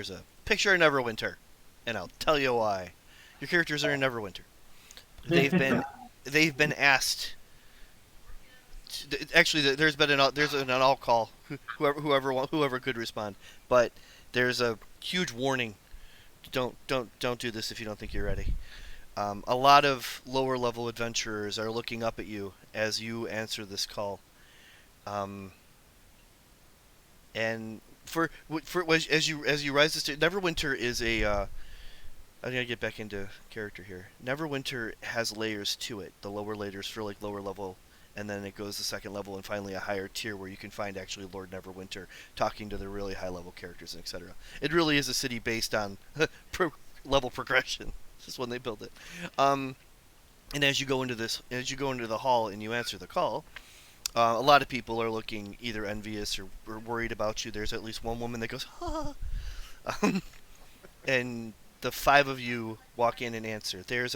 There's a picture of Neverwinter, and I'll tell you why. Your characters are in Neverwinter. They've been asked. Actually, there's an all call. Whoever could respond, but there's a huge warning. Don't do this if you don't think you're ready. A lot of lower level adventurers are looking up at you as you answer this call. Um, and as you rise the stage, Neverwinter is a. I'm gonna get back into character here. Neverwinter has layers to it. The lower layers for like lower level, and then it goes to second level, and finally a higher tier where you can find actually Lord Neverwinter talking to the really high level characters, and etc. It really is a city based on level progression. This is when they build it. And as you go into the hall and you answer the call, a lot of people are looking either envious or worried about you. There's at least one woman that goes, "Ha!" And the five of you walk in and answer. There's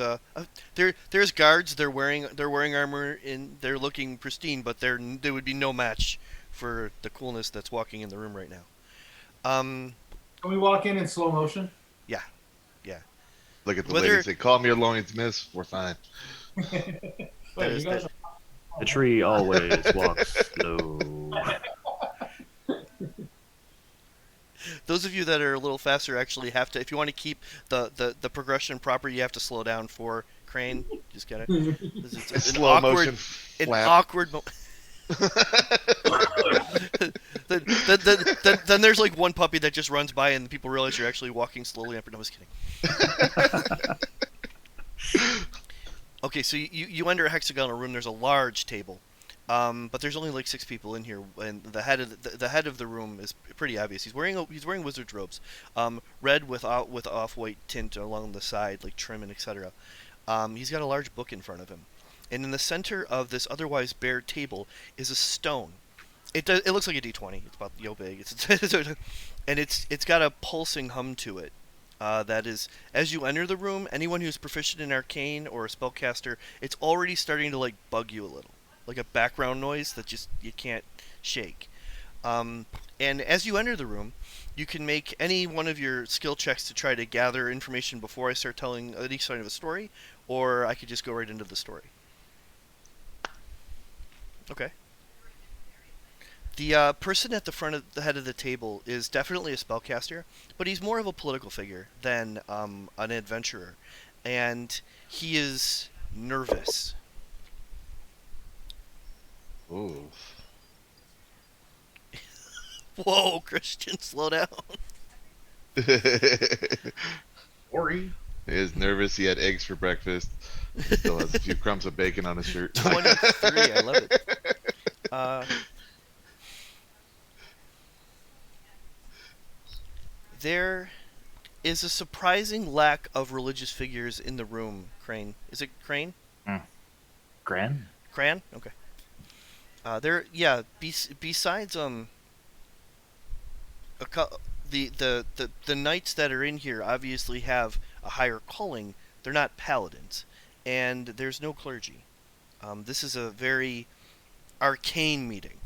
guards. They're wearing armor and they're looking pristine, but there would be no match for the coolness that's walking in the room right now. Can we walk in slow motion? Yeah. Look at the lady and say, "Call me along, it's miss. We're fine." Wait, you guys are... The tree always walks slow. Those of you that are a little faster actually have to, if you want to keep the progression proper, you have to slow down for Crane. Just gotta. It's slow motion flap. An awkward. Then there's like one puppy that just runs by and people realize you're actually walking slowly up. No, I was kidding. Okay, so you enter a hexagonal room. There's a large table, but there's only like 6 people in here, and the head of the room is pretty obvious. He's wearing wizard's robes, red with off-white tint along the side, like trim and etc. He's got a large book in front of him, and in the center of this otherwise bare table is a stone. It looks like a D20. It's about big. And it's got a pulsing hum to it. That is, as you enter the room, anyone who's proficient in arcane or a spellcaster, it's already starting to like bug you a little, like a background noise that just you can't shake. And as you enter the room, you can make any one of your skill checks to try to gather information before I start telling any side of a story, or I could just go right into the story. Okay. The person at the front of the head of the table is definitely a spellcaster, but he's more of a political figure than an adventurer, and he is nervous. Ooh. Whoa, Christian, slow down. Sorry. He is nervous. He had eggs for breakfast. Still has a few crumbs of bacon on his shirt. 23, I love it. There is a surprising lack of religious figures in the room, Crane. Is it Crane? Gran? Cran? Okay. Besides the knights that are in here obviously have a higher calling. They're not paladins, and there's no clergy. This is a very arcane meeting.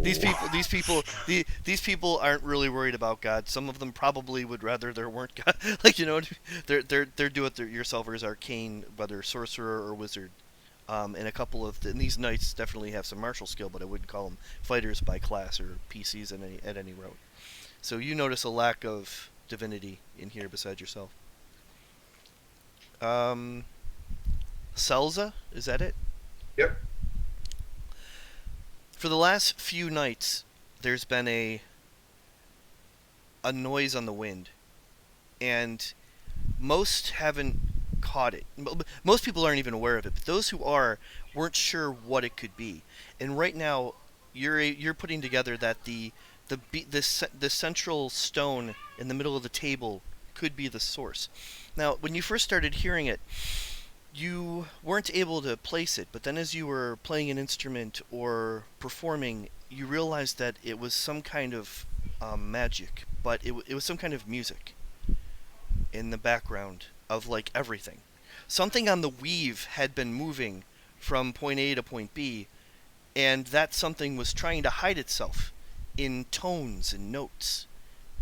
These people aren't really worried about God. Some of them probably would rather there weren't God. They're do-it-yourselfers, arcane, whether sorcerer or wizard. And a couple of these knights definitely have some martial skill, but I wouldn't call them fighters by class or PCs at any route. So you notice a lack of divinity in here besides yourself. Cel'za, is that it? Yep. For the last few nights, there's been a noise on the wind, and most haven't caught it. Most people aren't even aware of it, but those who are weren't sure what it could be. And right now, you're putting together that the central stone in the middle of the table could be the source. Now, when you first started hearing it, you weren't able to place it, but then as you were playing an instrument or performing, you realized that it was some kind of magic, but it was some kind of music in the background of like everything. Something on the weave had been moving from point A to point B, and that something was trying to hide itself in tones and notes.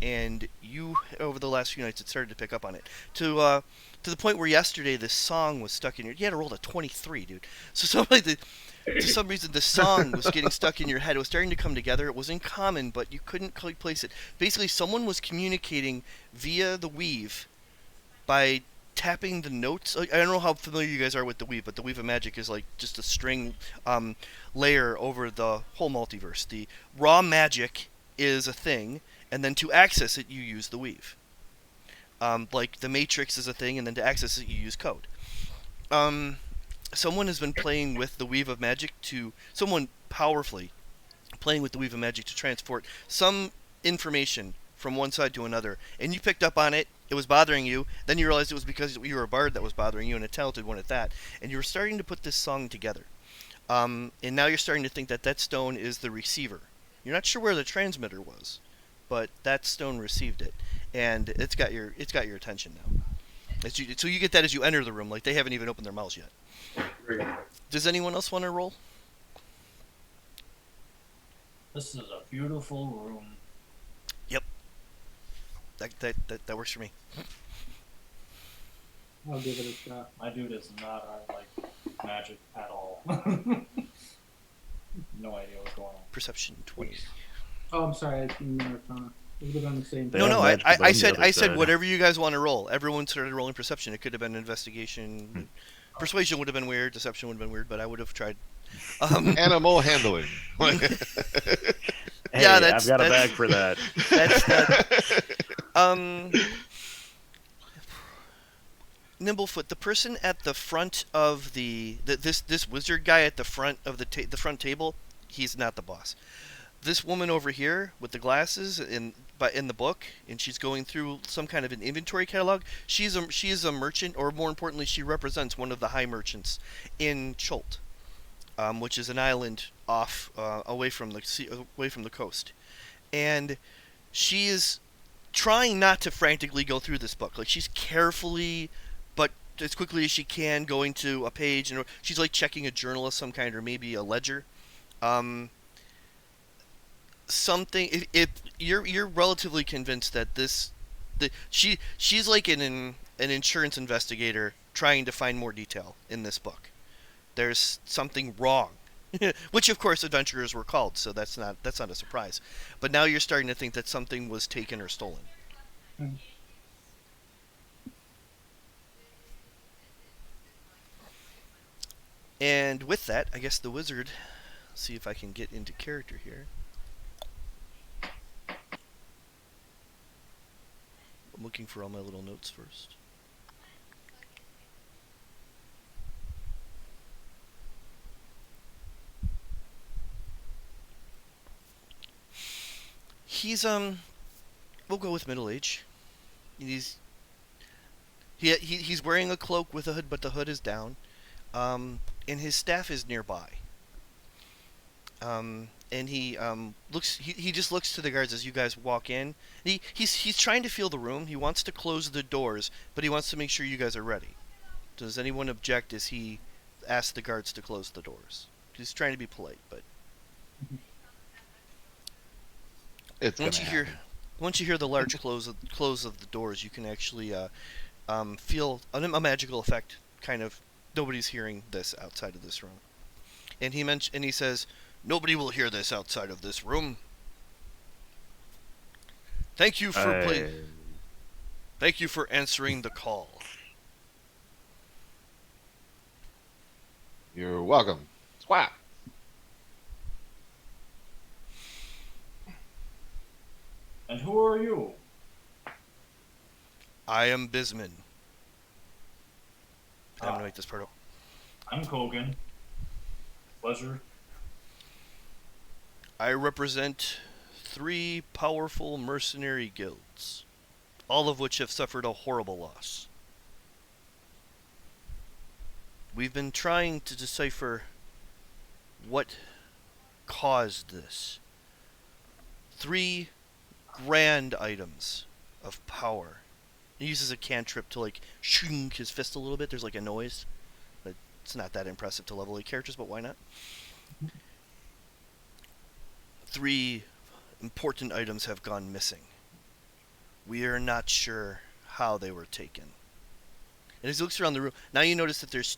and you, over the last few nights, had started to pick up on it to the point where yesterday this song was stuck in your. You had to roll a 23, dude. So somebody, to some reason, the song was getting stuck in your head. It was starting to come together. It was in common, but you couldn't quite place it. Basically, someone was communicating via the weave by tapping the notes. I don't know how familiar you guys are with the weave, but the weave of magic is like just a string layer over the whole multiverse. The raw magic is a thing, and then to access it, you use the weave. Like the Matrix is a thing, and then to access it, you use code. Someone has been playing with the weave of magic someone powerfully playing with the weave of magic to transport some information from one side to another, and you picked up on it. It was bothering you. Then you realized it was because you were a bard that was bothering you, and a talented one at that. And you were starting to put this song together. And now you're starting to think that that stone is the receiver. You're not sure where the transmitter was, but that stone received it, and it's got your attention now. So you get that as you enter the room, like they haven't even opened their mouths yet. Does anyone else want to roll? This is a beautiful room. Yep. That works for me. I'll give it a shot. My dude is not like magic at all. No idea what's going on. Perception 20. Oh, I'm sorry. I didn't mean Arcana. It would have done the same They thing. No, have magic I on the said other said side. whatever you guys want to roll. Everyone started rolling perception. It could have been investigation. Persuasion would have been weird. Deception would have been weird, but I would have tried. Animal handling. Hey, Yeah, I've got a bag for that. Nimblefoot, the person at the front of this wizard guy at the front of the front table, he's not the boss. This woman over here with the glasses in the book, and she's going through some kind of an inventory catalog. She is a merchant, or more importantly, she represents one of the high merchants in Cholt, which is an island off away from the sea, away from the coast, and she is trying not to frantically go through this book. Like, she's carefully, but as quickly as she can, going to a page, and she's like checking a journal of some kind, or maybe a ledger. Something. If you're relatively convinced that she's like an insurance investigator trying to find more detail in this book. There's something wrong, which of course adventurers were called, so that's not a surprise. But now you're starting to think that something was taken or stolen. Hmm. And with that, I guess the wizard. See if I can get into character here. I'm looking for all my little notes first. He's we'll go with middle age. He's wearing a cloak with a hood, but the hood is down. And his staff is nearby. And he looks. He just looks to the guards as you guys walk in. He's trying to feel the room. He wants to close the doors, but he wants to make sure you guys are ready. Does anyone object as he asks the guards to close the doors? He's trying to be polite, but It's once gonna you hear happen. once you hear the large close of the doors, you can actually feel a magical effect. Kind of, nobody's hearing this outside of this room. And he says, "Nobody will hear this outside of this room. Thank you for Thank you for answering the call." You're welcome. Swap. And who are you? I am Bisman. I'm gonna make this part up. I'm Kogan. Pleasure. I represent 3 powerful mercenary guilds, all of which have suffered a horrible loss. We've been trying to decipher what caused this. 3 grand items of power. He uses a cantrip to like shunk his fist a little bit. There's like a noise, but it's not that impressive to level 8 characters, but why not? 3 important items have gone missing. We are not sure how they were taken. And as he looks around the room, now you notice that there's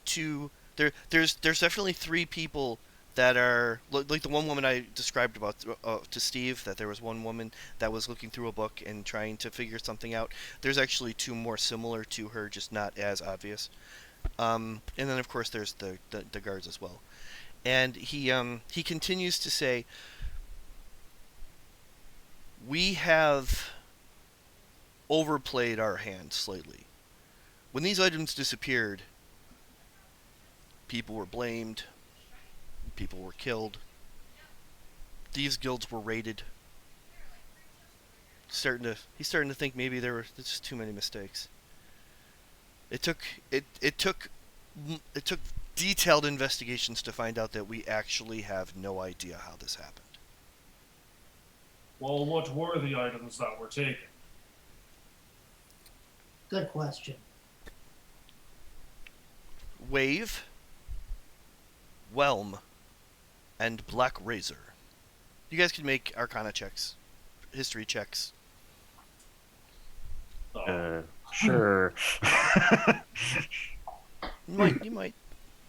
there's definitely three people that are like the one woman I described about to Steve, that there was one woman that was looking through a book and trying to figure something out. There's actually two more similar to her, just not as obvious. And then of course there's the guards as well. And he continues to say, we have overplayed our hand slightly. When these items disappeared, people were blamed, people were killed, thieves guilds were raided. He's starting to think maybe there were just too many mistakes. It took detailed investigations to find out that we actually have no idea how this happened. Well, what were the items that were taken? Good question. Wave, Whelm, and Black Razor. You guys can make Arcana checks, history checks. Sure. You might.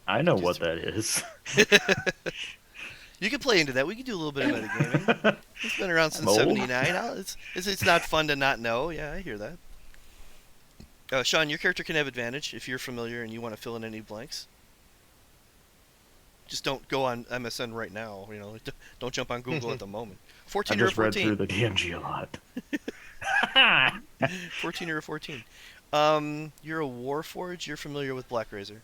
I know what that is. You can play into that. We can do a little bit of metagaming. It's been around since I'm old. '79. It's not fun to not know. Yeah, I hear that. Sean, your character can have advantage if you're familiar and you want to fill in any blanks. Just don't go on MSN right now. Don't jump on Google at the moment. I 14 or just read 14. through the DMG a lot. 14 or 14. You're a Warforged. You're familiar with Black Razor.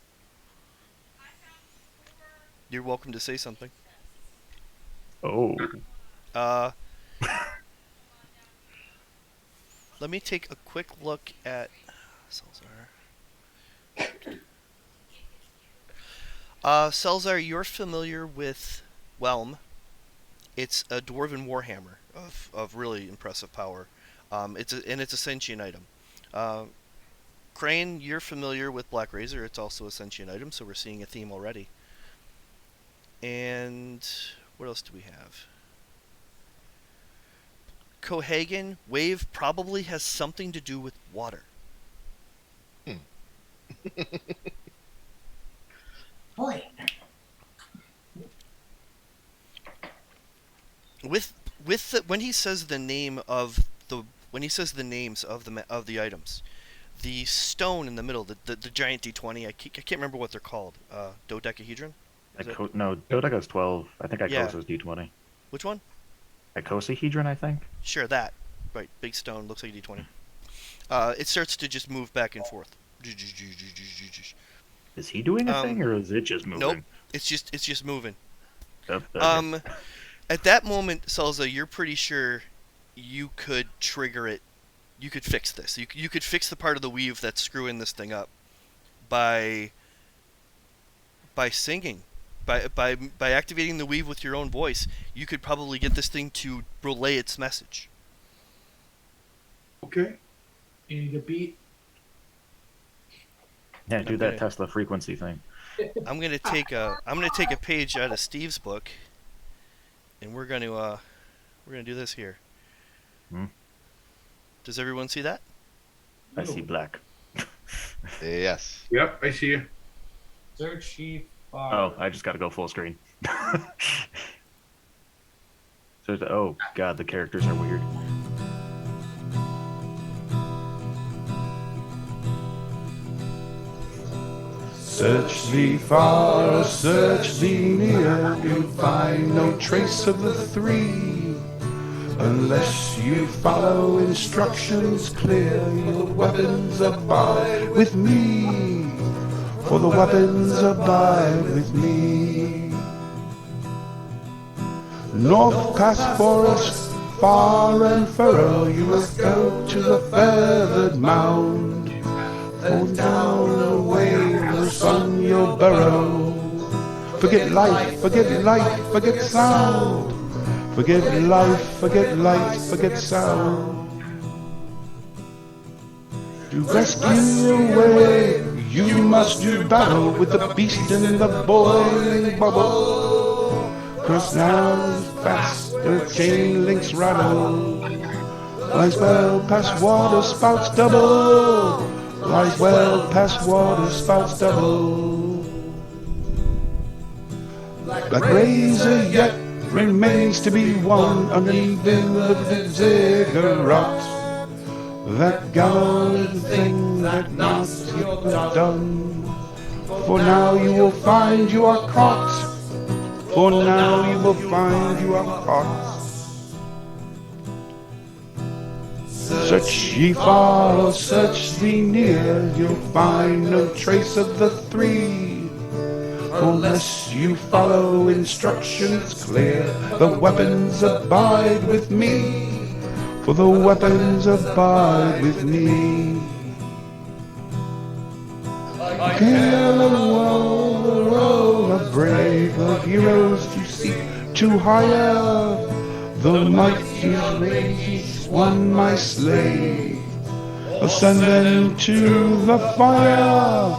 You're welcome to say something. Oh. Let me take a quick look at Cel'za. Cel'za, you're familiar with Whelm. It's a dwarven warhammer of really impressive power. It's a sentient item. Crane, you're familiar with Black Razor. It's also a sentient item, so we're seeing a theme already. And what else do we have? Cohagen, Wave probably has something to do with water. Boy, When he says the name of when he says the names of the items, the stone in the middle, the giant D20, I can't remember what they're called. Dodecahedron? No, Dodeca's 12. I think Yeah. Icosa's D20. Which one? Icosahedron, I think. Sure, that. Right, big stone, looks like a D20. It starts to just move back and forth. Is he doing a thing, or is it just moving? Nope, it's just moving. Okay. At that moment, Cel'za, you're pretty sure you could trigger it. You could fix this. You could fix the part of the weave that's screwing this thing up by singing. By activating the weave with your own voice, you could probably get this thing to relay its message. Okay. You need a beat. Yeah, do okay. that Tesla frequency thing. I'm gonna take a page out of Steve's book, and we're gonna do this here. Hmm. Does everyone see that? I see black. Yes. Yep, I see you. Search sheet Oh, 5. I just gotta go full screen. Oh god, the characters are weird. Search thee far, search thee near, you'll find no trace of the three. Unless you follow instructions clear, your weapons abide with me. For the weapons abide with me. North past forest, far and furrow, you must go to the feathered mound. Then down away the sun you'll burrow. Forget life, forget light, forget sound. Forget life, forget light, forget sound. To rescue your way, you must do battle with the beast in the boiling bubble. 'Cause now fast the chain links rattle. lies well past water spouts double, lies well past water spouts double. Black razor yet remains to be won underneath the ziggurat, that gallant thing that not yet done. For now you will find you are caught, for now you will find you are caught. Search ye far or search thee near, you'll find no trace of the three, unless you follow instructions clear. The weapons abide with me, for the weapons abide with me. Kill a roll of brave, the heroes you seek to hire, the mighty race one my slave. Or send them to the fire,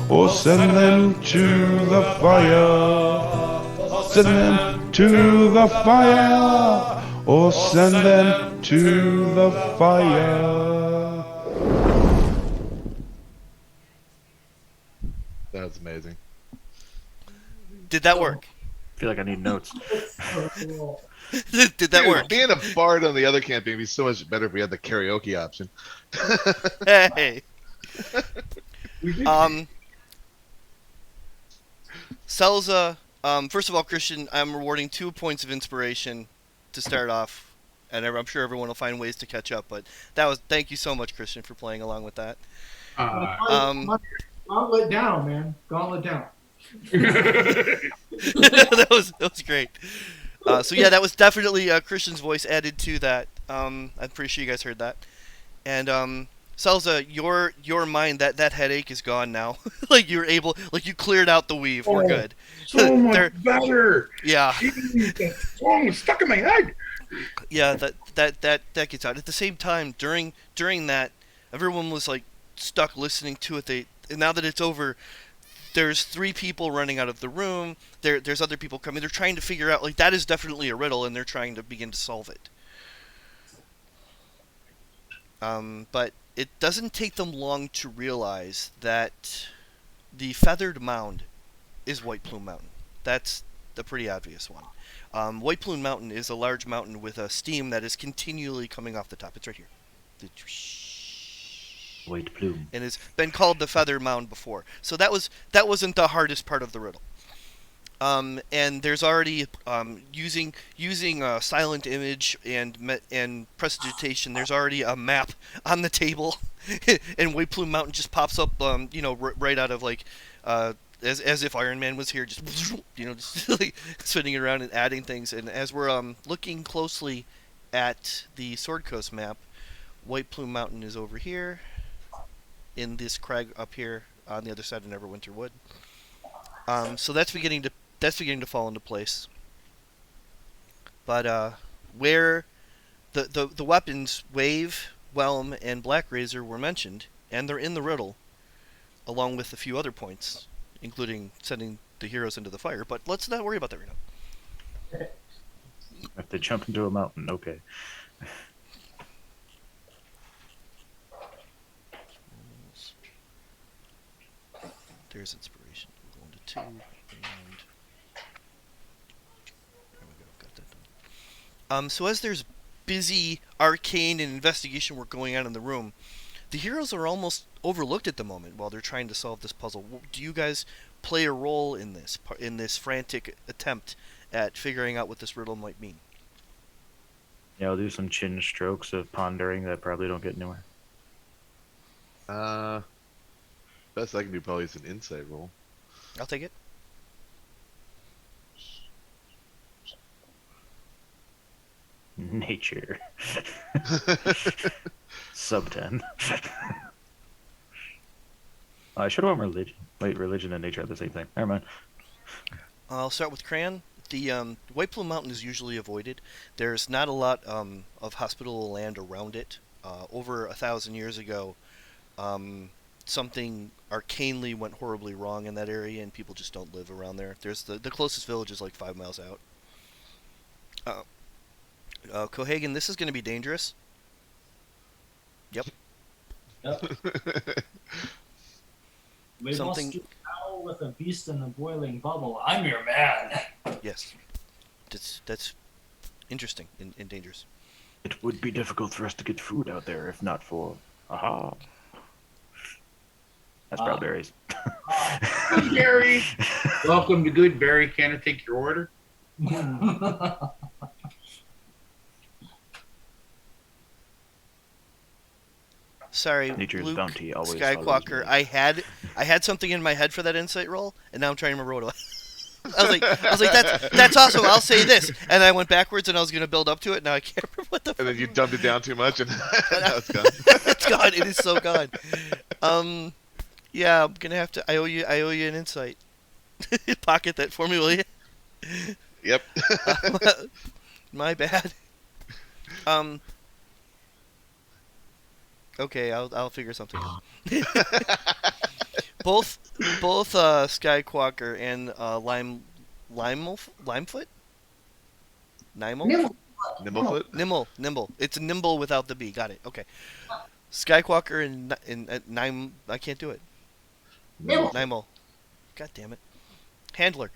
or send them to the fire, send them to the fire, or send them to the fire. That's amazing. Did that work? I feel like I need notes. Did that Dude, work? being a bard on the other campaign would be so much better if we had the karaoke option. Hey. Cel'za, first of all, Christian, I'm rewarding 2 points of inspiration to start off, and I'm sure everyone will find ways to catch up. But thank you so much, Christian, for playing along with that. Gauntlet down, man. Gauntlet down. that was great. So yeah, that was definitely Christian's voice added to that. I'm pretty sure you guys heard that. And Cel'za, your mind, that headache is gone now. Like you cleared out the weave. We're good. So much better. Yeah. Jeez, that song was stuck in my head. Yeah, that gets out. At the same time, during that, everyone was like stuck listening to it. Now that it's over, there's 3 people running out of the room. There's other people coming. They're trying to figure out, like, that is definitely a riddle, and they're trying to begin to solve it. But it doesn't take them long to realize that the feathered mound is White Plume Mountain. That's the pretty obvious one. White Plume Mountain is a large mountain with a steam that is continually coming off the top. It's right here. White plume. And has been called the Feather Mound before. So that wasn't the hardest part of the riddle. And there's already using silent image and prestidigitation. There's already a map on the table, and White Plume Mountain just pops up, right out of like, as if Iron Man was here, just like spinning around and adding things. And as we're looking closely at the Sword Coast map, White Plume Mountain is over here, in this crag up here on the other side of Neverwinter Wood. So that's beginning to fall into place. But where the weapons Wave, Whelm, and Black Razor were mentioned, and they're in the riddle, along with a few other points, including sending the heroes into the fire. But let's not worry about that right now. If they jump into a mountain, okay. There's inspiration. We'll go into 2, and there we go. Got that done. So as there's busy arcane and investigation work going on in the room, the heroes are almost overlooked at the moment while they're trying to solve this puzzle. Do you guys play a role in this frantic attempt at figuring out what this riddle might mean? Yeah, I'll do some chin strokes of pondering that probably don't get anywhere. Best I can do probably is an insight roll. I'll take it. Nature. Sub 10. I should have went religion. Wait, religion and nature are the same thing. Never mind. I'll start with Cran. The White Plume Mountain is usually avoided. There's not a lot of hospitable land around it. Over 1,000 years ago, something arcanely went horribly wrong in that area, and people just don't live around there. There's the closest village is like 5 miles out. Cohagen, this is going to be dangerous. Yep. We Something- must do battle with a beast in the boiling bubble. I'm your man. Yes. That's interesting and dangerous. It would be difficult for us to get food out there if not for. Aha. That's strawberries. Good Barry. Welcome to Good Barry. Can I take your order? Sorry, Nature's Luke bounty always Skywalker. follows me. I had something in my head for that insight roll, and now I'm trying to remember what it was. I was like, that's awesome. I'll say this, and I went backwards, and I was going to build up to it. Now I can't remember what the. And then you dumbed it down too much, and now it's gone. It's gone. It is so gone. Yeah, I'm gonna have to. I owe you an insight. Pocket that for me, will you? Yep. My bad. Okay, I'll figure something out. both Skyquacker and Limefoot? Nimble. Nimblefoot? Nimble. It's nimble without the B. Got it. Okay. Skyquacker and Nime. I can't do it. Nimble. Nimble. God damn it. Handler.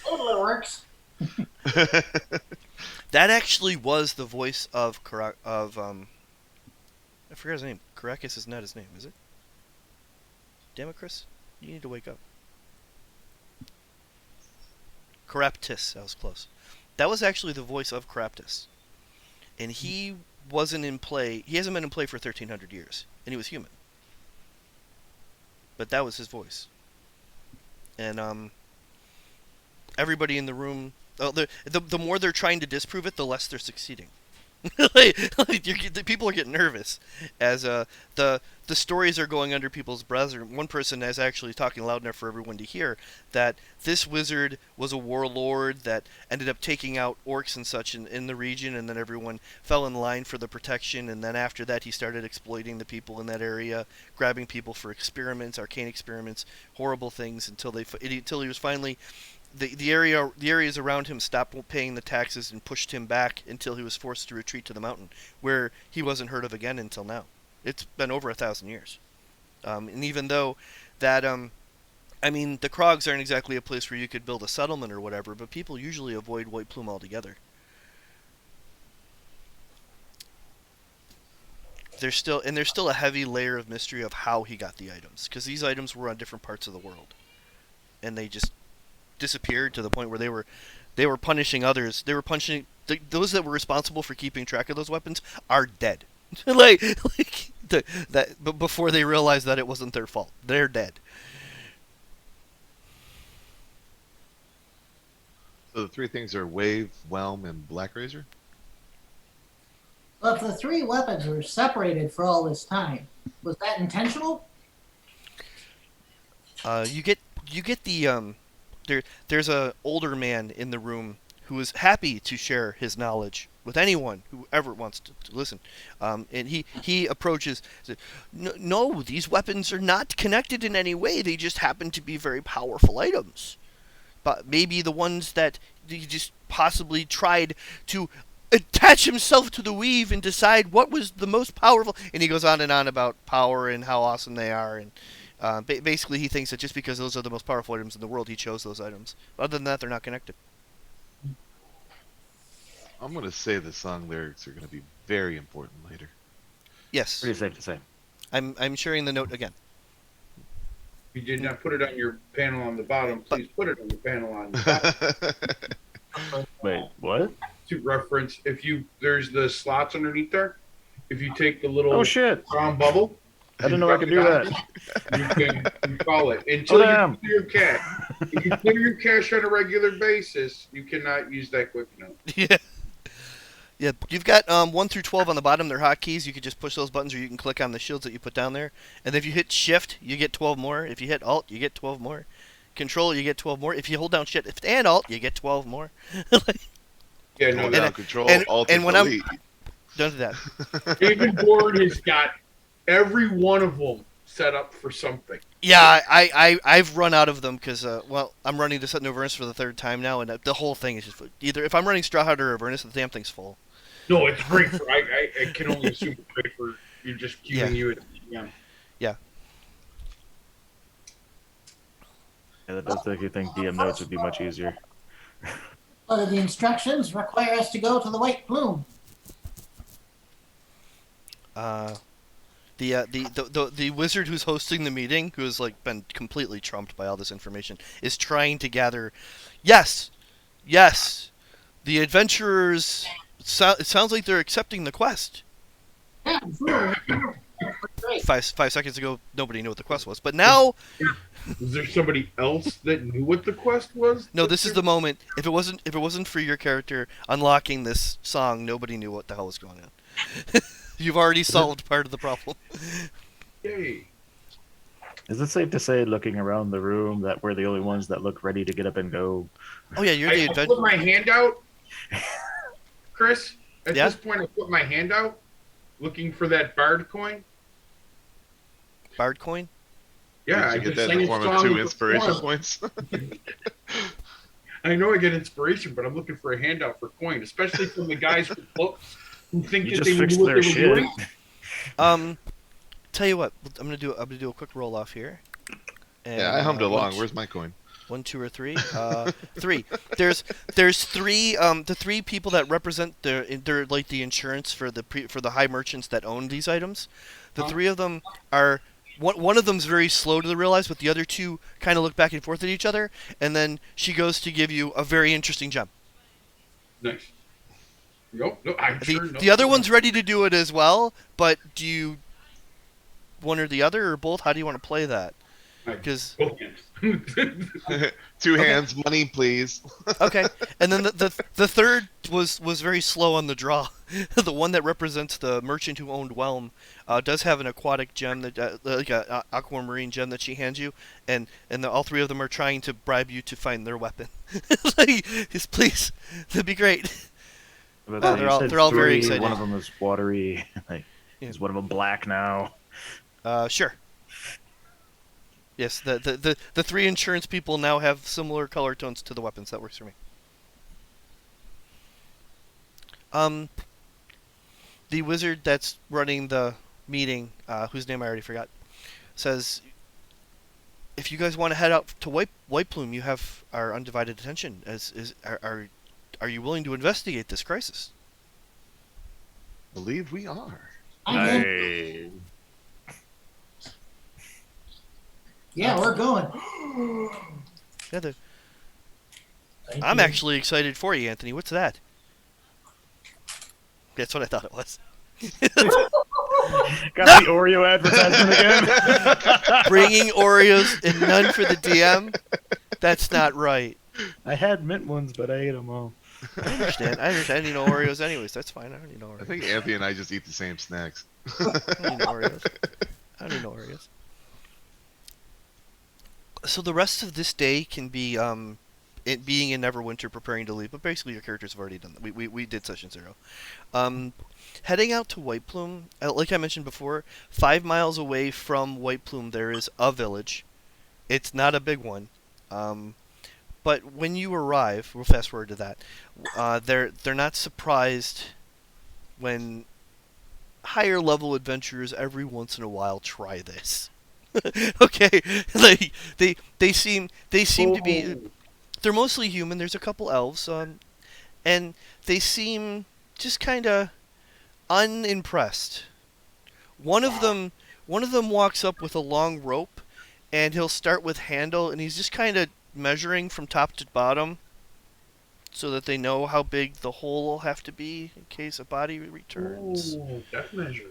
Totally works. That actually was the voice of I forget his name. Caracas is not his name, is it? Damn it, Chris. You need to wake up. Keraptis. That was close. That was actually the voice of Keraptis. And he wasn't in play. He hasn't been in play for 1,300 years. And he was human. But that was his voice. And, everybody in the room... Oh, the more they're trying to disprove it, the less they're succeeding. People are getting nervous as the stories are going under people's breaths. One person is actually talking loud enough for everyone to hear that this wizard was a warlord that ended up taking out orcs and such in the region, and then everyone fell in line for the protection. And then after that, he started exploiting the people in that area, grabbing people for experiments, arcane experiments, horrible things until he was finally. The areas around him stopped paying the taxes and pushed him back until he was forced to retreat to the mountain, where he wasn't heard of again until now. It's been over 1,000 years, and even though that, I mean, the Krogs aren't exactly a place where you could build a settlement or whatever, but people usually avoid White Plume altogether. There's still a heavy layer of mystery of how he got the items, because these items were on different parts of the world, and they just disappeared to the point where they were punishing others. They were punishing those that were responsible for keeping track of those weapons are dead. But before they realized that it wasn't their fault, they're dead. So the three things are Wave, Whelm, and Black Razor? Well, if the three weapons were separated for all this time, was that intentional? You get the There's a older man in the room who is happy to share his knowledge with anyone who ever wants to listen. And he approaches, says, no, these weapons are not connected in any way. They just happen to be very powerful items. But maybe the ones that he just possibly tried to attach himself to the weave and decide what was the most powerful. And he goes on and on about power and how awesome they are. And basically, he thinks that just because those are the most powerful items in the world, he chose those items. Other than that, they're not connected. I'm going to say the song lyrics are going to be very important later. Yes. Pretty safe to say. I'm sharing the note again. If you did not put it on your panel on the bottom, please put it on the panel on the top. Wait, what? To reference, there's the slots underneath there. If you take the little Oh shit! round bubble, I didn't know I could do that. you can call it until damn. you clear your cache. If you clear your cache on a regular basis, you cannot use that quick note. Yeah. Yeah, you've got 1 through 12 on the bottom. They're hotkeys. You can just push those buttons, or you can click on the shields that you put down there. And if you hit Shift, you get 12 more. If you hit Alt, you get 12 more. Control, you get 12 more. If you hold down Shift and Alt, you get 12 more. Yeah, no, Hold that, down Control, and- Alt, and and when I'm- Delete. Don't do that. David Board has got every one of them set up for something. Yeah, I've run out of them because, I'm running to set new Avernus for the third time now, and the whole thing is just either if I'm running Strawhide or Avernus, the damn thing's full. No, it's great for. I can only assume it's great for You're just Yeah. queuing you. Yeah. Yeah, that does make you think DM notes would be much easier. So the instructions require us to go to the White Plume. The wizard who's hosting the meeting, who has like been completely trumped by all this information, is trying to gather. Yes, the adventurers. It sounds like they're accepting the quest. Yeah, sure. Great. 5 seconds ago, nobody knew what the quest was, but now, Was there somebody else that knew what the quest was? no. This is the moment. If it wasn't for your character unlocking this song, nobody knew what the hell was going on. You've already solved part of the problem. Yay. Is it safe to say, looking around the room, that we're the only ones that look ready to get up and go? Oh yeah, you're the I put adventurer. my hand out, Chris. At Yeah? this point, I put my hand out, looking for that bard coin. Bard coin. Yeah, Did you I get just that sang in a the form song of 2 before. inspiration points? I know I get inspiration, but I'm looking for a handout for coin, especially from the guys with books who think You that just they fixed knew what their they were shit. doing. Tell you what, I'm gonna do a quick roll off here. And, Yeah, I hummed one, along. Where's my coin? 1, 2, or 3? 3. There's 3. The 3 people that represent they're like the insurance for the high merchants that own these items. The 3 of them are. One of them's very slow to realize, but the other 2 kind of look back and forth at each other, and then she goes to give you a very interesting gem. Nice. Nope, no, I'm sure. The other one's ready to do it as well, but do you one or the other or both? How do you want to play that? Because Two hands, money, please. okay, and then the third was very slow on the draw. The one that represents the merchant who owned Whelm does have an aquatic gem that like a aquamarine gem that she hands you, and all 3 of them are trying to bribe you to find their weapon. Like, just please, that'd be great. But Oh, you said they're all very 3, excited. One of them is watery. Like, Yeah. is one of them black now? Sure. Yes, the 3 insurance people now have similar color tones to the weapons. That works for me. The wizard that's running the meeting, whose name I already forgot, says, "If you guys want to head out to White Plume, you have our undivided attention. Are you willing to investigate this crisis?" Believe we are. I'm in. Hey. Yeah, we're going. Yeah, Thank I'm you. actually excited for you, Anthony. What's that? That's what I thought it was. Got the Oreo advertisement again. Bringing Oreos and none for the DM? That's not right. I had mint ones, but I ate them all. I understand. I don't need no Oreos anyways. That's fine. I don't need no I Oreos. think Anthony and I just eat the same snacks. I don't need no Oreos. I don't need no Oreos. So the rest of this day can be it being in Neverwinter, preparing to leave. But basically, your characters have already done that. We did session 0. Heading out to White Plume, like I mentioned before, 5 miles away from White Plume, there is a village. It's not a big one. But when you arrive, we'll fast forward to that. They're not surprised when higher level adventurers every once in a while try this. Okay, like they seem to be. They're mostly human. There's a couple elves, and they seem just kind of unimpressed. One of them walks up with a long rope, and he'll start with handle, and he's just kind of measuring from top to bottom, so that they know how big the hole will have to be in case a body returns. Ooh, death measure.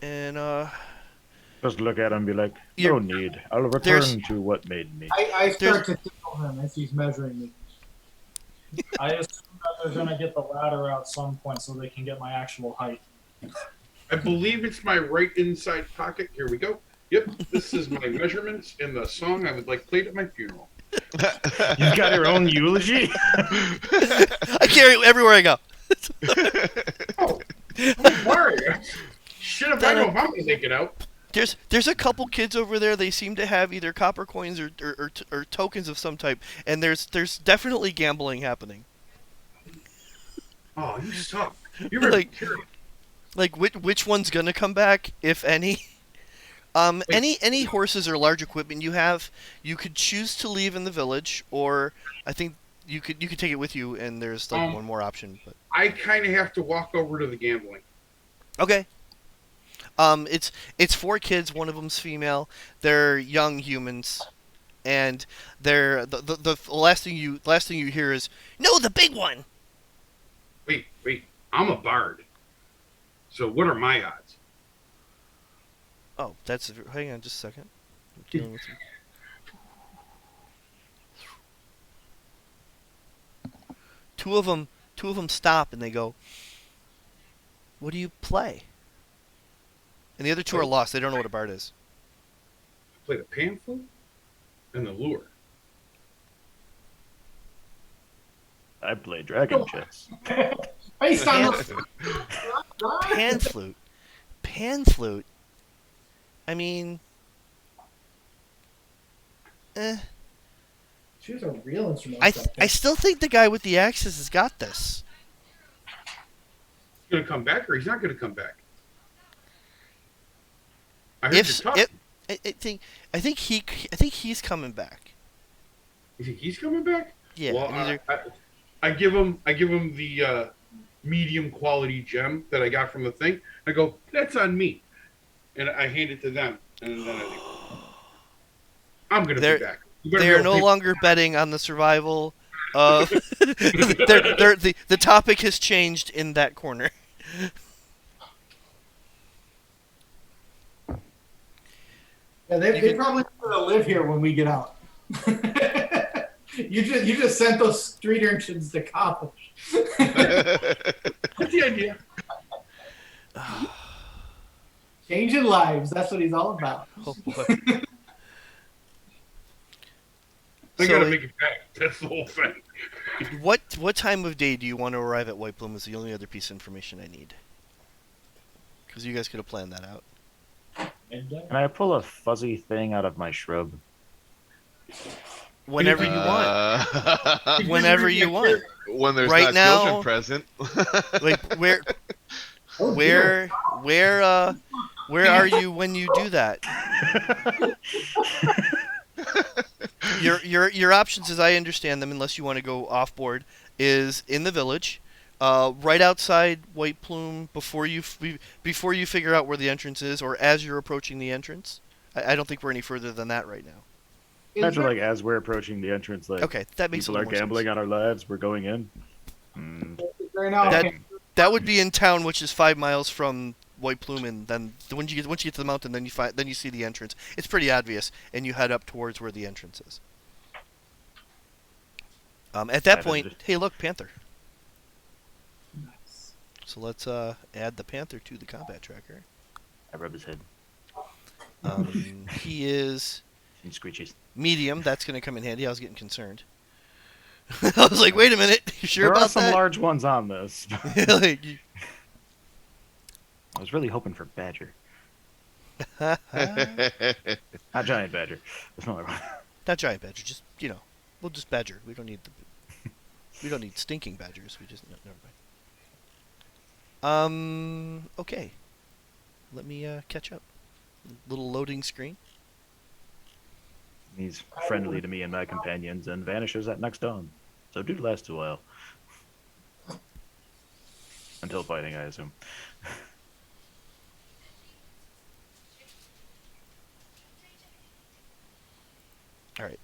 And Just look at him and be like, You're- no need. I'll There's- return to what made me. I start to tickle him as he's measuring me. I assume that they're gonna get the ladder out some point so they can get my actual height. I believe it's my right inside pocket. Here we go. Yep, this is my measurements in the song I would like played at my funeral. You've got your own eulogy? I carry it everywhere I go. Oh, I'm sorry. Shit, if I know if I'm gonna take it out. There's a couple kids over there. They seem to have either copper coins or tokens of some type, and there's definitely gambling happening. Oh, you suck. You're Like- material. Like which one's gonna come back, if any? Any horses or large equipment you have, you could choose to leave in the village, or I think you could take it with you, and there's like one more option. But I kind of have to walk over to the gambling. okay. It's 4 kids. One of them's female. They're young humans, and they're the last thing you hear is no, the big one. Wait. I'm a bard. So what are my odds? Oh, hang on just a second. I'm dealing with two of them stop and they go, "What do you play?" And the other 2 are lost. They don't know what a bard is. I play the pan flute and the lure. I play dragon chess. Based on Pan flute. Pan flute. I mean, Choose a real instrument. I still think the guy with the axes has got this. He's gonna come back, or he's not gonna come back. I heard you talking. I think he's coming back. You think he's coming back? Yeah. Well, and I give him the medium quality gem that I got from the thing. I go, that's on me, and I hand it to them, and then I leave. I'm gonna be back. They are no longer betting on the survival of. The topic has changed in that corner. Yeah, they probably want to live here when we get out. You just sent those street urchins to college. That's the idea. Changing lives. That's what he's all about. Oh boy. I gotta make it back. That's the whole thing. What time of day do you want to arrive at White Plume is the only other piece of information I need. Because you guys could have planned that out. Can I pull a fuzzy thing out of my shrub? Whenever you want. Whenever you want. When there's Right not now- children present. Like where are you when you do that? Your options, as I understand them, unless you want to go off board, is in the village, right outside White Plume before you figure out where the entrance is, or as you're approaching the entrance. I don't think we're any further than that right now. Imagine like as we're approaching the entrance, like Okay, that makes people a are little more gambling sense. on our lives. We're going in. Right now, That would be in town, which is 5 miles from White Plume, and then once you get to the mountain, then you see the entrance. It's pretty obvious, and you head up towards where the entrance is. At that point, hey, look, Panther. Nice. So let's add the Panther to the combat tracker. I rub his head. He is He screeches. medium. That's going to come in handy. I was getting concerned. I was like, wait a minute. You sure There are about some that? large ones on this. Like, I was really hoping for badger, not not giant badger. There's no other one. giant badger. Just we'll just badger. We don't need stinking badgers. We just never mind. Okay. Let me catch up. Little loading screen. He's friendly to me and my companions and vanishes at next dawn. So do last a while. Until fighting, I assume. All right.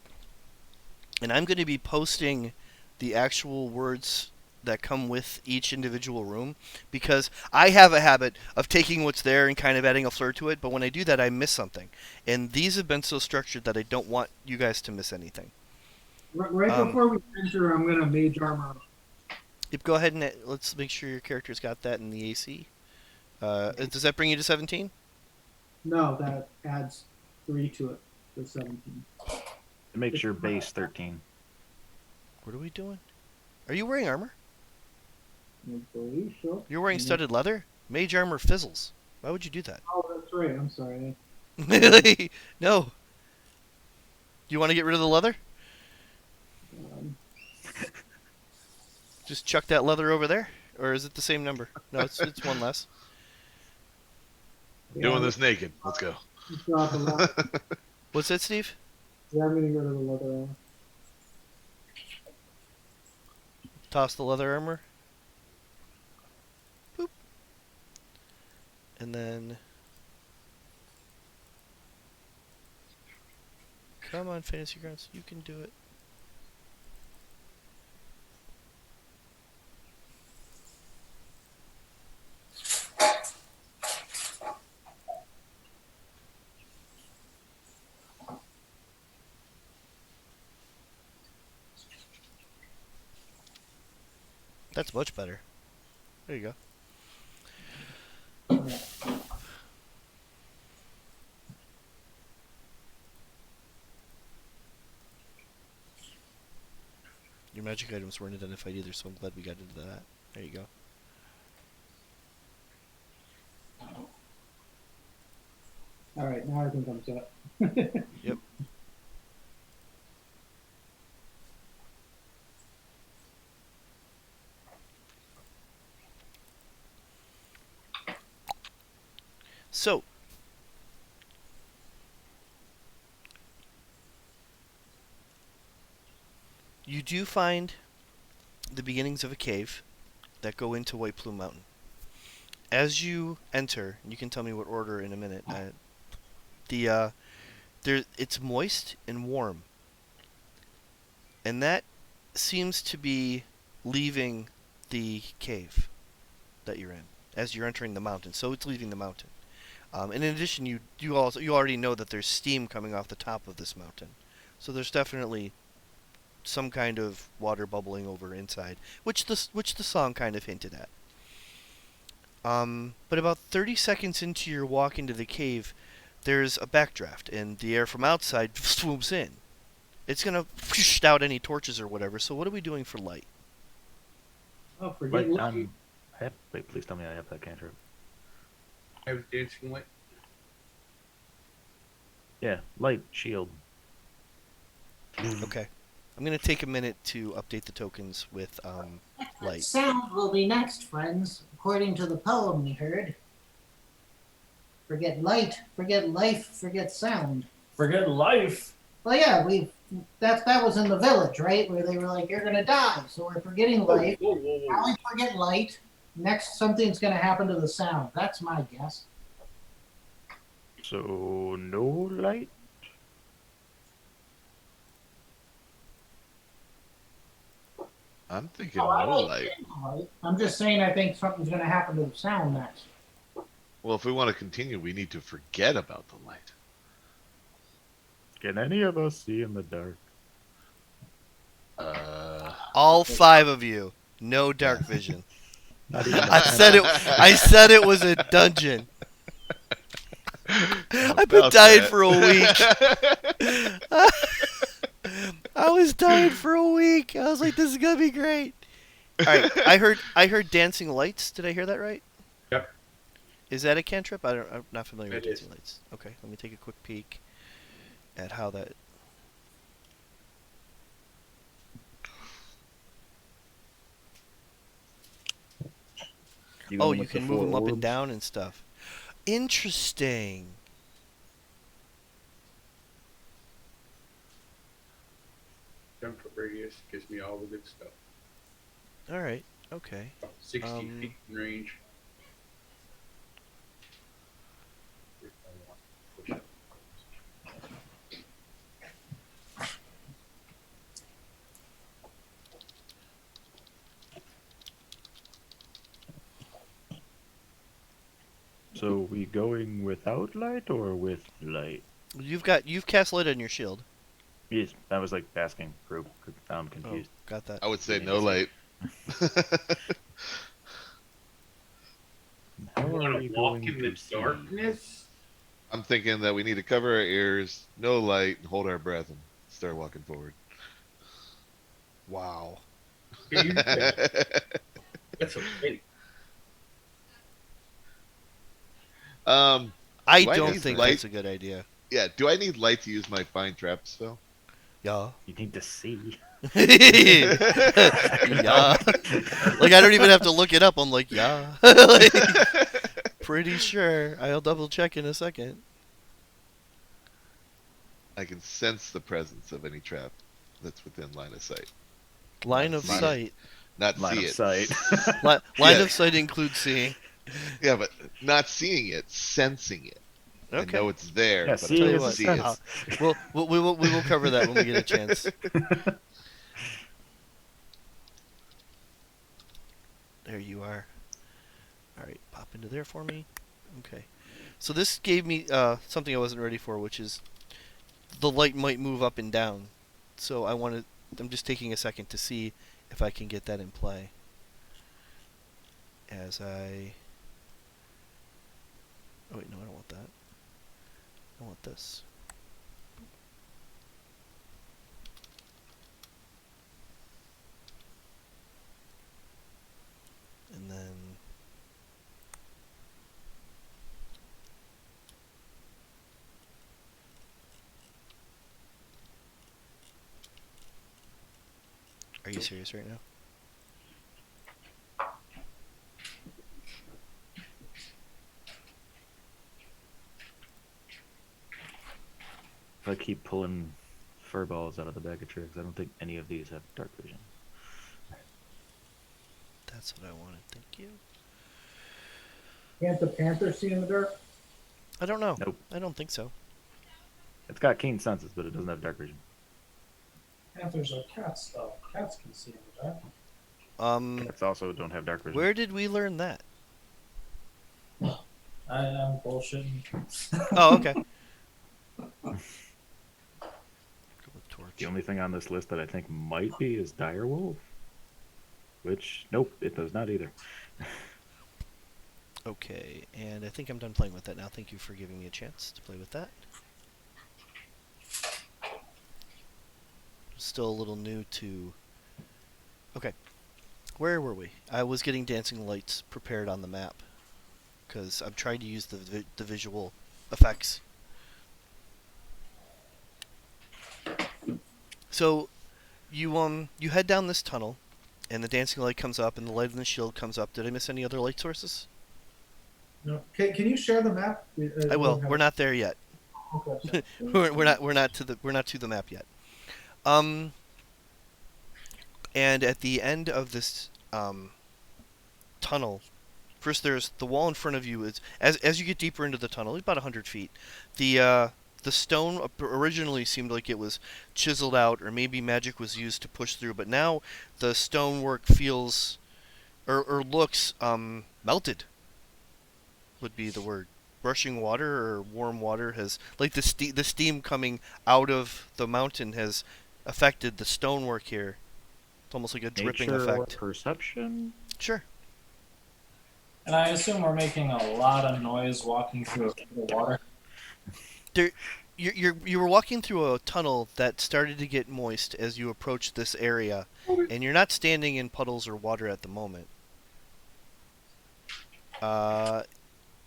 And I'm going to be posting the actual words that come with each individual room, because I have a habit of taking what's there and kind of adding a flair to it, but when I do that, I miss something. And these have been so structured that I don't want you guys to miss anything. Right before we enter, I'm gonna mage armor. Yep, go ahead and let's make sure your character's got that in the AC. Does that bring you to 17? No, that adds 3 to it for 17. It makes your base 13. What are we doing? Are you wearing armor? I believe so. You're wearing studded leather? Mage armor fizzles. Why would you do that? Oh, that's right. I'm sorry. No. Do you want to get rid of the leather? Um, Just chuck that leather over there? Or is it the same number? No, it's one less. Doing this naked. Let's go. Drop a lot. What's that, Steve? Yeah, I'm gonna go to the leather armor. Toss the leather armor. Boop. And then... Come on, Fantasy Grounds. You can do it. That's much better. There you go. Your magic items weren't identified either, so I'm glad we got into that. There you go. All right, now I think I'm set. Yep. So, you do find the beginnings of a cave that go into White Plume Mountain. As you enter, and you can tell me what order in a minute. It's moist and warm, and that seems to be leaving the cave that you're in as you're entering the mountain. So it's leaving the mountain. And in addition, you already know that there's steam coming off the top of this mountain, so there's definitely some kind of water bubbling over inside, which the song kind of hinted at. But about 30 seconds into your walk into the cave, there's a backdraft, and the air from outside swoops in. It's gonna push out any torches or whatever. So what are we doing for light? Oh, forget Wait, lucky. wait, please tell me I have that cantrip. I have dancing light. Yeah, light shield. Okay, I'm gonna take a minute to update the tokens with light. Sound will be next, friends, according to the poem we heard. Forget light, forget life, forget sound. Forget life. Well, yeah, that was in the village, right? Where they were like, "You're gonna die," so we're forgetting life. Whoa, whoa, Now whoa. we forget light. Next, something's gonna happen to the sound. That's my guess. So no light. I'm thinking I no like light. light. I'm just saying, I think something's gonna happen to the sound next. Well, if we want to continue, we need to forget about the light. Can any of us see in the dark? All 5 of you, no dark vision. Not even I said it was a dungeon. I've been About dying that. for a week. I was dying for a week. I was like, this is gonna be great. All right, I heard dancing lights. Did I hear that right? Yep. Is that a cantrip? I'm not familiar with It is. dancing lights. Okay, let me take a quick peek at how that. Oh, you can move them up and down and stuff. Interesting. Jump radius gives me all the good stuff. All right. Okay. 60 Um, feet in range. So we going without light or with light? You've cast light on your shield. Yes, I was like asking group. I'm Oh, confused. got that. I would say no light. How I are want we to walk going in the to see? darkness. I'm thinking that we need to cover our ears, no light, and hold our breath and start walking forward. Wow. Yeah, you said that's okay. I Do I don't need think light? that's a good idea. Yeah, do I need light to use my fine trap spell? Yeah. You need to see. Yeah. Like I don't even have to look it up. I'm like, yeah. Like, pretty sure. I'll double check in a second. I can sense the presence of any trap that's within line of sight. Line of See it. sight. Not Line see of it. sight. Line Yeah. of sight includes seeing. Yeah, but not seeing it, sensing it. I Okay. know it's there, Yeah, but seeing I Tell you don't what, see sense. it. we will cover that when we get a chance. There you are. All right, pop into there for me. Okay. So this gave me something I wasn't ready for, which is the light might move up and down. So I'm just taking a second to see if I can get that in play. As I... Oh wait, no, I don't want that. I want this. And then... Are you serious right now? If I keep pulling fur balls out of the bag of tricks, I don't think any of these have dark vision. That's what I wanted. Thank you. Can't the panther see in the dark? I don't know. Nope. I don't think so. It's got keen senses, but it doesn't have dark vision. Panthers are cats, though. Cats can see in the dark. Cats also don't have dark vision. Where did we learn that? I'm bullshitting. Oh, okay. Go with torch. The only thing on this list that I think might be is direwolf. Which, nope, it does not either. Okay, and I think I'm done playing with that now. Thank you for giving me a chance to play with that. Still a little new to... Okay, where were we? I was getting dancing lights prepared on the map because I'm trying to use the visual effects. So you head down this tunnel, and the dancing light comes up, and the light in the shield comes up. Did I miss any other light sources? No. Can you share the map? I will. We're not there yet. Okay. we're not to the map yet. And at the end of this tunnel, first there's the wall in front of you. Is as you get deeper into the tunnel, about 100 feet, the stone originally seemed like it was chiseled out, or maybe magic was used to push through. But now the stonework feels or looks melted. Would be the word. Rushing water or warm water has, like the steam coming out of the mountain has affected the stonework here. It's almost like a dripping Nature or effect. perception? Sure. And I assume we're making a lot of noise walking through the water. You were walking through a tunnel that started to get moist as you approached this area, and you're not standing in puddles or water at the moment.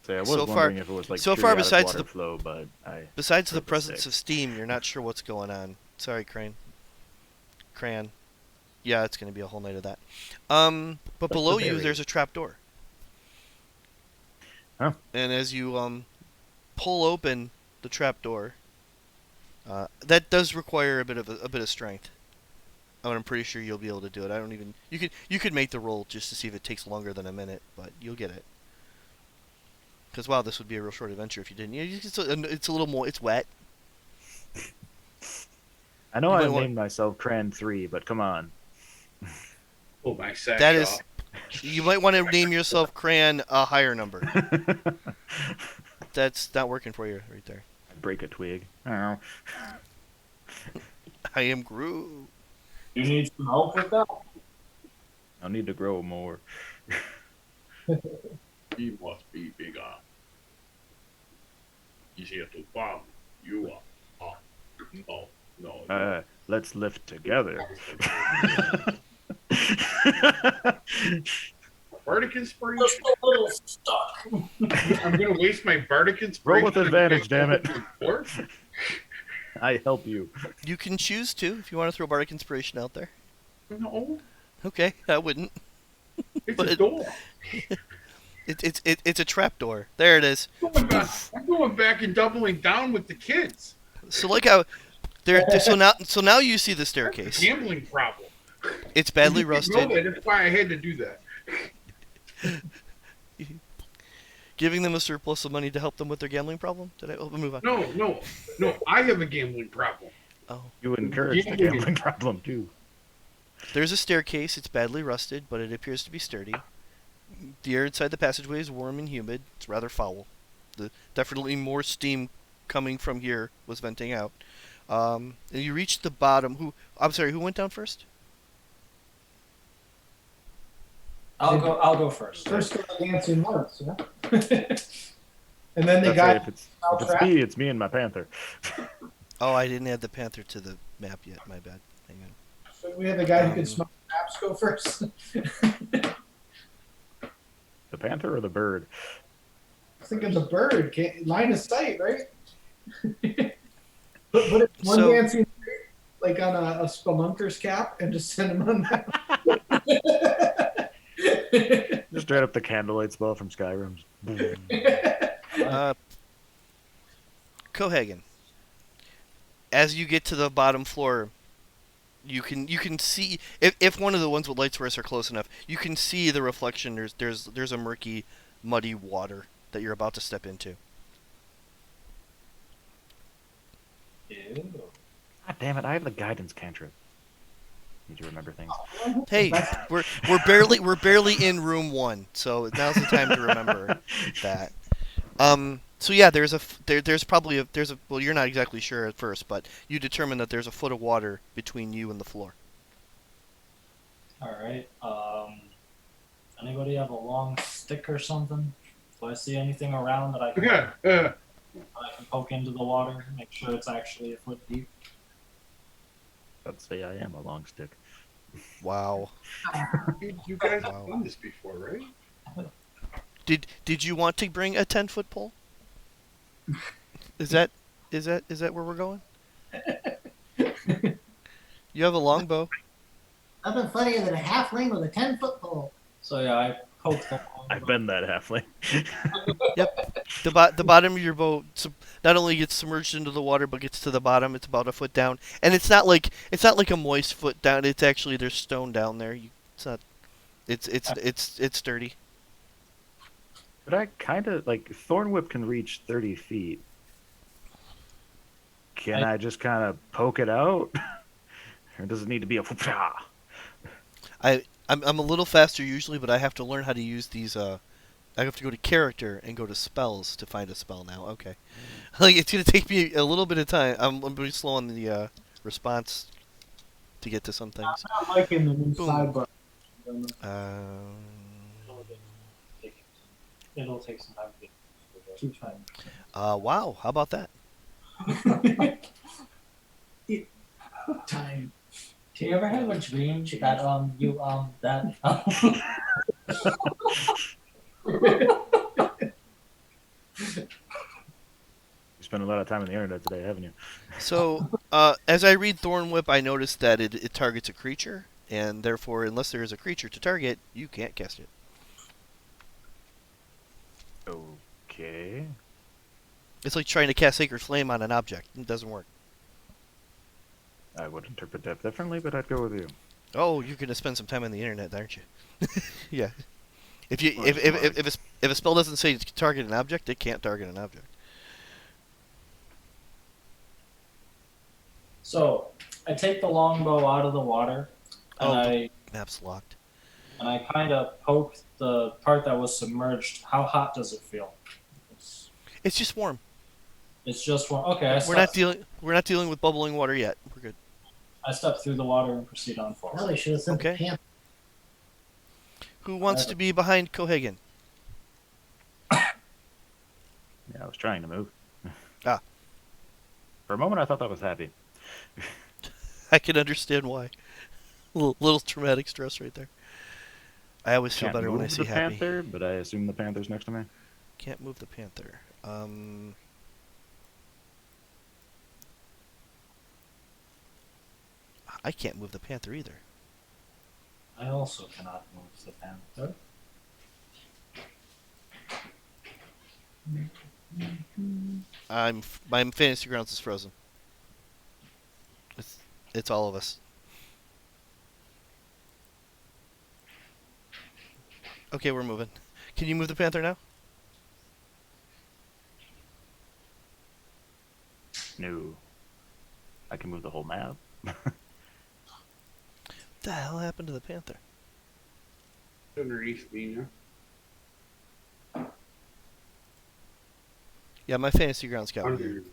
Say, I was So far- wondering if it was like so far periodic besides water the- flow, but Besides the For the presence sake. of steam, you're not sure what's going on. Sorry, Cran. Yeah, it's going to be a whole night of that. But below you, berry. there's a trap door. Huh. And as you pull open the trap door, that does require a bit of strength. Oh, and I'm pretty sure you'll be able to do it. I don't even. You could make the roll just to see if it takes longer than a minute, but you'll get it. Because wow, this would be a real short adventure if you didn't. It's a little more. It's wet. I know You I might want- named myself Cran 3, but come on. Pull my sack That is. off. You might want to name yourself Cran a higher number. That's not working for you right there. Break a twig. Oh. I am Gru. You need some help with that? I'll need to grow more. He must be bigger. He's here to farm. You are. No. Let's lift together. Bardic inspiration. Just a little stuck. I'm gonna waste my bardic inspiration. Roll with advantage, damn it. Or- I help you. You can choose to if you want to throw Bardic Inspiration out there. No, Okay, I wouldn't. it's But- a door. It's a trapdoor. There it is. I'm going back and doubling down with the kids. So like how so now you see the staircase. Gambling problem. It's badly You didn't know rusted. that, that's why I had to do that. Giving them a surplus of money to help them with their gambling problem. Did I move on? No. I have a gambling problem. Oh. You encourage the Yeah. gambling problem too. There's a staircase. It's badly rusted, but it appears to be sturdy. The air inside the passageway is warm and humid. It's rather foul. Definitely more steam coming from here was venting out. And you reach the bottom. I'm sorry. Who went down first? I'll go first. First go dancing once, yeah. And then the That's guy. right, if it's me, it's me and my panther. Oh, I didn't add the panther to the map yet. My bad. Hang on. So we have the guy who can smell traps go first. The panther or the bird? I was thinking the bird can't line of sight, right? put it one So- dancing like on a spelunker's cap and just send him on that. Just straight up the candlelight spell from Skyrim. Boom. Cohagen. As you get to the bottom floor, you can see if one of the ones with light source are close enough, you can see the reflection. There's a murky, muddy water that you're about to step into. Ew. God damn it! I have the guidance cantrip. Need to remember things. Hey, we're barely in room 1, so now's the time to remember that. So yeah, there's well, you're not exactly sure at first, but you determine that there's a foot of water between you and the floor. All right. Anybody have a long stick or something? Do I see anything around that I can poke into the water, make sure it's actually a foot deep? I'd say I am a long stick. Wow. You guys Wow. have done this before, right? Did you want to bring a 10-foot pole? Is that where we're going? You have a longbow. Nothing funnier than a halfling with a 10-foot pole. So yeah, I poked them. I've been that halfling. The bottom of your boat not only gets submerged into the water, but gets to the bottom. It's about a foot down, and it's not like a moist foot down. It's actually there's stone down there. It's not. It's sturdy. But I kind of like Thornwhip can reach 30 feet. Can I just kind of poke it out, or does it need to be a? I'm a little faster usually, but I have to learn how to use these. I have to go to character and go to spells to find a spell now. Okay, like it's gonna take me a little bit of time. I'm pretty slow on the response to get to some things. I'm not liking the new Boom. sidebar. It'll take some time to get. Keep trying. Wow, how about that? Time. Do you ever have a dream that You spent a lot of time on the internet today, haven't you? So, as I read Thornwhip, I noticed that it targets a creature, and therefore, unless there is a creature to target, you can't cast it. Okay. It's like trying to cast Sacred Flame on an object. It doesn't work. I would interpret that differently, but I'd go with you. Oh, you're gonna spend some time on the internet, aren't you? Yeah. If you Well, if a spell doesn't say to target an object, it can't target an object. So I take the longbow out of the water, and Oh, Map's locked. I kind of poke the part that was submerged. How hot does it feel? It's just warm. It's just one. Okay, We're not dealing with bubbling water yet. We're good. I step through the water and proceed on Well, forward. they should have sent Okay. the panther. Who wants to be behind Cohagen? Yeah, I was trying to move. Ah. For a moment, I thought that was happy. I can understand why. Little traumatic stress right there. I always feel Can't better when I move see the happy. panther, but I assume the panther's next to me. Can't move the panther. I can't move the panther either. I also cannot move the panther. My fantasy grounds is frozen. It's it's all of us. Okay, we're moving. Can you move the panther now? No. I can move the whole map. What the hell happened to the panther? Underneath me now. Yeah, my fantasy grounds got Under weird.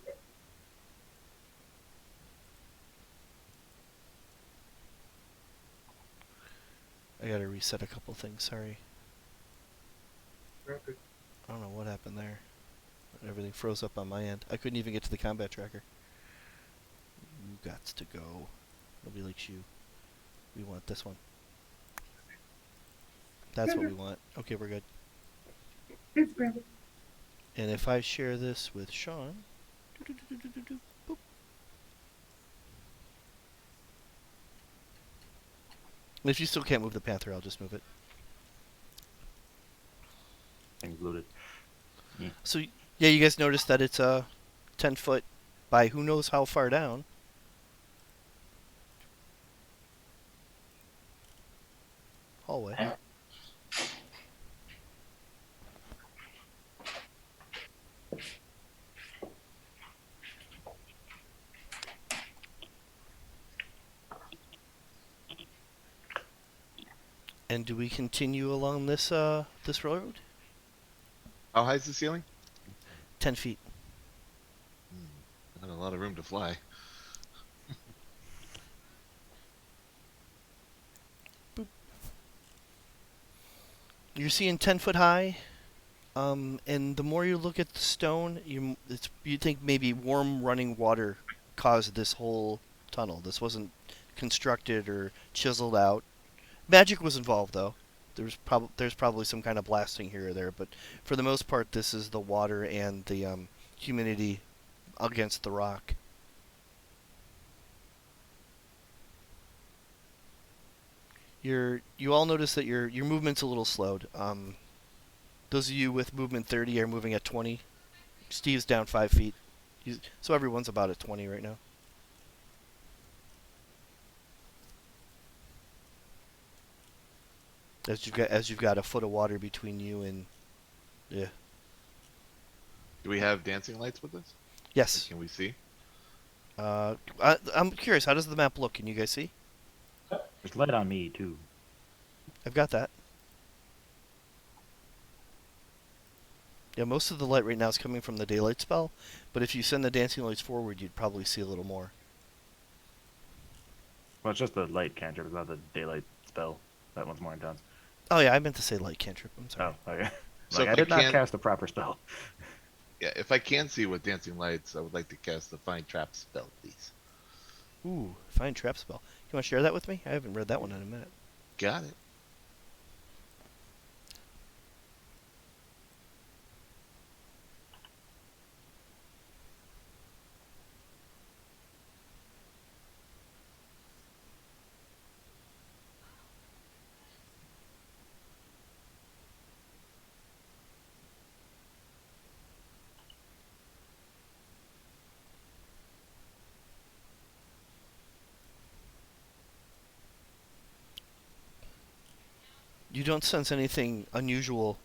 I gotta reset a couple things. Sorry. Okay. I don't know what happened there. Everything froze up on my end. I couldn't even get to the combat tracker. You gots to go. Nobody likes you. We want this one. That's what we want. Okay, we're good. And if I share this with Sean, boop. If you still can't move the panther, I'll just move it. Things loaded. So yeah, you guys noticed that it's 10 foot by who knows how far down. Hallway. And do we continue along this this road? How high is the ceiling? 10 feet. Not a lot of room to fly. You're seeing 10 foot high, and the more you look at the stone, you think maybe warm running water caused this whole tunnel. This wasn't constructed or chiseled out. Magic was involved though. There's probably some kind of blasting here or there, but for the most part, this is the water and the humidity against the rock. You all notice that your movement's a little slowed. Those of you with movement 30 are moving at 20. Steve's down 5 feet. So everyone's about at 20 right now. As you've got a foot of water between you and yeah. Do we have dancing lights with us? Yes. Can we see? I'm curious. How does the map look? Can you guys see? There's light on me too. I've got that. Yeah, most of the light right now is coming from the daylight spell, but if you send the dancing lights forward, you'd probably see a little more. Well, it's just the light cantrip, it's not the daylight spell. That one's more intense. Oh yeah, I meant to say light cantrip. I'm sorry. Oh, okay. So Like, if I did not can't- cast the proper spell. Yeah, if I can see with dancing lights, I would like to cast the Find Trap spell, please. Ooh, fine trap spell. You want to share that with me? I haven't read that one in a minute. Got it. You don't sense anything unusual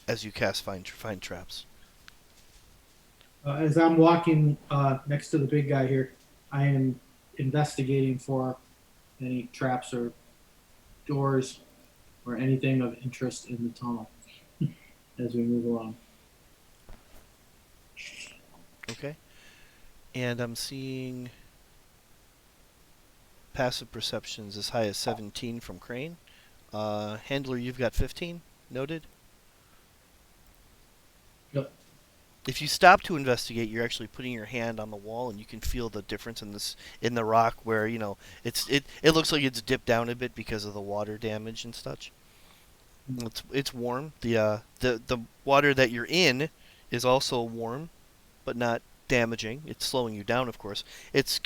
as you cast find traps. As I'm walking next to the big guy here, I am investigating for any traps or doors or anything of interest in the tunnel as we move along. Okay. And I'm seeing passive perceptions as high as 17 from Crane. Handler, you've got 15 noted. Yep. If you stop to investigate, you're actually putting your hand on the wall, and you can feel the difference in the rock where it looks like it's dipped down a bit because of the water damage and such. It's warm. The water that you're in is also warm, but not damaging. It's slowing you down, of course. It's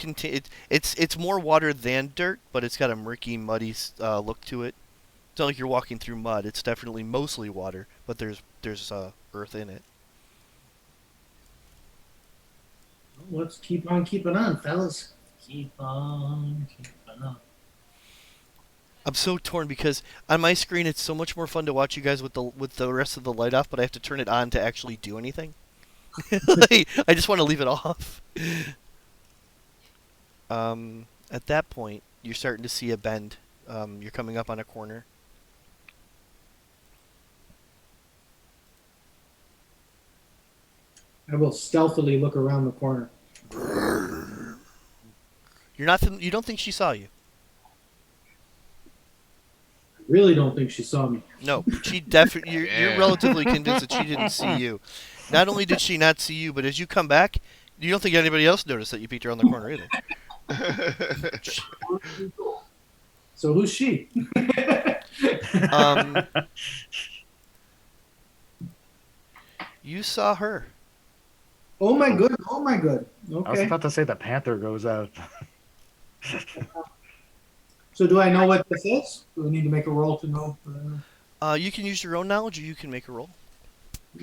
more water than dirt, but it's got a murky, muddy look to it. It's not like you're walking through mud. It's definitely mostly water, but there's earth in it. let's keep on keeping on, fellas. Keep on keeping on. I'm so torn because on my screen it's so much more fun to watch you guys with the rest of the light off, but I have to turn it on to actually do anything. Like, I just want to leave it off. At that point, you're starting to see a bend. You're coming up on a corner. I will stealthily look around the corner. You don't think she saw you? I really don't think she saw me. No, she definitely. You're Yeah. relatively convinced that she didn't see you. Not only did she not see you, but as you come back, you don't think anybody else noticed that you peeked around the corner either. So who's she? Um, you saw her. Oh my good. Oh my good. I was Okay. about to say the panther goes out. So do I know what this is? Do I need to make a roll to know? You can use your own knowledge, or you can make a roll.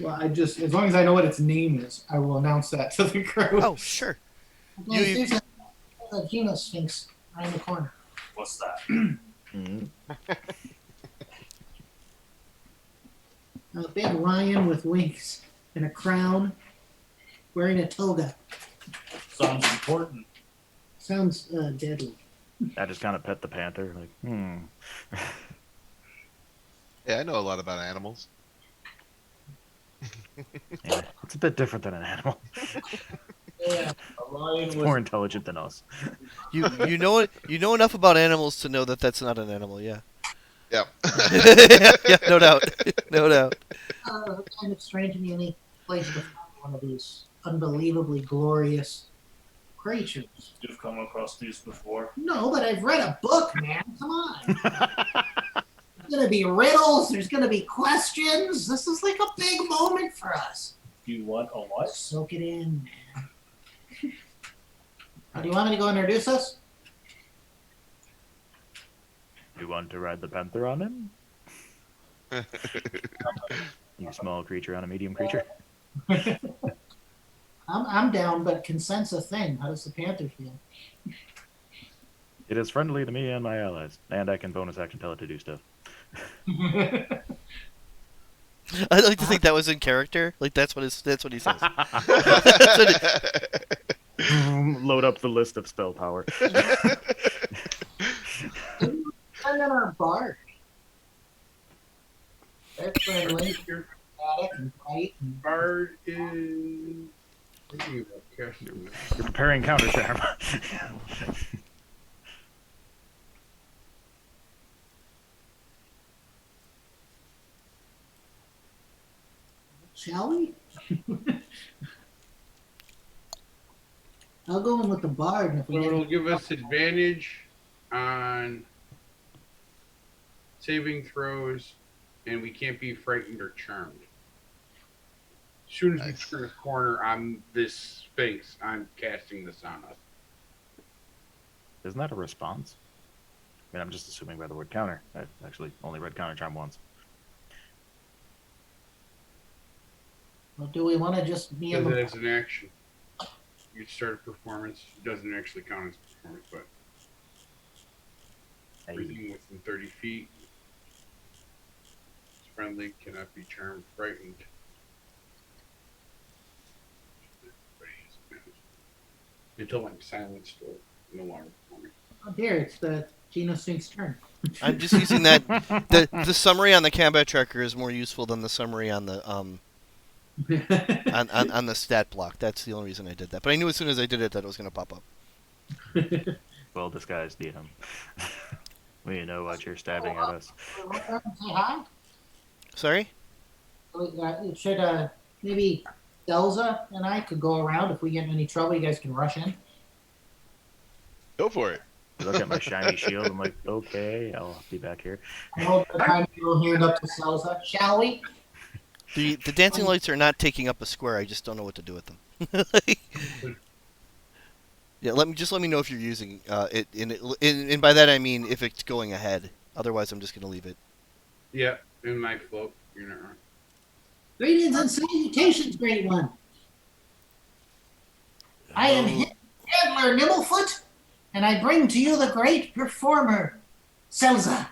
Well, as long as I know what its name is, I will announce that to the crew. Oh, sure. Guys, there's a Gynosphinx right in the corner. What's that? Mhm. A big lion with wings and a crown, wearing a toga. Sounds important. Sounds deadly. I just kind of pet the panther, like, Yeah, I know a lot about animals. yeah, it's a bit different than an animal. Yeah, a lion It's with more intelligent than us. You know enough about animals to know that that's not an animal. Yeah. Yep. Yeah, no doubt. No doubt. Kind of strange and unique place to find one of these unbelievably glorious creatures. You've come across these before. No, but I've read a book, man. Come on. There's gonna be riddles. There's gonna be questions. This is like a big moment for us. You want a what? Soak it in, man. Do you want me to go introduce us? You want to ride the panther on him? You small creature on a medium creature? I'm down, but consent's a thing. How does the panther feel? It is friendly to me and my allies, and I can bonus action tell it to do stuff. I like to think that was in character. Like that's what he says. Load up the list of spell power. And then our bard. They're friendly, static and bright. And Bard is. Thinking about casting this. You're preparing counter charm. shall we? I'll go in with the bard. And if we So get it'll give us advantage on saving throws, and we can't be frightened or charmed. As soon as Nice. we turn a corner on this Sphinx, I'm casting this on us. Isn't that a response? I mean, I'm just assuming by the word counter. I actually only read counter charm once. Well, do we want to just be in Because it the is an action. You start a performance. It doesn't actually count as a performance, but Hey, everything within 30 feet is friendly, cannot be charmed, frightened. Until I'm silenced or no longer performing. oh, dear, it's the Gynosphinx turn. I'm just using that. The summary on the combat tracker is more useful than the summary on the on the stat block. That's the only reason I did that. But I knew as soon as I did it that it was going to pop up. well disguised DM. We know what you're stabbing at us. Say hi. Sorry. Should maybe Cel'za and I could go around if we get in any trouble. You guys can rush in. Go for it. I look at my shiny shield. I'm like, okay, I'll be back here. I hold the time to hand up to Cel'za. Shall we? The dancing lights are not taking up a square. I just don't know what to do with them. Yeah, let me know if you're using it, and by that I mean if it's going ahead. Otherwise, I'm just going to leave it. Yeah, in my float. You're not wrong. Greetings and salutations, great one. I am Handler Nimblefoot, and I bring to you the great performer, Cel'za.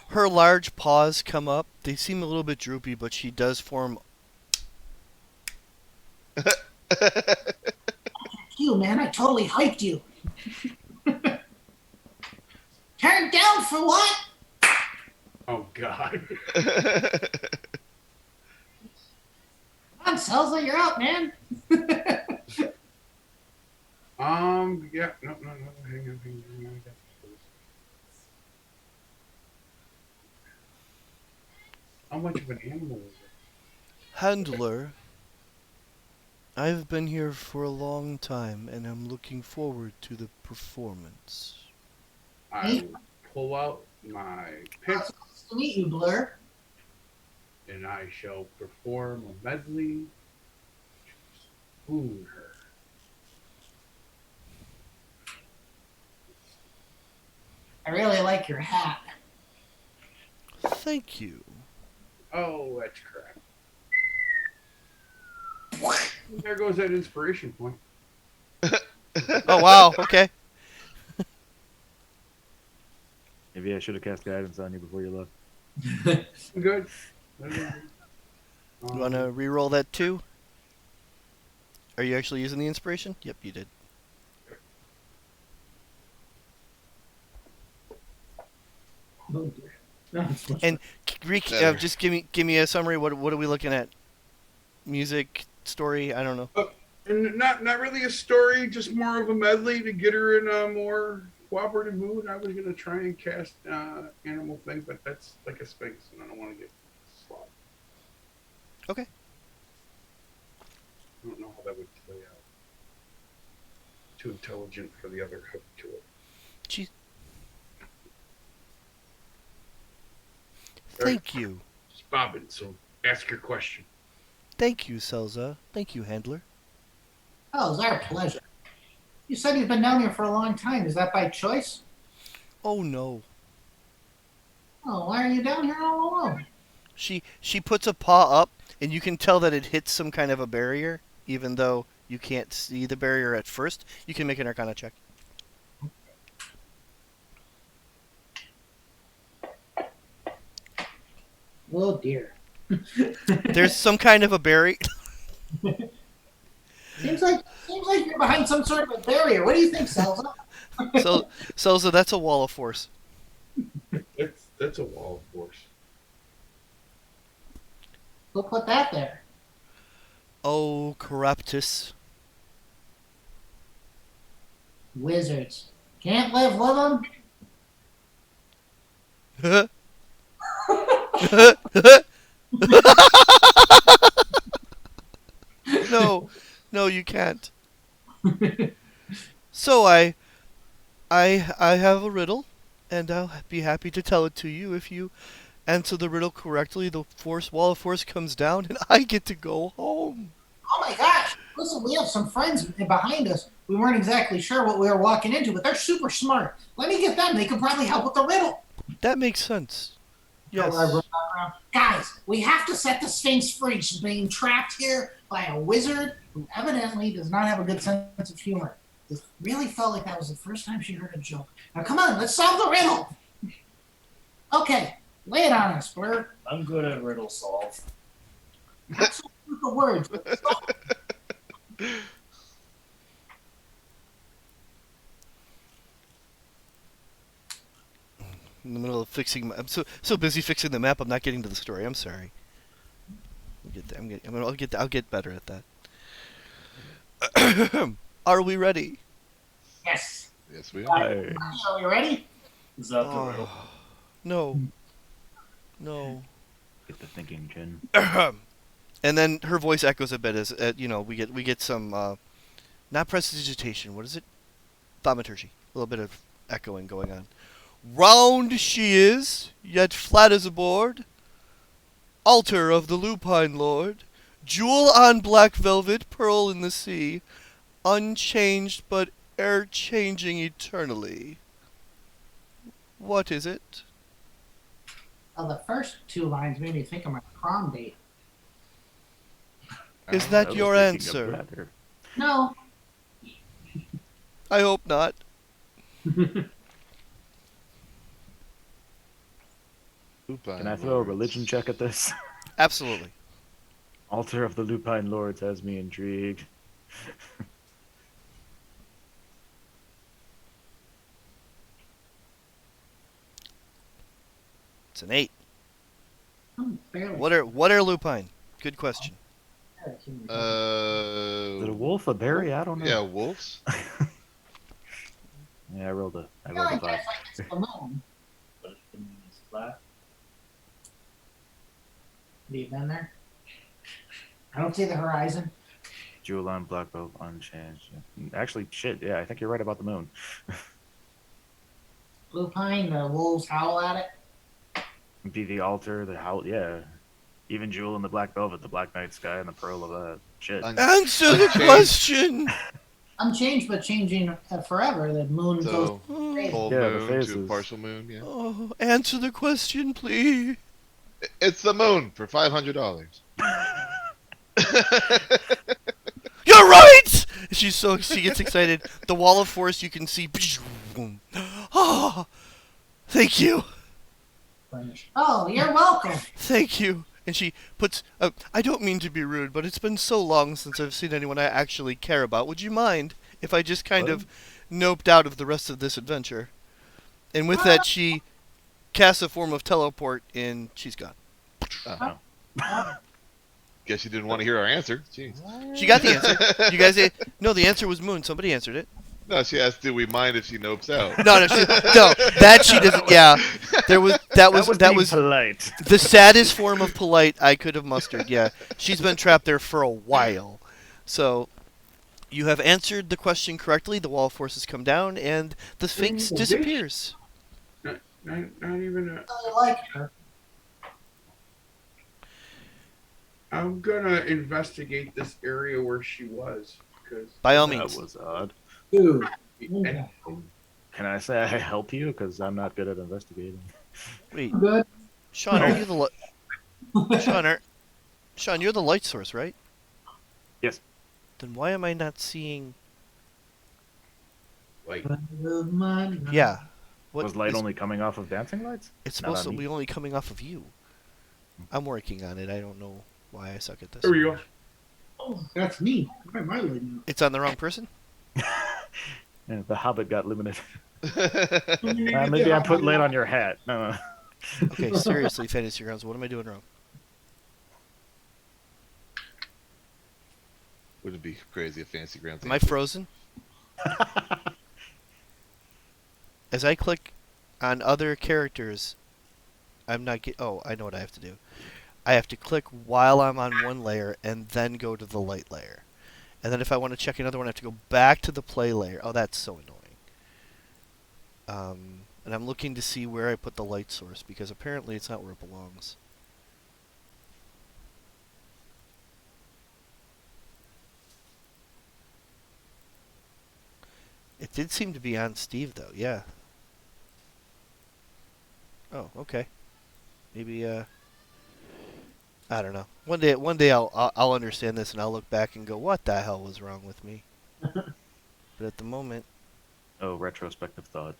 Her large paws come up. They seem a little bit droopy, but she does form. You, man, I totally hyped you. Turned down for what? Oh God. Come on, Cel'za, you're out, man. Yeah. No. Hang on. I got this. How much of an animal is it? Handler, I've been here for a long time, and I'm looking forward to the performance. I will pull out my pencil Nice to meet you, Blur. and I shall perform a medley to spoon her. I really like your hat. Thank you. Oh, that's crap. There goes that inspiration point. Oh wow. Okay. Maybe I should have cast guidance on you before you left. Good. You want to re-roll that too? Are you actually using the inspiration? Yep, you did. Oh dear. No, it's much And Better. just give me a summary. What are we looking at? Music, story? I don't know. And not really a story, just more of a medley to get her in a more cooperative mood. I was gonna try and cast animal thing, but that's like a sphinx, and I don't want to get sloppy. Okay. I don't know how that would play out. Too intelligent for the other hook to it. Gee. Thank you. It's bobbing, so ask your question. Thank you, Cel'za. Thank you, Handler. Oh, it's our pleasure. You said you've been down here for a long time. Is that by choice? Oh no. Oh, why are you down here all alone? She puts a paw up, and you can tell that it hits some kind of a barrier, even though you can't see the barrier at first. You can make an Arcana check. Oh dear. There's some kind of a barrier. Seems like you're behind some sort of a barrier. What do you think, Cel'za? So that's a wall of force. That's a wall of force. Who put that there? Oh, Keraptis. Wizards. Can't live with them? No, you can't. So I have a riddle, and I'll be happy to tell it to you. If you answer the riddle correctly, the wall of force comes down, and I get to go home. Oh my gosh. Listen, we have some friends behind us. We weren't exactly sure what we were walking into, but they're super smart. Let me get them. They could probably help with the riddle. That makes sense. Yes. Guys, we have to set the Sphinx free. She's being trapped here by a wizard who evidently does not have a good sense of humor. It really felt like that was the first time she heard a joke. Now come on, let's solve the riddle. Okay, lay it on us, Blur. I'm good at riddle solve. Not so good with the words. But solve it. In the middle of fixing, I'm so busy fixing the map. I'm not getting to the story. I'm sorry. I'll get better at that. Are we ready? Yes. Yes, we are. Hey. Are we ready? Is that the riddle? No. No. Get the thinking, Jin. And then her voice echoes a bit as we get some not prestidigitation. What is it? Thaumaturgy. A little bit of echoing going on. Round she is, yet flat as a board. Altar of the lupine lord. Jewel on black velvet, pearl in the sea. Unchanged but e'er changing eternally. What is it? Well, the first two lines made me think of my prom date. Is I that was your thinking of answer? bladder. No. I hope not. Lupine Can I throw a lords. religion check at this? Absolutely. Altar of the Lupine Lords has me intrigued. It's an 8. I'm barely What are lupine? Good question. human. Is it a wolf, a berry? I don't know. Yeah, wolves. Yeah, I rolled a I 5. guess like it's the moon. But if the moon is flat, Have you been there? I don't see the horizon. Jewel on black belt unchanged. Actually, shit. Yeah, I think you're right about the moon. Blue pine, the wolves howl at it. Be the altar, the house. Yeah, even Jewel in the black velvet, the black night sky, and the pearl of shit. Answer the Unchanged. question. Unchanged, but changing forever. The moon goes. So Oh, full Yeah, the moon to faces. partial moon. Yeah. oh, answer the question, please. It's the moon for $500. You're right. She gets excited. The wall of force you can see. Oh, thank you. Oh, you're welcome. Thank you. And she puts. I don't mean to be rude, but it's been so long since I've seen anyone I actually care about. Would you mind if I just kind of noped out of the rest of this adventure? And with that, she casts a form of teleport, and she's gone. Guess you didn't want to hear our answer. Jeez. She got the answer. You guys, no, the answer was moon. Somebody answered it. No, she asked, "Do we mind if she nopes out?" No, that she doesn't. Yeah, that was being polite. the saddest form of polite I could have mustered. Yeah, she's been trapped there for a while. So, you have answered the question correctly. The wall of forces come down, and the Sphinx disappears. Not even a. I like her. I'm gonna investigate this area where she was because By all That means. was odd. Dude. Can I say I help you? Because I'm not good at investigating. Wait, Good. Sean, are you the Sean, you're the light source, right? Yes. Then why am I not seeing? like Yeah. What Was light is- only coming off of dancing lights? It's Not supposed to on me. be only coming off of you. I'm working on it. I don't know why I suck at this. there we go. Oh, that's me. Why am I leaving? It's on the wrong person? Yeah, the Hobbit got limited. Maybe Maybe I put light on your hat. No. Okay, seriously, Fantasy Grounds, what am I doing wrong? Wouldn't it be crazy if Fancy Ground? Am I frozen? As I click on other characters, I'm not get. Oh, I know what I have to do. I have to click while I'm on one layer and then go to the light layer. And then if I want to check another one, I have to go back to the play layer. Oh, that's so annoying. And I'm looking to see where I put the light source because apparently it's not where it belongs. It did seem to be on Steve though, yeah. Oh, okay. Maybe I don't know. One day I'll understand this and I'll look back and go, what the hell was wrong with me? But at the moment, Oh, retrospective thought.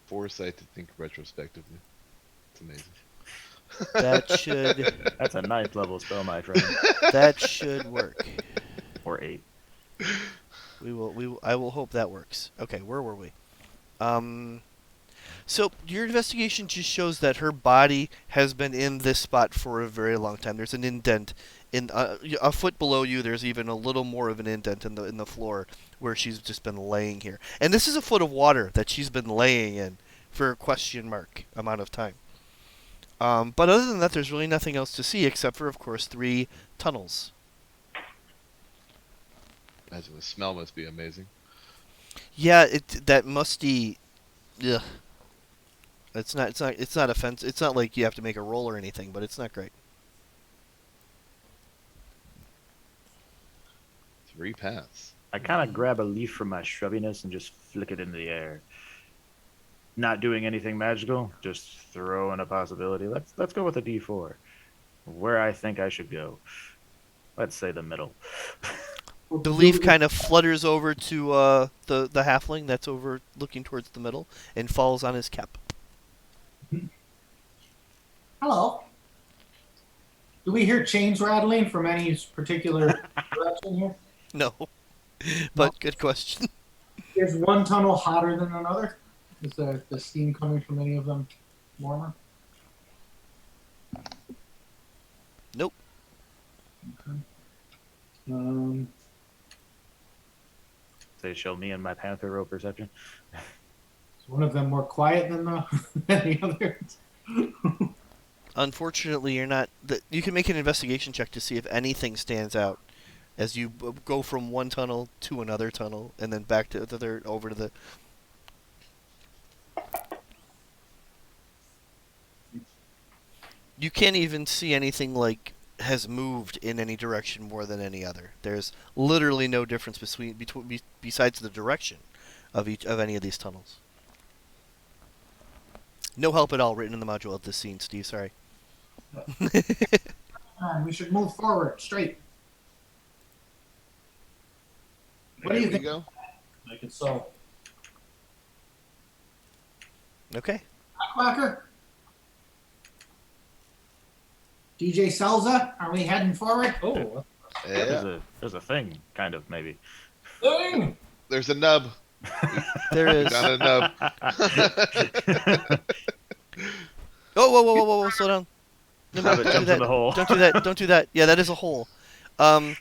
Foresight to think retrospectively. It's amazing. that should That's a 9th level spell, my friend. that should work. Or 8. I will hope that works. Okay, where were we? So your investigation just shows that her body has been in this spot for a very long time. There's an indent in a foot below you. There's even a little more of an indent in the floor where she's just been laying here. And this is a foot of water that she's been laying in for a question mark amount of time. But other than that, there's really nothing else to see except for, of course, 3 tunnels. Imagine the smell must be amazing. Yeah, that musty. Ugh. It's not offensive. It's not like you have to make a roll or anything, but it's not great. 3 paths. I kind of grab a leaf from my shrubbiness and just flick it into the air. not doing anything magical, just throw in a possibility. Let's go with a D4. Where I think I should go. Let's say the middle. The leaf kind of flutters over to the halfling that's over looking towards the middle and falls on his cap. Hello. Do we hear chains rattling from any particular direction here? No, but good question. Is one tunnel hotter than another? Is the steam coming from any of them warmer? Nope. Okay. Say, show me and my panther roll perception. Is one of them more quiet than the others? Unfortunately, you're not. You can make an investigation check to see if anything stands out as you go from one tunnel to another tunnel and then back to the other over to the. You can't even see anything like has moved in any direction more than any other. There's literally no difference besides the direction of any of these tunnels. No help at all written in the module of this scene, Steve. Sorry. We should move forward, straight. What do you There we think? go. Make it so. Okay. Clocker? DJ Cel'za, are we heading forward? Oh, Yeah. There's a thing, kind of, maybe. dang! There's a nub. There is. Got a nub. Oh, whoa, slow down. No, Have it don't do jump in that. the hole. Don't do that. Don't do that. Yeah, that is a hole. Oh.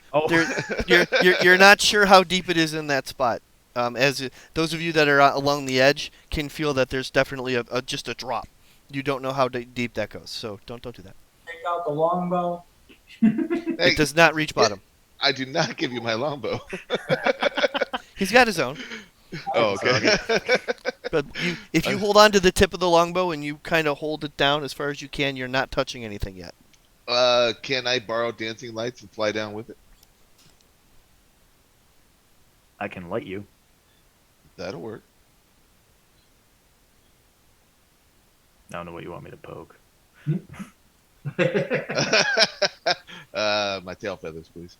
You're not sure how deep it is in that spot. Those of you that are along the edge can feel that there's definitely just a drop. You don't know how deep that goes, so don't do that. Take out the longbow. Hey, It does not reach bottom. I do not give you my longbow. He's got his own. Oh, okay. But if you hold on to the tip of the longbow and you kind of hold it down as far as you can, you're not touching anything yet. Can I borrow dancing lights and fly down with it? I can light you. That'll work. I don't know what you want me to poke. My tail feathers, please.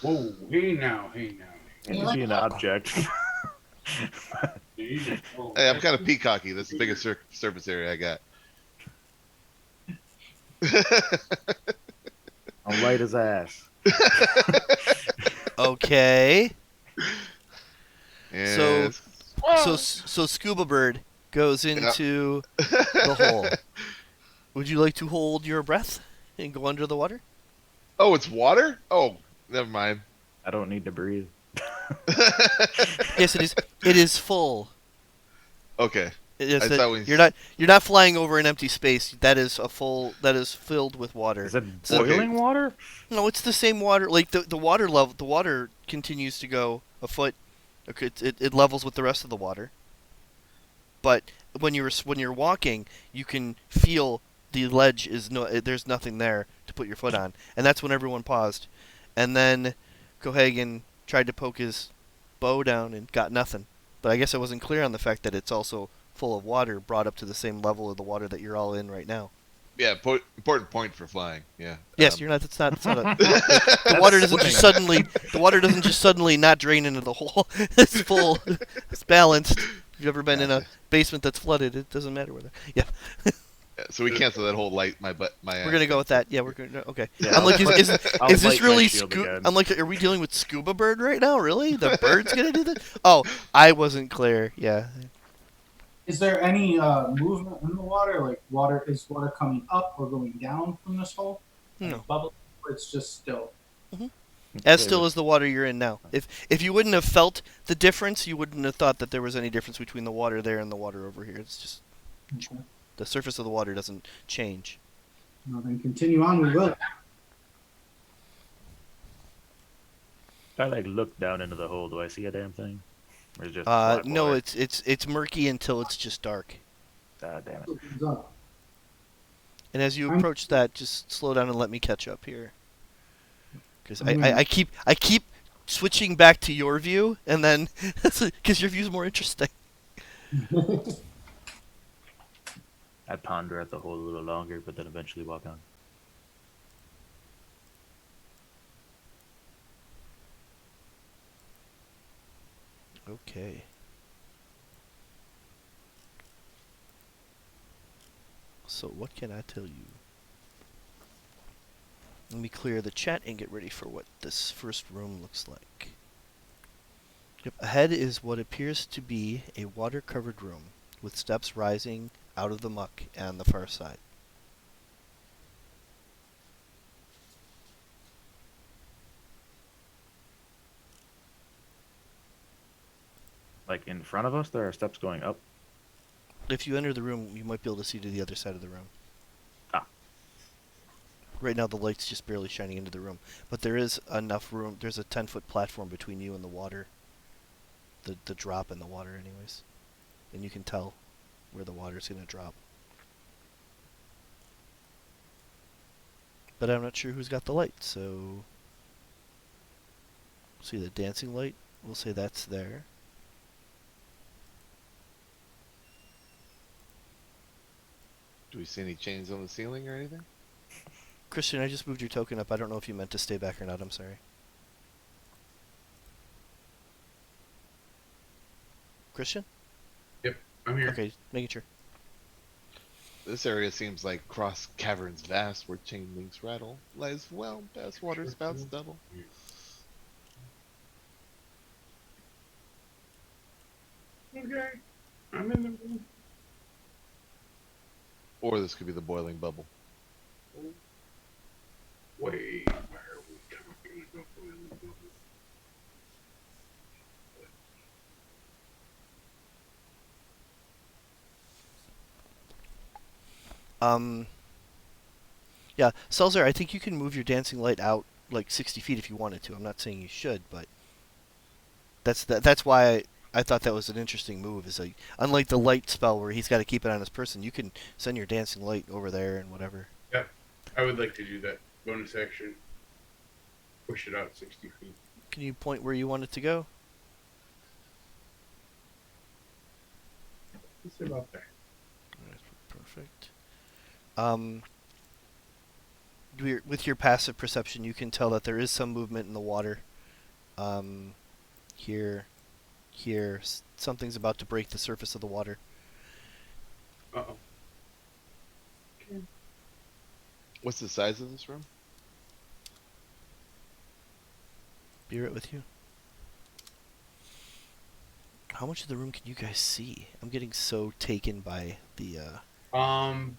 Whoa, hey now. Can you be an object? Hey, I'm kind of peacocky. That's the biggest surface area I got. I'll light his ass. Okay. And So Scuba Bird goes into the hole. Would you like to hold your breath and go under the water? Oh, it's water? Oh, never mind. I don't need to breathe. Yes, it is. It is full. Okay. Yes, I thought we- you're not flying over an empty space. That is that is filled with water. Is it So- boiling water? No, it's the same water. Like the water level, the water continues to go a foot. Okay, it levels with the rest of the water. But when you're walking, you can feel the ledge is there's nothing there to put your foot on, and that's when everyone paused, and then Cohagen tried to poke his bow down and got nothing. But I guess I wasn't clear on the fact that it's also full of water, brought up to the same level of the water that you're all in right now. Yeah, important point for flying. Yeah. Yes, you're not. It's not. It's not the water doesn't just suddenly. The water doesn't just suddenly not drain into the hole. It's full. It's balanced. If you've ever been in a basement that's flooded, it doesn't matter whether. Yeah, So we cancel that whole light. My butt. My. we're gonna go with that. Yeah, we're gonna. Okay. Yeah, I'm like, is I'll this light my really? shield again. I'm like, are we dealing with Scuba Bird right now? Really? The bird's gonna do this? Oh, I wasn't clear. Yeah. Is there any movement in the water? Like is water coming up or going down from this hole? No. Bubble. Or it's just still? As still as the water you're in now. If you wouldn't have felt the difference, you wouldn't have thought that there was any difference between the water there and the water over here. It's just Okay. the surface of the water doesn't change. Well, then continue on. We will. If I look down into the hole, do I see a damn thing? Or is it just black No, water? it's murky until it's just dark. Ah, damn it. Opens up. And as you approach that, just slow down and let me catch up here. Because I'm I keep switching back to your view, and then because your view's more interesting. I'd ponder at the hole a little longer, but then eventually walk on. Okay. So what can I tell you? Let me clear the chat and get ready for what this first room looks like. Yep. Ahead is what appears to be a water-covered room with steps rising out of the muck on the far side. Like in front of us, there are steps going up. If you enter the room, you might be able to see to the other side of the room. Ah. Right now the light's just barely shining into the room, but there is enough room. There's a 10-foot platform between you and the water. The drop in the water anyways. And you can tell where the water's going to drop. But I'm not sure who's got the light, so... See the dancing light? We'll say that's there. Do we see any chains on the ceiling or anything? Christian, I just moved your token up. I don't know if you meant to stay back or not. I'm sorry. Christian? I'm here. Okay, making sure. This area seems like cross caverns vast where chain links rattle. Lies well past water spouts double. Okay. I'm in the room. Or this could be the boiling bubble. Wait, where are we talking about? Yeah, Cel'za, I think you can move your dancing light out like 60 feet if you wanted to. I'm not saying you should, but that's why I thought that was an interesting move. Is like unlike the light spell where he's got to keep it on his person, you can send your dancing light over there and whatever. Yeah, I would like to do that. Bonus action. Push it out 60 feet. Can you point where you want it to go? Let's say about there. Alright, perfect. With your passive perception, you can tell that there is some movement in the water. Here, something's about to break the surface of the water. Uh-oh. What's the size of this room? Be right with you. How much of the room can you guys see? I'm getting so taken by the.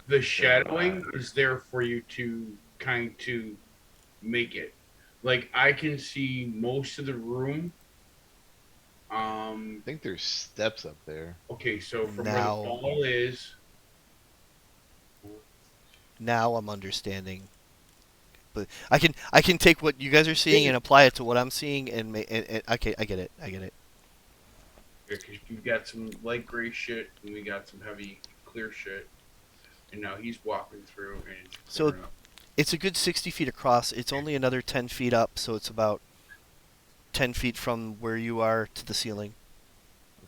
The shadowing is there for you to kind to make it. Like I can see most of the room. I think there's steps up there. Okay, so from Now- where the ball is, Now I'm understanding. But I can take what you guys are seeing and apply it to what I'm seeing and okay, I get it. because you've got some light gray shit and we got some heavy clear shit, and now he's walking through and So- clearing up. It's a good 60 feet across. It's only another 10 feet up, so it's about 10 feet from where you are to the ceiling.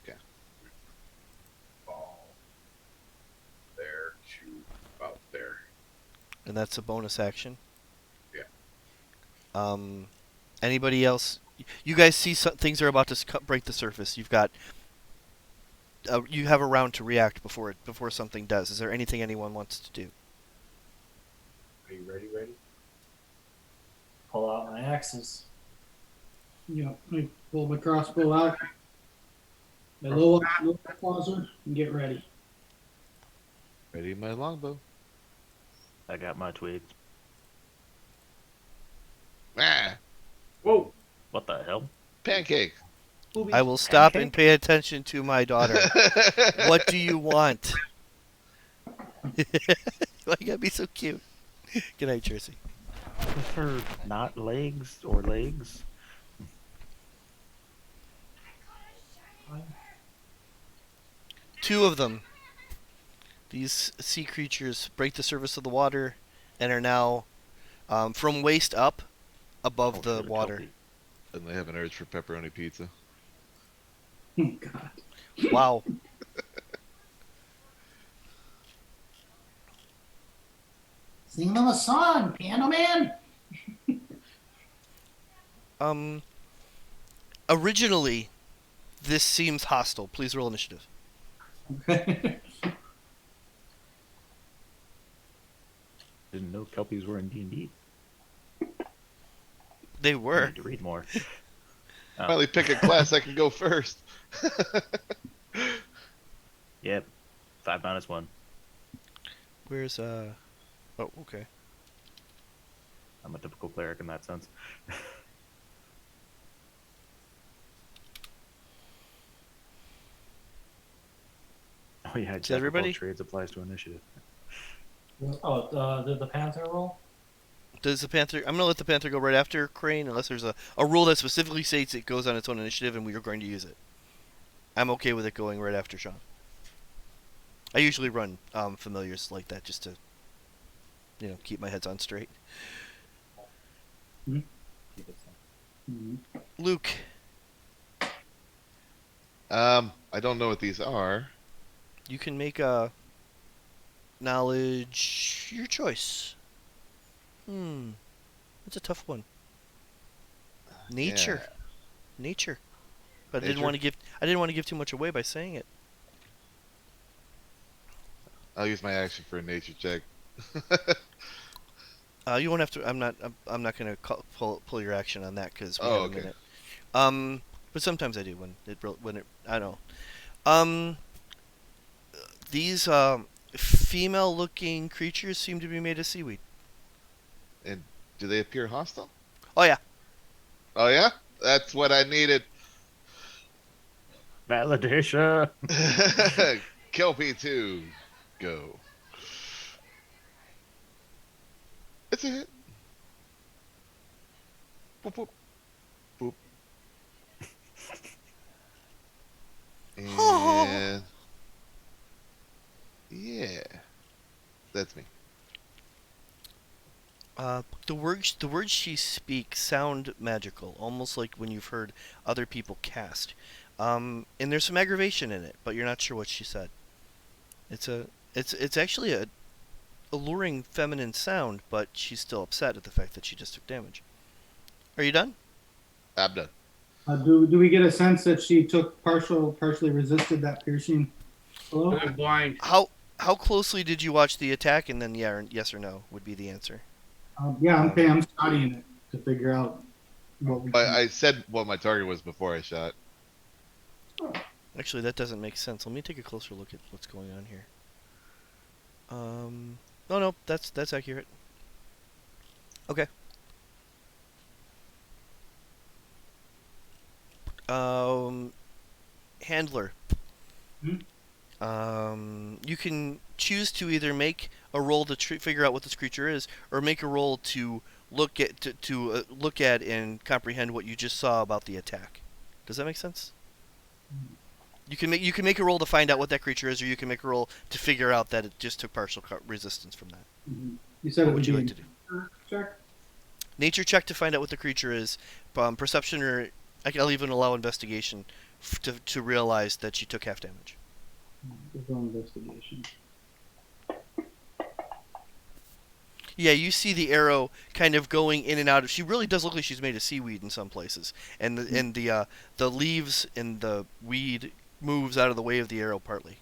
Okay. Ball there to about there. And that's a bonus action. Yeah. Anybody else? You guys see things are about to break the surface. You've got. You have a round to react before something does. Is there anything anyone wants to do? Are you ready? Ready? Pull out my axes. Yeah, I pull my crossbow out. I lower pauser and get ready. Ready my longbow. I got my twigs. Ah! Whoa! What the hell? Pancake! I will stop and pay attention to my daughter. What do you want? Why you gotta be so cute? Good night, Jersey. Prefer not legs or legs? Two of them. These sea creatures break the surface of the water and are now from waist up above Oh, the should've water. killed me. And they have an urge for pepperoni pizza. Oh, God. Wow. Sing them a song, Piano Man. Originally, this seems hostile. Please roll initiative. Didn't know kelpies were in D&D. They I were. need to read more. Finally pick a class I can go first. Yep. 5 minus 1. Where's Oh, okay. I'm a typical cleric in that sense. Oh yeah, Jack of all everybody? trades applies to initiative. Oh, did the Panther roll? Does the Panther? I'm gonna let the Panther go right after Crane, unless there's a rule that specifically states it goes on its own initiative, and we are going to use it. I'm okay with it going right after Sean. I usually run familiars like that just to, keep my heads on straight. Luke, I don't know what these are. you can make a knowledge your choice. That's a tough one. Nature. Yeah. Nature. But Nature? I didn't want to give too much away by saying it. I'll use my action for a nature check. You won't have to. I'm not gonna pull your action on that because we Oh, have a okay. minute. But sometimes I do when it I don't know. These female-looking creatures seem to be made of seaweed. And do they appear hostile? Oh yeah. Oh yeah? That's what I needed. Validation. Kelpie 2. Go. It's a hit. Boop, boop. Boop. And yeah. That's me. The words she speaks sound magical, almost like when you've heard other people cast. And there's some aggravation in it, but you're not sure what she said. It's actually a alluring feminine sound, but she's still upset at the fact that she just took damage. Are you done? I'm done. Do we get a sense that she took partially resisted that piercing blow? I'm blind. How closely did you watch the attack, and then yes or no would be the answer. Yeah, I'm studying it to figure out what we. I said what my target was before I shot. Actually, that doesn't make sense. Let me take a closer look at what's going on here. No, that's accurate. Okay. Handler. You can choose to either make a roll to figure out what this creature is, or make a roll to look at and comprehend what you just saw about the attack. Does that make sense? You can make a roll to find out what that creature is, or you can make a roll to figure out that it just took partial resistance from that. You said What it would would you be like to do? check. Nature check to find out what the creature is. Perception, or I'll even allow investigation to realize that she took half damage. Roll investigation. Yeah, you see the arrow kind of going in and out of. She really does look like she's made of seaweed in some places, and the leaves and the weed moves out of the way of the arrow partly.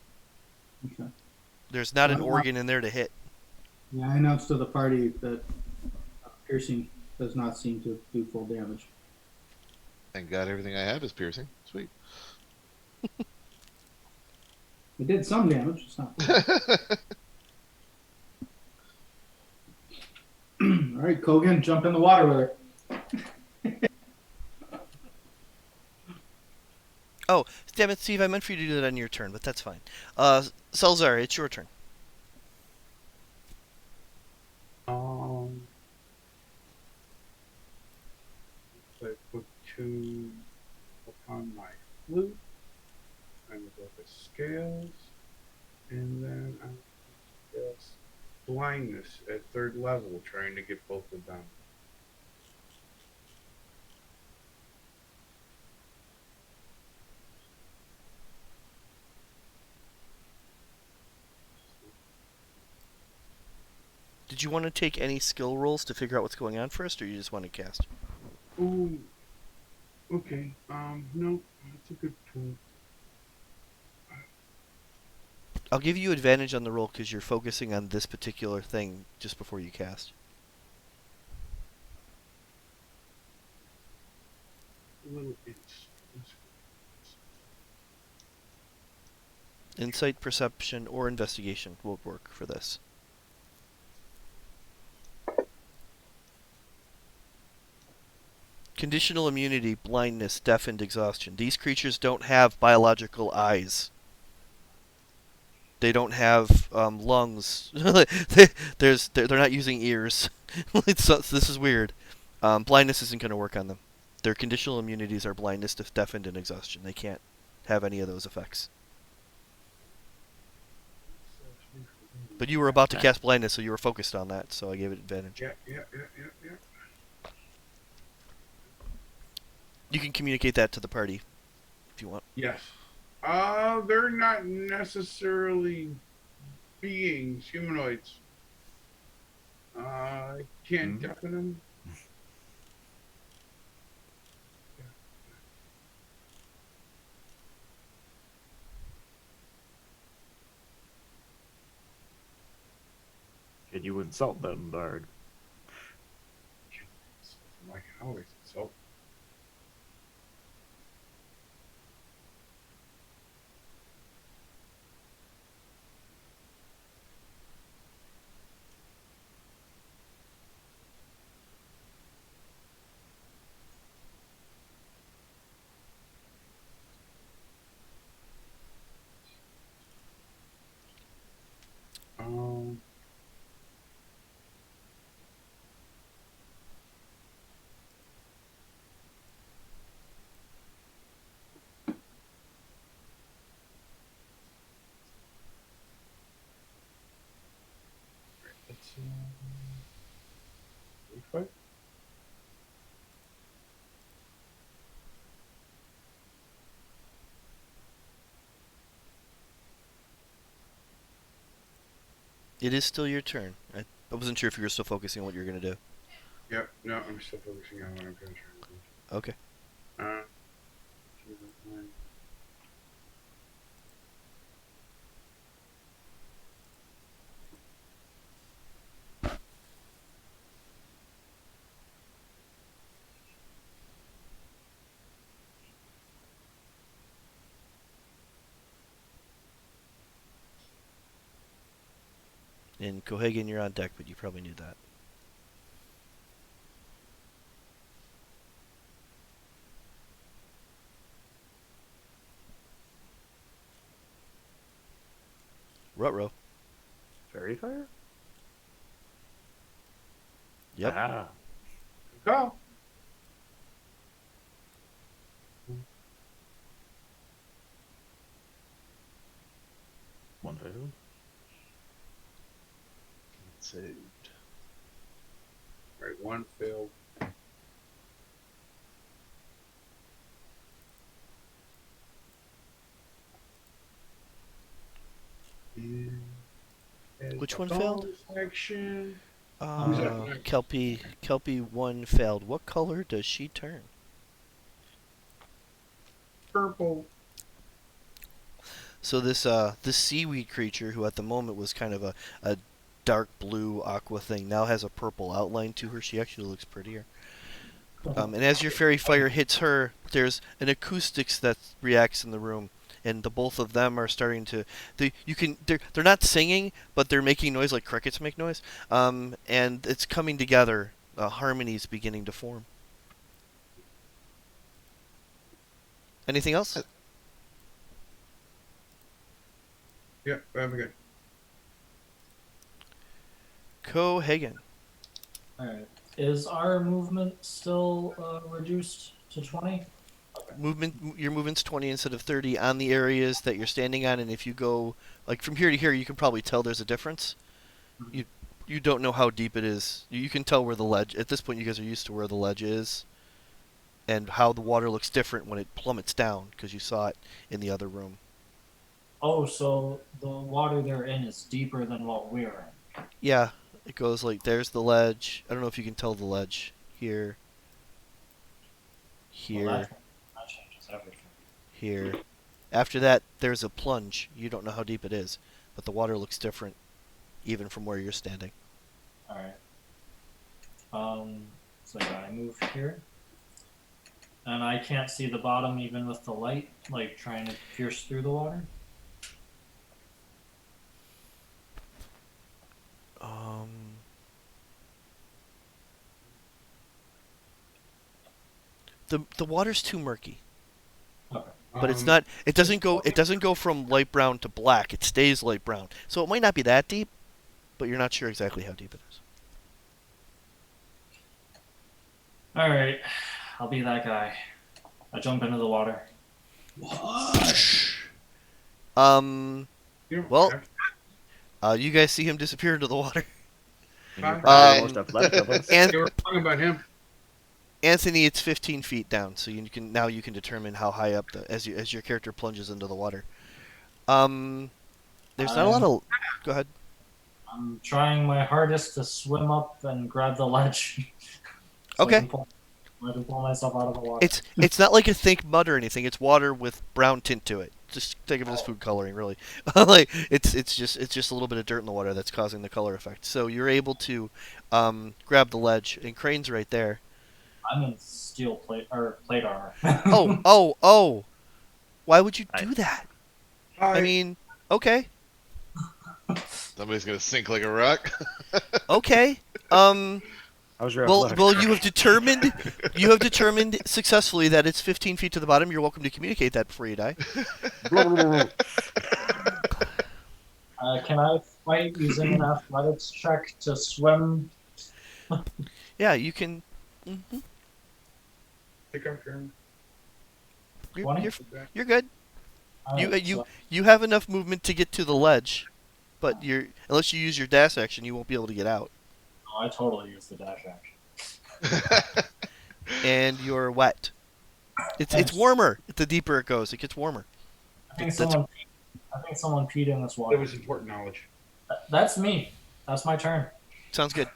Okay. There's not an organ in there to hit. Yeah, I announced to the party that piercing does not seem to do full damage. Thank God everything I have is piercing. Sweet. It did some damage. It's not. All right, Kogan, jump in the water with her. Oh, damn it, Steve! I meant for you to do that on your turn, but that's fine. Cel'za, it's your turn. So I put 2 upon my flute. I'm above the scales. And then I guess blindness at 3rd level, trying to get both of them. Did you want to take any skill rolls to figure out what's going on first, or you just want to cast? Ooh. Okay. No, that's a good point. I'll give you advantage on the roll because you're focusing on this particular thing just before you cast. A little inch. Insight, perception, or investigation will work for this. Conditional immunity, blindness, deafened, exhaustion. These creatures don't have biological eyes. They don't have lungs. They're not using ears. This is weird. Blindness isn't going to work on them. Their conditional immunities are blindness, deafened, and exhaustion. They can't have any of those effects. But you were about to cast blindness, so you were focused on that, so I gave it advantage. Yeah. You can communicate that to the party if you want. Yes. They're not necessarily beings, humanoids. I can't deafen them. Can you insult them, Bard? I can always insult. Um, let's see. What? It is still your turn. I wasn't sure if you were still focusing on what you were going to do. Yep. No, I'm still focusing on what I'm going to try to do. Okay. Uh, And Cohagen, you're on deck, but you probably knew that. Ruh-roh. Fairy fire? Yep. Ah, Go. one failed. Saved. Right, one failed. And Which one bonus failed? Action. Kelpie 1 failed. What color does she turn? Purple. So this seaweed creature, who at the moment was kind of a dark blue aqua thing, now has a purple outline to her. She actually looks prettier. And as your fairy fire hits her, there's an acoustics that reacts in the room, and the both of them are starting to. They're not singing, but they're making noise like crickets make noise. And it's coming together. Harmonies beginning to form. Anything else? Yeah, I'm good. Cohagen. Alright. Is our movement still reduced to 20? Your movement's 20 instead of 30 on the areas that you're standing on, and if you go like from here to here, you can probably tell there's a difference. You don't know how deep it is. You can tell where the ledge. At this point, you guys are used to where the ledge is, and how the water looks different when it plummets down because you saw it in the other room. Oh, so the water they're in is deeper than what we're in. Yeah, It goes like there's the ledge. I don't know if you can tell the ledge here, here, Well, that changes everything. here. After that, there's a plunge. You don't know how deep it is, but the water looks different, even from where you're standing. All right. So I move here, and I can't see the bottom even with the light, like trying to pierce through the water. Um, the water's too murky, Okay. but it's not. It doesn't go. It doesn't go from light brown to black. It stays light brown. So it might not be that deep, but you're not sure exactly how deep it is. All right. I'll be that guy. I jump into the water. Um. You don't Well, have- you guys see him disappear into the water. And you're Um, probably the most athletic of us. And they were talking about him. Anthony, it's 15 feet down, so you can determine how high up as your character plunges into the water. There's not a lot of. Go ahead. I'm trying my hardest to swim up and grab the ledge. so Okay. I can pull myself out of the water. It's not like a thick mud or anything. It's water with brown tint to it. Just think of it as food coloring, really. Like it's just a little bit of dirt in the water that's causing the color effect. So you're able to grab the ledge, and Crane's right there. I'm in steel plate armor. Oh! Why would you do that? I I mean, okay. Somebody's gonna sink like a rock. Okay. How's your Well, athletics? you have determined successfully that it's 15 feet to the bottom. You're welcome to communicate that before you die. Can I fight using an athletics check to swim? Yeah, you can. Mhm. think I'm sure. You're, 20? you're good. Alright, so You have enough movement to get to the ledge, but unless you use your dash action, you won't be able to get out. I totally used the dash action. And you're wet. It's Thanks. warmer the deeper it goes. It gets warmer. I think That's- someone peed in this That water. was important knowledge. That's me. That's my turn. Sounds good.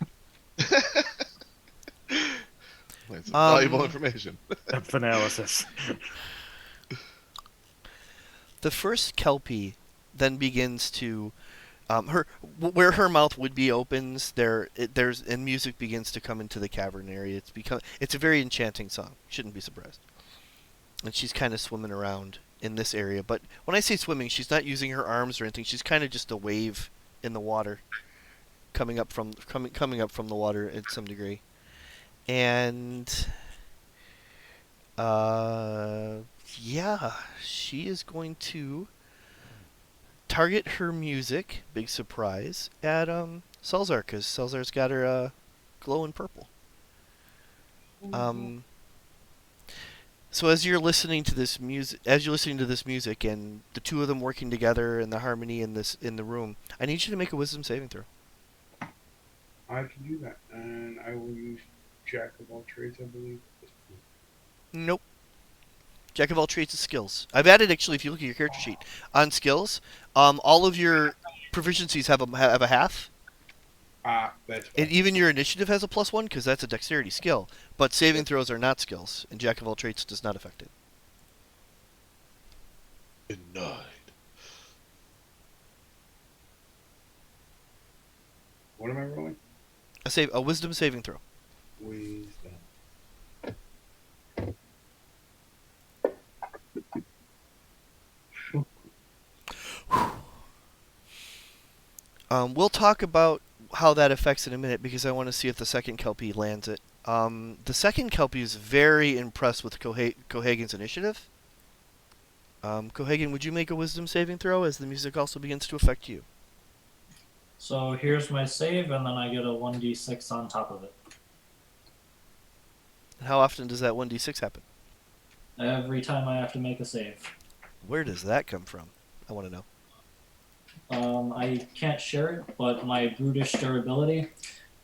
That's valuable information. Depth analysis. The first kelpie then begins to where her mouth would be opens and music begins to come into the cavern area. It's a very enchanting song. Shouldn't be surprised. And she's kind of swimming around in this area, but when I say swimming, she's not using her arms or anything. She's kind of just a wave in the water, coming up from the water at some degree. And yeah, she is going to target her music, big surprise, at Cel'za, because Cel'za's got her glowing purple. So as you're listening to this music, and the two of them working together and the harmony in the room, I need you to make a wisdom saving throw. I can do that, and I will use Jack of all trades, I believe. At this point. Nope. Jack of all trades is skills. I've added, actually, if you look at your character sheet on skills, all of your proficiencies have a half. That's fine. And even your initiative has a +1 because that's a dexterity skill. But saving throws are not skills, and Jack of all trades does not affect it. Denied. What am I rolling? A wisdom saving throw. Wisdom. We'll talk about how that affects in a minute because I want to see if the second Kelpie lands it. The second Kelpie is very impressed with Cohagen's initiative. Cohagen, would you make a wisdom saving throw as the music also begins to affect you? So here's my save, and then I get a 1d6 on top of it. And how often does that 1d6 happen? Every time I have to make a save. Where does that come from? I want to know. I can't share it, but my brutish durability.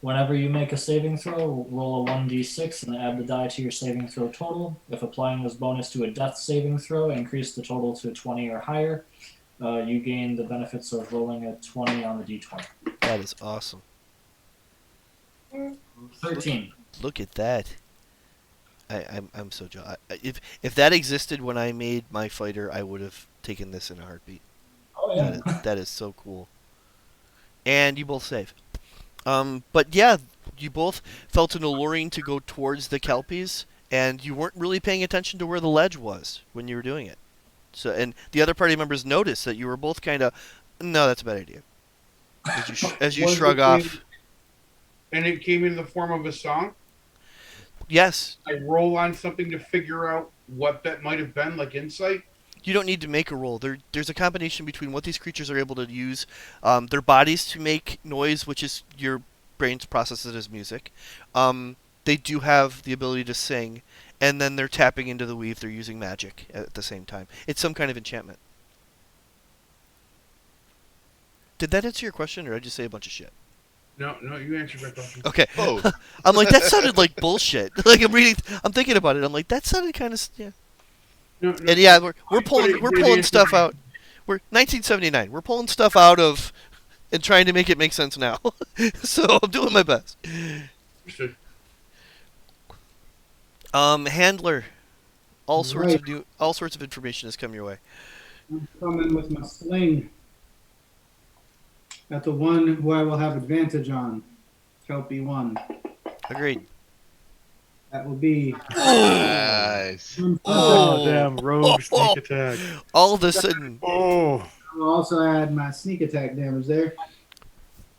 Whenever you make a saving throw, roll a 1d6 and add the die to your saving throw total. If applying this bonus to a death saving throw, increase the total to 20 or higher. You gain the benefits of rolling a 20 on the d20. That is awesome. 13. Look at that. I'm so jealous. If that existed when I made my fighter, I would have taken this in a heartbeat. Oh yeah. That is so cool. And you both save. But yeah, you both felt an alluring to go towards the kelpies, and you weren't really paying attention to where the ledge was when you were doing it. So, and the other party members noticed that you were both kind of, no, that's a bad idea. As you Was shrug it off. And it came in the form of a song. Yes, I roll on something to figure out what that might have been, like insight. you don't need to make a roll. There's a combination between what these creatures are able to use their bodies to make noise, which is your brains process it as music. They do have the ability to sing, and then they're tapping into the weave. They're using magic at the same time. It's some kind of enchantment. Did that answer your question, or did I just say a bunch of shit? No, you answered my question. Okay. Both. I'm like, that sounded like bullshit. Like I'm thinking about it. I'm like, that sounded kind of yeah. No, And yeah, we're But pulling stuff out. We're 1979. We're pulling stuff out of and trying to make it make sense now. So I'm doing my best. Handler, all sorts Right. of information has come your way. I'm coming with my sling at the one who I will have advantage on. Kelpie 1. Agreed. That will be. Nice. Oh. Damn, rogue sneak attack. All of a sudden, Oh. I'll also add my sneak attack damage there.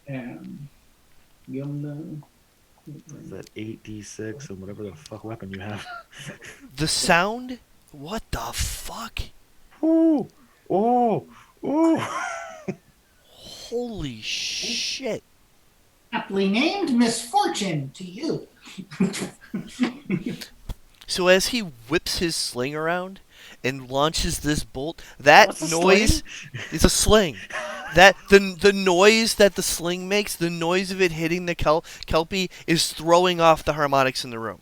And give him Is that 8d6 and whatever the fuck weapon you have? the sound. What the fuck? Ooh. Oh. Ooh. Holy shit! Aptly named Misfortune to you. So as he whips his sling around and launches this bolt, that What's a noise is a sling. That the noise that the sling makes, the noise of it hitting the kelpie, is throwing off the harmonics in the room,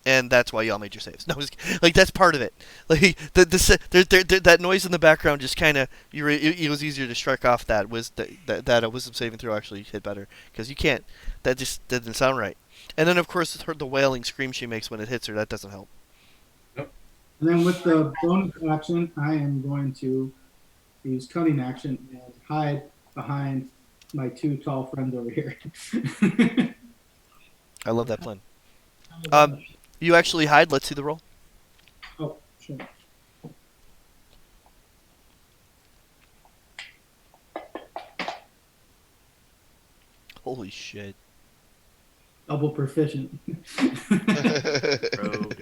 and that's why y'all made your saves. No, like that's part of it. Like that noise in the background just kind of it was easier to strike off that a wisdom saving throw actually hit better because you can't. That just didn't sound right. And then, of course, the wailing scream she makes when it hits her, that doesn't help. And then with the bonus action, I am going to use cunning action and hide behind my 2 tall friends over here. I love that plan. You actually hide. Let's see the roll. Oh, sure. Holy shit. Double proficient. Rogue.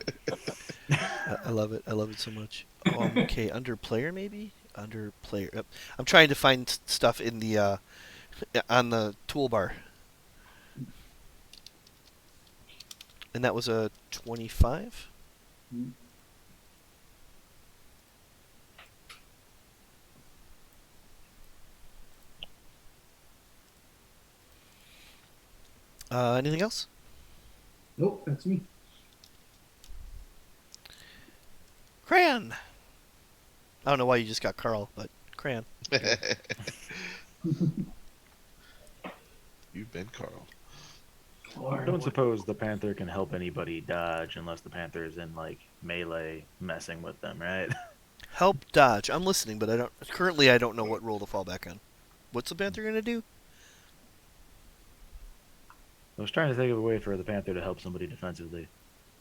I love it. I love it so much. Okay, under player maybe? Under player. Yep. I'm trying to find stuff in the on the toolbar. And that was a 25? Mhm. Anything else? Nope, that's me. Crayon! I don't know why you just got Carl, but Crayon. You've been Carl. I don't suppose the panther can help anybody dodge unless the panther is in like melee messing with them, right? Help dodge. I'm listening, but I don't know what roll to fall back on. What's the Panther gonna do? I was trying to think of a way for the panther to help somebody defensively. And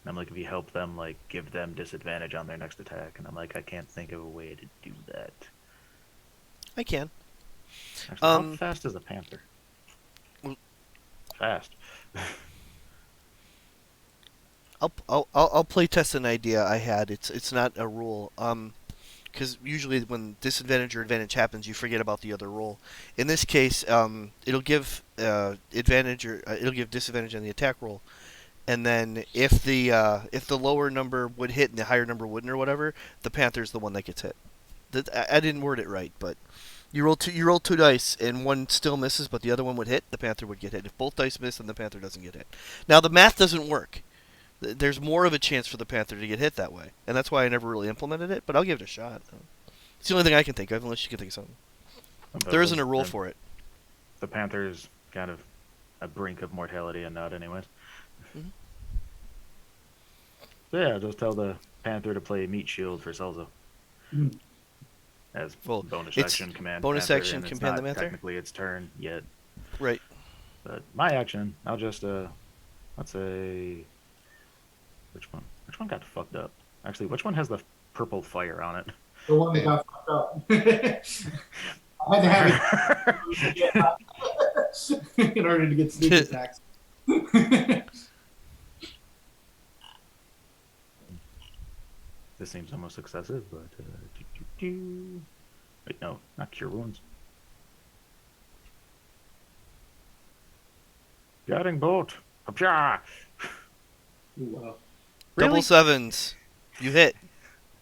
I'm like, if you help them, like, give them disadvantage on their next attack. And I'm like, I can't think of a way to do that. I can. Actually, how fast is a panther? Well- Fast. I'll play test an idea I had. It's not a rule. Because usually when disadvantage or advantage happens, you forget about the other roll. In this case, it'll give advantage or it'll give disadvantage on the attack roll, and then if the lower number would hit and the higher number wouldn't or whatever, the panther's the one that gets hit. I didn't word it right, but you roll two dice and one still misses, but the other one would hit. The panther would get hit. If both dice miss, then the panther doesn't get hit. Now the math doesn't work. There's more of a chance for the panther to get hit that way, and that's why I never really implemented it. But I'll give it a shot. It's the only thing I can think of, unless you can think of something. There isn't a rule for it. The panther's kind of a brink of mortality and not anyways. Mhm. So yeah, just tell the Panther to play Meat Shield for Cel'za. Mhm. As Well, bonus it's action command bonus Panther, action and it's command the not Panther? technically its turn yet. Right. But my action, I'll just let's say which one? Which one got fucked up? Actually, which one has the purple fire on it? The one that got fucked up. I had to have it in order to get sneak attacks. This seems almost excessive, but wait, no, not cure wounds. Guiding bolt. Hopsha! Wow. Double Really? sevens. You hit.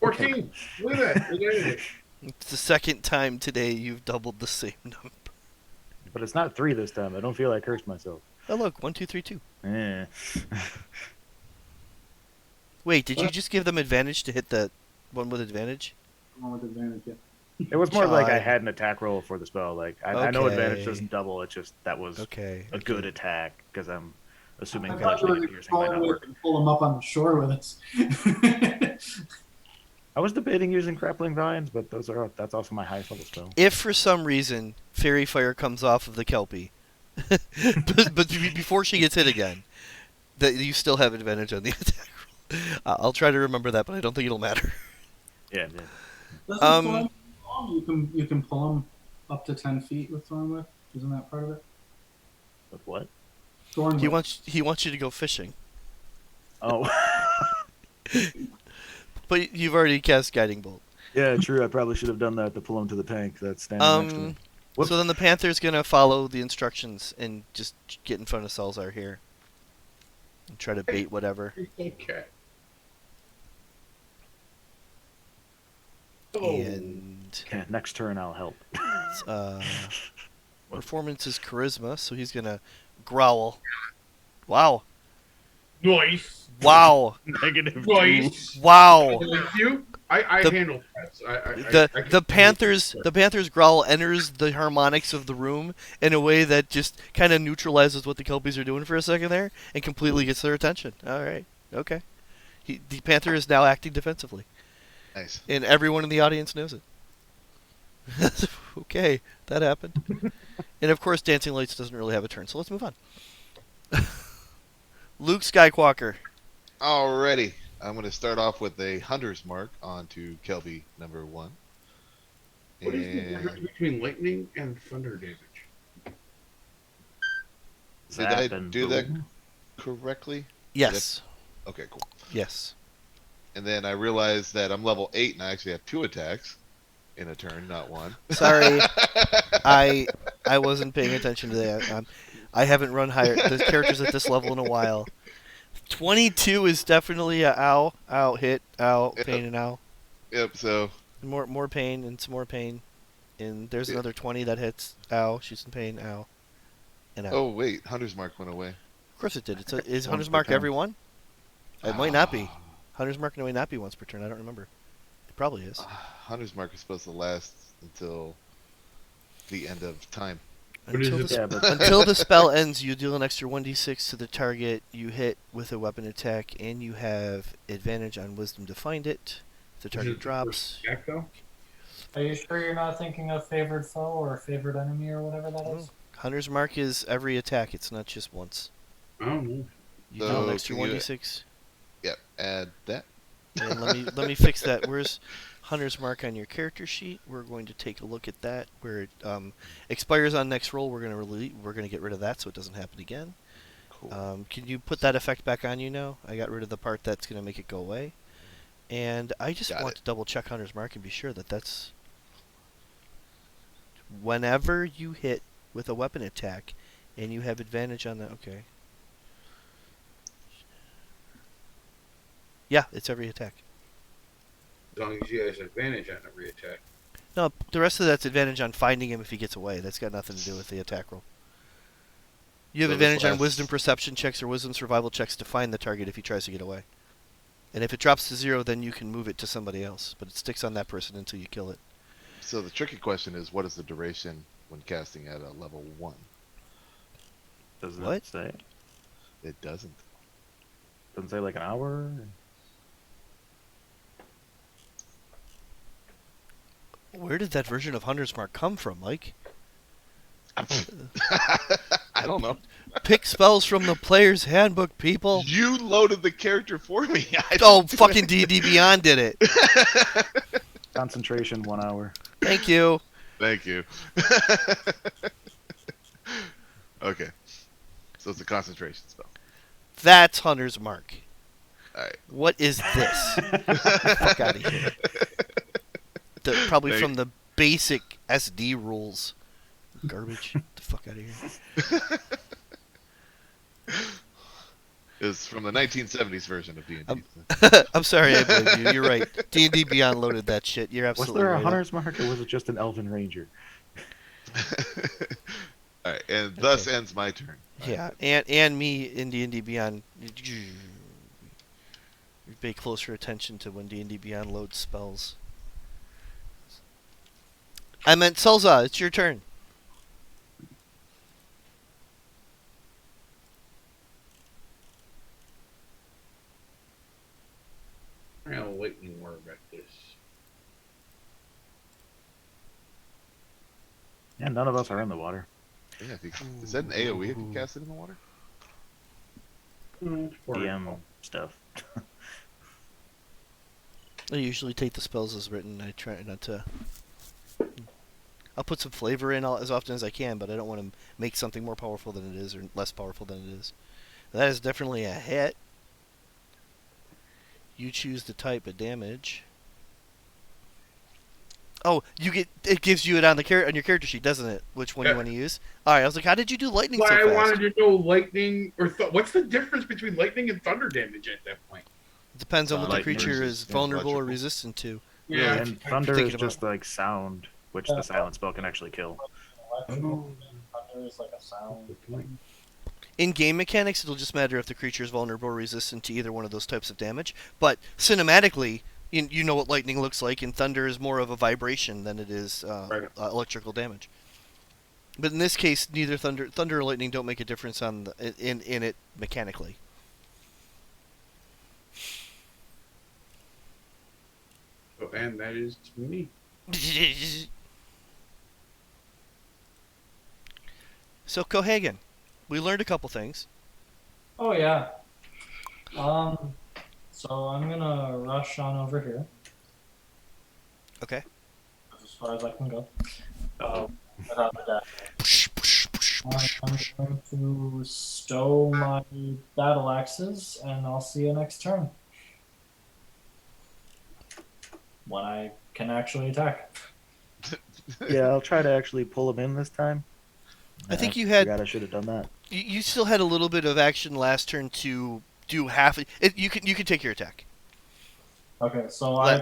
14. Look at that. Look at it. It's the second time today you've doubled the same number. But it's not 3 this time. I don't feel I cursed myself. Oh look, 1, 2, 3, 2. Eh. Wait, did you just give them advantage to hit the one with advantage? One with advantage, yeah. It was more like I God. had an attack roll for the spell. Like I know advantage Okay. doesn't double. It's just that was Okay. a good attack because I'm assuming I thought you bludgeoning were and piercing might not going work. to pull him up on the shore with us. I was debating using grappling vines, but that's also my highest level spell. If for some reason fairy fire comes off of the kelpie, but before she gets hit again, that you still have advantage on the attack roll. I'll try to remember that, but I don't think it'll matter. Yeah. Doesn't Um, you can pull him up to 10 feet with Thorn Whip? Isn't that part of it? With what? Thorn He Whip. wants you to go fishing, Oh. but you've already cast guiding bolt. Yeah, true. I probably should have done that to pull him to the tank that's standing next to me. Whoops. So then the panther's gonna follow the instructions and just get in front of Cel'za here and try to bait whatever. Okay. Oh. And Okay, next turn I'll help. performance is charisma, so he's gonna growl. Wow! Nice. Wow! Negative Nice. Wow! Thank you. I The- handle pets. The Panther's growl enters the harmonics of the room in a way that just kind of neutralizes what the Kelpies are doing for a second there and completely gets their attention. All right, okay. The Panther is now acting defensively, Nice. and everyone in the audience knows it. Okay, that happened. And of course, Dancing Lights doesn't really have a turn, so let's move on. Luke Skywalker. Alrighty. I'm going to start off with a hunter's mark onto Kelby number 1. What is the difference between lightning and thunder damage? Did I Zap and do that boom. correctly? Yes. Okay, cool. Yes. And then I realized that I'm level 8 and I actually have 2 attacks in a turn, not 1. Sorry, I wasn't paying attention to that. I haven't run higher the characters at this level in a while. 22 is definitely a ow, hit, ow, Yep. pain, and ow. Yep, so More pain and some more pain. And there's Yeah. another 20 that hits, ow, she's in pain, ow, and ow. oh wait, hunter's mark went away. Of course it did. Is Once Hunter's per Mark turn. every one? It might not be. Hunter's Mark might not be once per turn. I don't remember. It probably is. Hunter's mark is supposed to last until the end of time. What is Until it? the, Yeah, but until the spell ends, you deal an extra 1d6 to the target you hit with a weapon attack, and you have advantage on Wisdom to find it. If the Is target it the drops. first attack, though? Are you sure you're not thinking of favored foe or favored enemy or whatever that is? Hunter's Mark is every attack. It's not just once. I don't know. You deal So an extra can you- 1d6. Yep, add that. And let me fix that. Where's Hunter's Mark on your character sheet? We're going to take a look at that. Where it expires on next roll, we're gonna get rid of that so it doesn't happen again. Cool. Can you put that effect back on you now? I got rid of the part that's gonna make it go away. And I just Got want it. to double check Hunter's Mark and be sure that that's whenever you hit with a weapon attack and you have advantage on the okay. Yeah, it's every attack. As long as he has advantage on every attack. No, the rest of that's advantage on finding him if he gets away. That's got nothing to do with the attack roll. You have So this advantage on lasts- wisdom perception checks or wisdom survival checks to find the target if he tries to get away. And if it drops to 0, then you can move it to somebody else. But it sticks on that person until you kill it. So the tricky question is, what is the duration when casting at a level 1? Does What? it say? It doesn't. Doesn't say like an hour? Where did that version of Hunter's Mark come from, Mike? I don't know. Pick spells from the player's handbook, people. You loaded the character for me. Oh, fucking D&D Beyond did it. Concentration, 1 hour. Thank you. Thank you. Okay. So it's a concentration spell. That's Hunter's Mark. Alright. What is this? Fuck out of here. Probably Thank- from the basic SD rules. Garbage. Get the fuck out of here. It's from the 1970s version of D&D. I'm sorry, I believe you. You're right. D&D Beyond loaded that shit. You're Was absolutely there a right. Hunter's Mark or was it just an Elven Ranger? Alright, and thus ends my turn. Yeah, and me in D&D Beyond. You pay closer attention to when D&D Beyond loads spells. I meant Cel'za. It's your turn. I'm gonna lightning orb at this. Yeah, none of us are in the water. Yeah, is that an AoE if you cast it in the water? DM stuff. I usually take the spells as written. I try not to. I'll put some flavor in as often as I can, but I don't want to make something more powerful than it is or less powerful than it is. That is definitely a hit. You choose the type of damage. Oh, it gives you it on on your character sheet, doesn't it? Which one you Yeah. want to use? All right, I was like, how did you do lightning Why so I fast? wanted to know lightning or what's the difference between lightning and thunder damage at that point? It depends on what the Lightning creature versus is vulnerable or electrical. resistant to. Yeah. And thunder thinking is about- just like sound, which the silent spell can actually kill. Electrical thunder is like a sound. Good point. In game mechanics, it'll just matter if the creature is vulnerable or resistant to either one of those types of damage. But cinematically, you know what lightning looks like, and thunder is more of a vibration than it is Right. electrical damage. But in this case, neither thunder or lightning don't make a difference on in it mechanically. Oh, and that is me. So Cohagen, we learned a couple things. Oh yeah. So I'm gonna rush on over here Okay. as far as I can go. Without the dash. I'm going to stow my battle axes, and I'll see you next turn. When I can actually attack. Yeah, I'll try to actually pull him in this time. I think you had- forgot I should have done that. You still had a little bit of action last turn to do half. You can take your attack. Okay, so Let-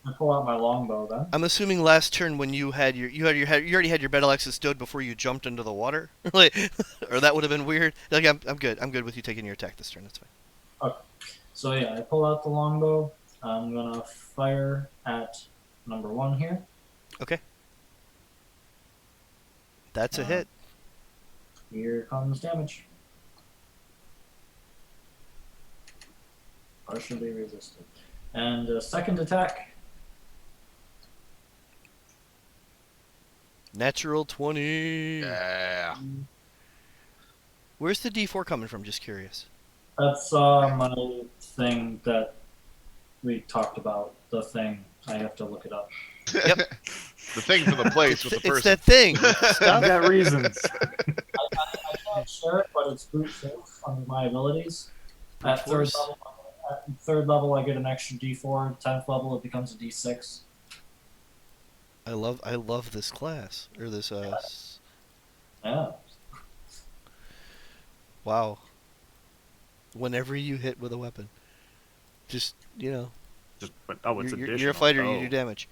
I pull out my longbow then. I'm assuming last turn when you already had your battle axes stowed before you jumped into the water, like, or that would have been weird. Like I'm good. I'm good with you taking your attack this turn. That's fine. So yeah, I pull out the longbow. I'm gonna fire at number 1 here. That's a Uh, hit. Here comes damage. Partially resisted. And a second attack. Natural 20. Yeah. Where's the D4 coming from? Just curious. That's my thing that we talked about. The thing. I have to look it up. Yep. The thing for the place with the It's person. that thing. I've Stop. got reasons. I can't share it, but it's brute force under my abilities. At Brute force. third level, I get an extra D4. 10th level, it becomes a D6. I love this class or this. Yeah. Wow. Whenever you hit with a weapon, just Just, but, oh, it's additional. you're a fighter. Oh. You do damage.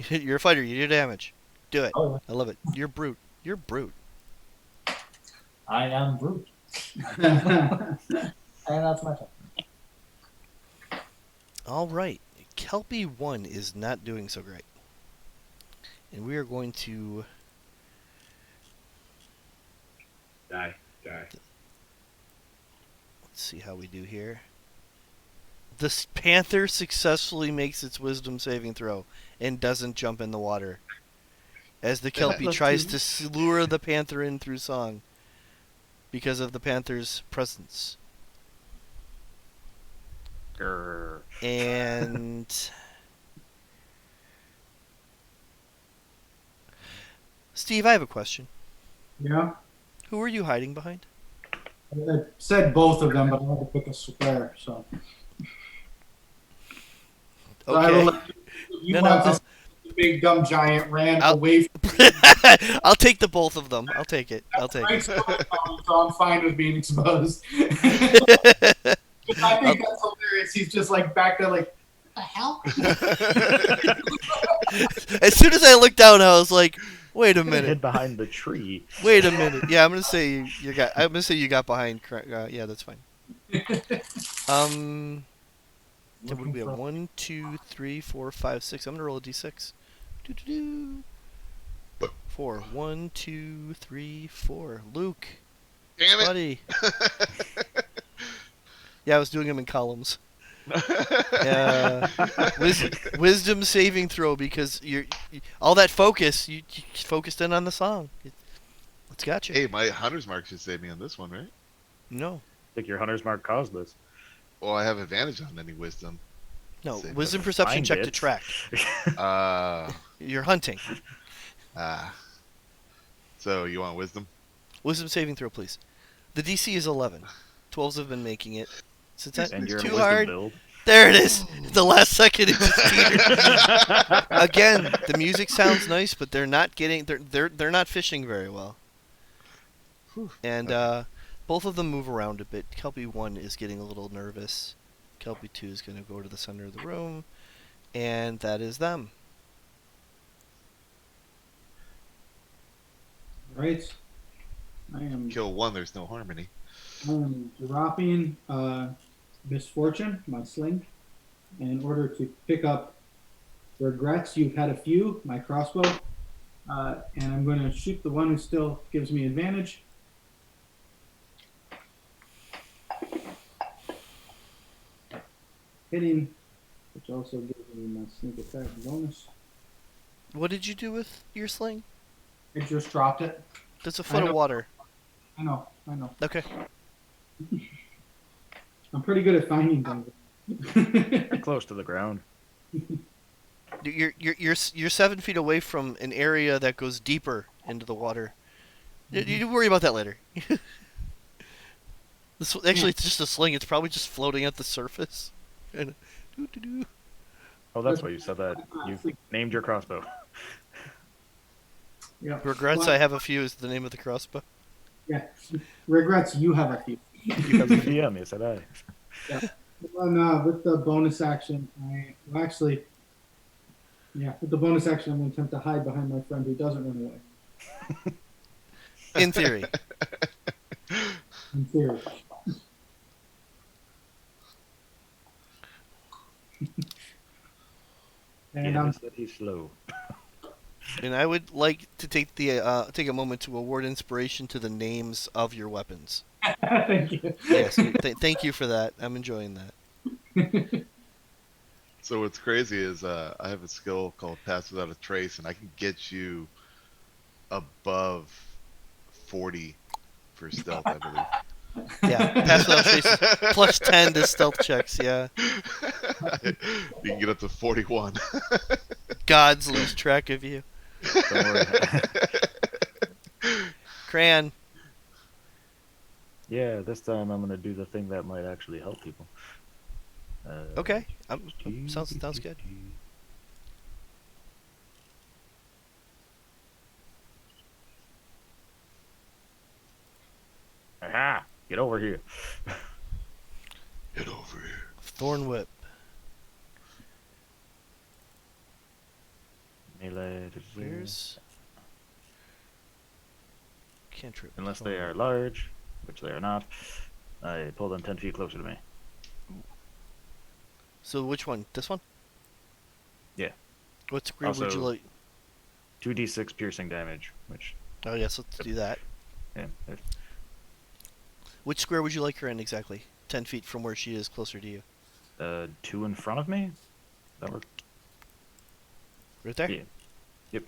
You're a fighter. You do damage. Do it. Oh, I love it. You're brute. You're brute. I am brute. And that's my turn. All right. Kelpie 1 is not doing so great. And we are going to Die. Die. Let's see how we do here. The panther successfully makes its wisdom saving throw and doesn't jump in the water. As the Kelpie tries to lure the panther in through song because of the panther's presence. Grr. And Steve, I have a question. Yeah. Who are you hiding behind? I said both of them, but I had to pick a square. So I will Okay. let you No, want no, this big dumb giant ran I'll- away from I'll take the both of them. I'll take it. Frank's so I'm fine with being exposed. I think that's hilarious. He's just like back there, like, What the hell? As soon as I looked down, I was like, "Wait a minute! Hid behind the tree. Wait a minute!" Yeah, I'm gonna say you got. I'm gonna say you got behind. Yeah, that's fine. What do we have? 1, 2, 3, 4, 5, 6. I'm gonna roll a d6. Doo-doo-doo. 4. 1, 2, 3, 4. Luke, Damn it! buddy. Yeah, I was doing them in columns. Wisdom saving throw because all that focus. You focused in on the song. It's got you. Hey, my hunter's mark should save me on this one, right? No, I think your hunter's mark caused this. Well, I have advantage on any wisdom. no. Save Wisdom it. perception Find check to it. track. Uh, You're hunting. so you want wisdom? Wisdom saving throw, please. The DC is 11. 12s have been making it. Since that's And you're in too wisdom hard. build. There it is. The last second it just teetered. Again, the music sounds nice, but they're not getting. They're not fishing very well. And both of them move around a bit. Kelpie 1 is getting a little nervous. Kelpie 2 is going to go to the center of the room, and that is them. right. I am Kill one, there's no harmony. dropping misfortune, my sling, in order to pick up regrets. You've had a few, my crossbow, and I'm going to shoot the one who still gives me advantage. Hitting, which also gives me my sneak attack bonus. What did you do with your sling? I just dropped it. That's a foot of know. water. I know. Okay. I'm pretty good at finding things. You're close to the ground. You're 7 feet away from an area that goes deeper into the water. You worry about that later. Actually, it's just a sling. It's probably just floating at the surface. And doo-doo-doo. Oh, that's why you said that. You named your crossbow. Yeah. Regrets, Well, I have a few is the name of the crossbow. Yeah. Regrets, you have a few. Because the DM, you said I. Well, with the bonus action, with the bonus action, I'm going to attempt to hide behind my friend who doesn't run away. In theory. In theory. And Yeah, said he's slow. And I would like to take a moment to award inspiration to the names of your weapons. thank you. Yes, thank you for that. I'm enjoying that. So what's crazy is I have a skill called Pass Without a Trace, and I can get you above 40 for stealth, I believe. Yeah, pass without traces. Plus 10 to stealth checks. Yeah, You can get up to 41. gods lose track of you. Don't worry. Cran. Yeah, this time I'm gonna do the thing that might actually help people. Okay, sounds good. Aha! Get over here. Get over here. Thorn whip. Melee. Where's cantrip? Unless they are large, which they are not, I pull them 10 feet closer to me. So which one? This one? Yeah. What degree would you Also- like? 2d6 piercing damage, which, Oh yes, let's do that. yeah. Which square would you like her in exactly? 10 feet from where she is, closer to you. 2 in front of me. That work? Right there. Yeah. Yep.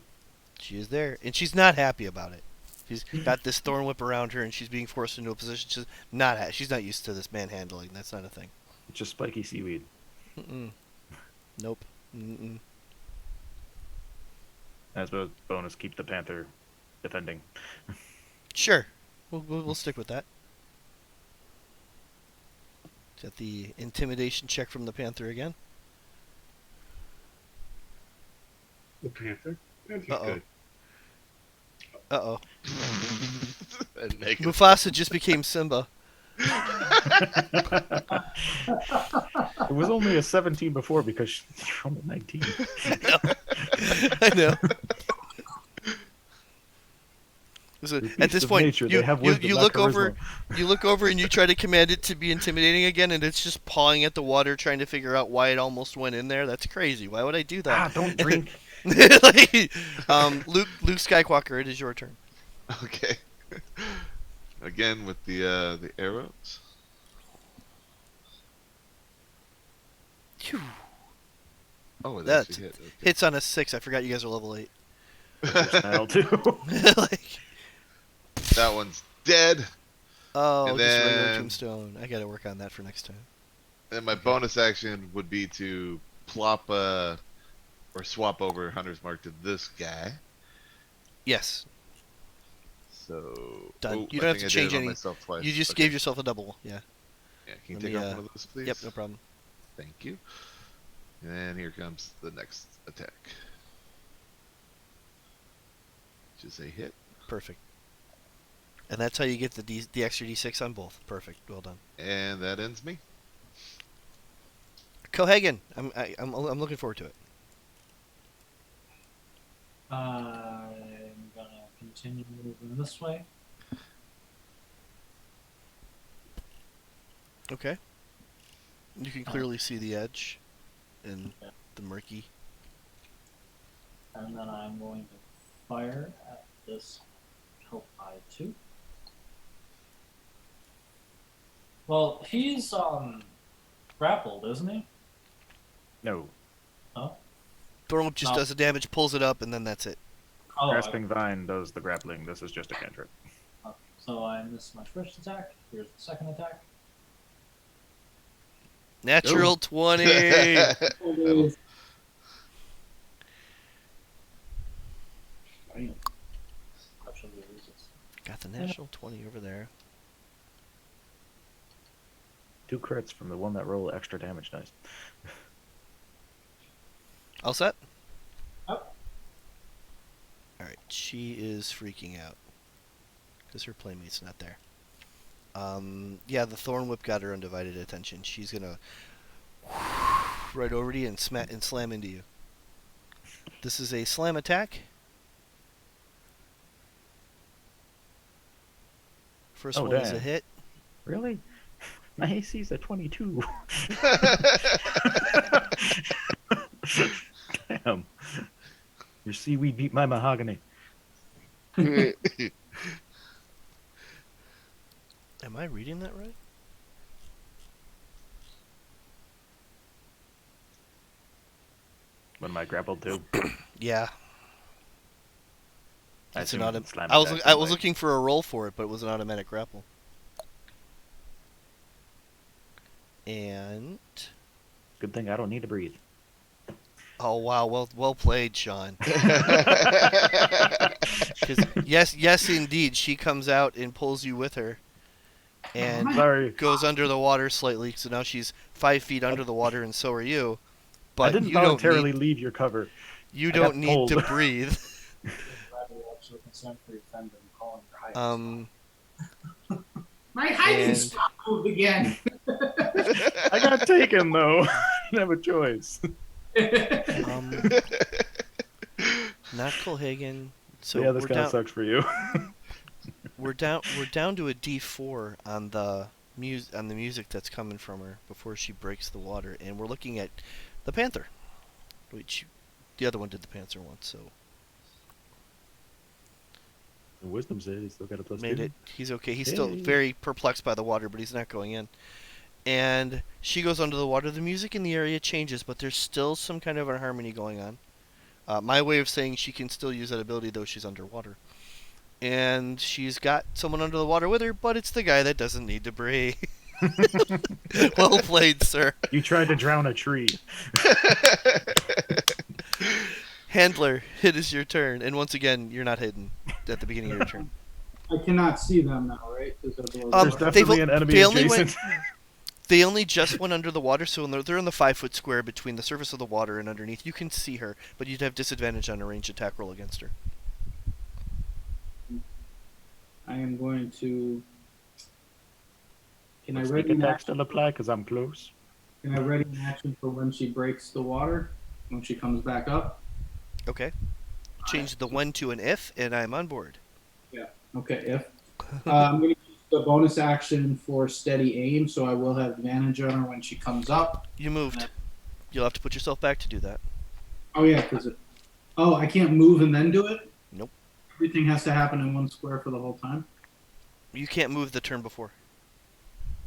She is there, and she's not happy about it. She's got this thorn whip around her, and she's being forced into a position she's not. She's not used to this manhandling. That's not a thing. It's just spiky seaweed. Mm-mm. Nope. Mm-mm. As a bonus, keep the panther defending. Sure. We'll stick with that. Is that the intimidation check from the panther again? The panther. Panther's Uh-oh. good. Uh-oh. A negative. Mufasa just became Simba. It was only a 17 before because you're only 19. I know. So, The at beasts this of point, nature, they have wisdom, you not look over, charisma. you look over, and you try to command it to be intimidating again, and it's just pawing at the water, trying to figure out why it almost went in there. That's crazy. Why would I do Ah, that? don't drink. Luke Skywalker, it is your turn. Okay. Again with the arrows. Phew. Oh, it That actually hit. Okay. hits on a 6. I forgot you guys are level 8. Style too. Like, That one's dead. oh, And just regular then- tombstone. I gotta work on that for next time. And my bonus action would be to plop or swap over Hunter's Mark to this guy. Yes, So Done. Oh, You I don't have think to I did change it on any- myself twice. you just Okay. gave yourself a double. Yeah. Yeah, can you Let take me, off one of those, please? Yep, no problem. Thank you. And here comes the next attack. Which is a hit. Perfect. And that's how you get the extra d6 on both. Perfect. Well done. And that ends me. Cohagen, I'm looking forward to it. I'm gonna continue moving this way. Okay. You can clearly see the edge in the murky. And then I'm going to fire at this help eye too. Well, he's grappled, isn't he? No. Thornwhip just No. does the damage, pulls it up, and then that's it. Oh, Grasping Vine does the grappling. This is just a cantrip. so I missed my first attack. Here's the second attack. Natural 20. That'll- Actually, resist. Got the natural 20 over there. 2 crits from the one that roll extra damage dice. All set? Yep. Alright, she is freaking out. Because her playmate's not there. Yeah, the Thorn Whip got her undivided attention. She's gonna right over to you and slam into you. This is a slam attack. First Oh, one is a damn. hit. Really? My AC's a 22. Damn. Your seaweed beat my mahogany. Am I reading that right? When my grappled too. Yeah. I It's an assumed autom- slam I was attacks I are was like- looking for a roll for it, but it was an automatic grapple. And Good thing I don't need to breathe. oh wow, well played, Sean. 'Cause yes, indeed, she comes out and pulls you with her, and Sorry. goes under the water slightly. So now she's 5 feet under the water, and so are you. But I didn't you don't voluntarily need, leave your cover. you I don't got need to pulled. breathe. Glad we also consent for your friend and calling your hiding My hiding And- spot moved again. I got taken though. I didn't have a choice. Not Colhagen. So yeah, this we're kind of down. sucks for you. We're down to a D4 on the music that's coming from her before she breaks the water, and we're looking at the panther, which the other one did the panther once. So Wisdom save. He's still got a plus Made 2. it. He's okay. He's still Yay. very perplexed by the water, but he's not going in. And she goes under the water. The music in the area changes, but there's still some kind of a harmony going on. My way of saying she can still use that ability, though she's underwater. And she's got someone under the water with her, but it's the guy that doesn't need to breathe. Well played, sir. You tried to drown a tree. Handler, it is your turn. And once again, you're not hidden at the beginning of your turn. I cannot see them now, right? 'Cause they're below the Um, There's water. definitely they've- an enemy they only adjacent. They only just went under the water, so they're in the 5-foot square between the surface of the water and underneath. You can see her, but you'd have disadvantage on a ranged attack roll against her. I am going to. Can I Sneak ready an attack action? still apply because I'm close. Can I ready an action for when she breaks the water? When she comes back up? Okay. Change the when to an if, and I'm on board. Okay, if. I'm going to use the bonus action for steady aim, so I will have advantage on her when she comes up. You moved. You'll have to put yourself back to do that. Oh, yeah, because it. Oh, I can't move and then do it? Nope. Everything has to happen in one square for the whole time? You can't move the turn before.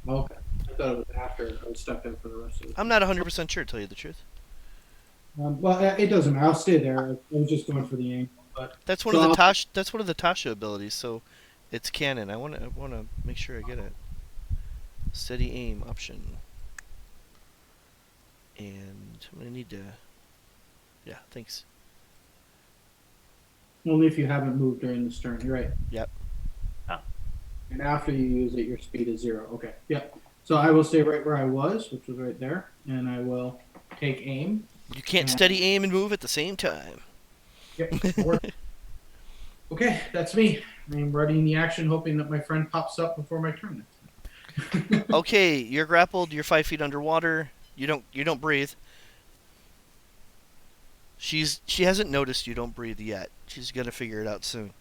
Okay. I thought it was after. I was stuck there for the rest of it. I'm not 100% sure, to tell you the truth. Well, it doesn't matter. I'll stay there. I was just going for the aim. But That's one So of the I'll- That's one of the Tasha abilities, so it's canon. I want to make sure I get it. Steady aim option. And I'm gonna need to. Yeah, thanks. only if you haven't moved during this turn. You're right. Yep. Ah. And after you use it, your speed is 0. Okay. Yep. So I will stay right where I was, which was right there, and I will take aim. You can't Yeah. steady aim and move at the same time. Yep. Work. Okay, that's me. I'm readying the action, hoping that my friend pops up before my turn. Okay, you're grappled. You're 5 feet underwater. You don't breathe. She hasn't noticed you don't breathe yet. She's gonna figure it out soon.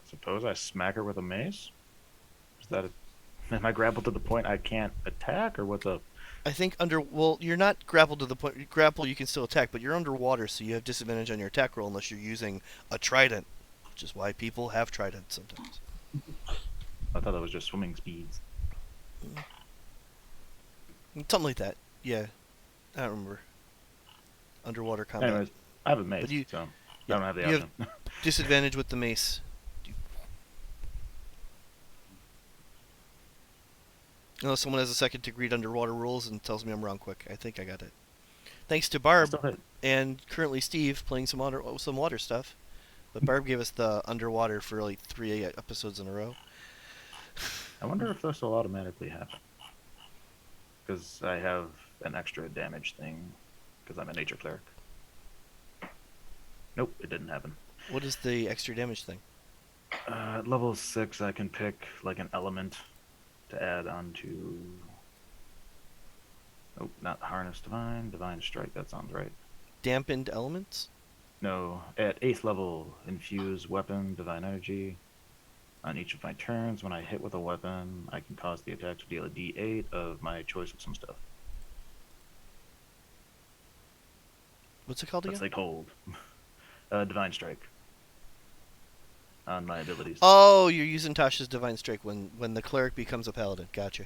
Suppose I smack her with a mace? Is that am I grappled to the point I can't attack, or what's up? I think well, you're not grappled to the point. You grapple, you can still attack, but you're underwater, so you have disadvantage on your attack roll unless you're using a trident, which is why people have tridents sometimes. I thought that was just swimming speeds. Something like that. Yeah, I don't remember. Underwater combat. Anyways, I have a mace, But you- so yeah, I don't have the you have- option. Disadvantage with the mace. Unless someone has a second to read underwater rules and tells me I'm wrong quick. I think I got it. Thanks to Barb Still hit. and currently Steve playing some water stuff. But Barb gave us the underwater for like 3 episodes in a row. I wonder if this will automatically happen. Because I have an extra damage thing, because I'm a nature cleric. Nope, it didn't happen. What is the extra damage thing? At level 6, I can pick like an element to add onto. Nope, not harness divine strike. That sounds right. Dampened elements? No, at 8th level, infuse weapon divine energy. On each of my turns, when I hit with a weapon, I can cause the attack to deal a D8 of my choice of some stuff. What's it called That's again? like hold. Divine strike. On my abilities. Oh, you're using Tasha's Divine Strike when the cleric becomes a paladin. Gotcha.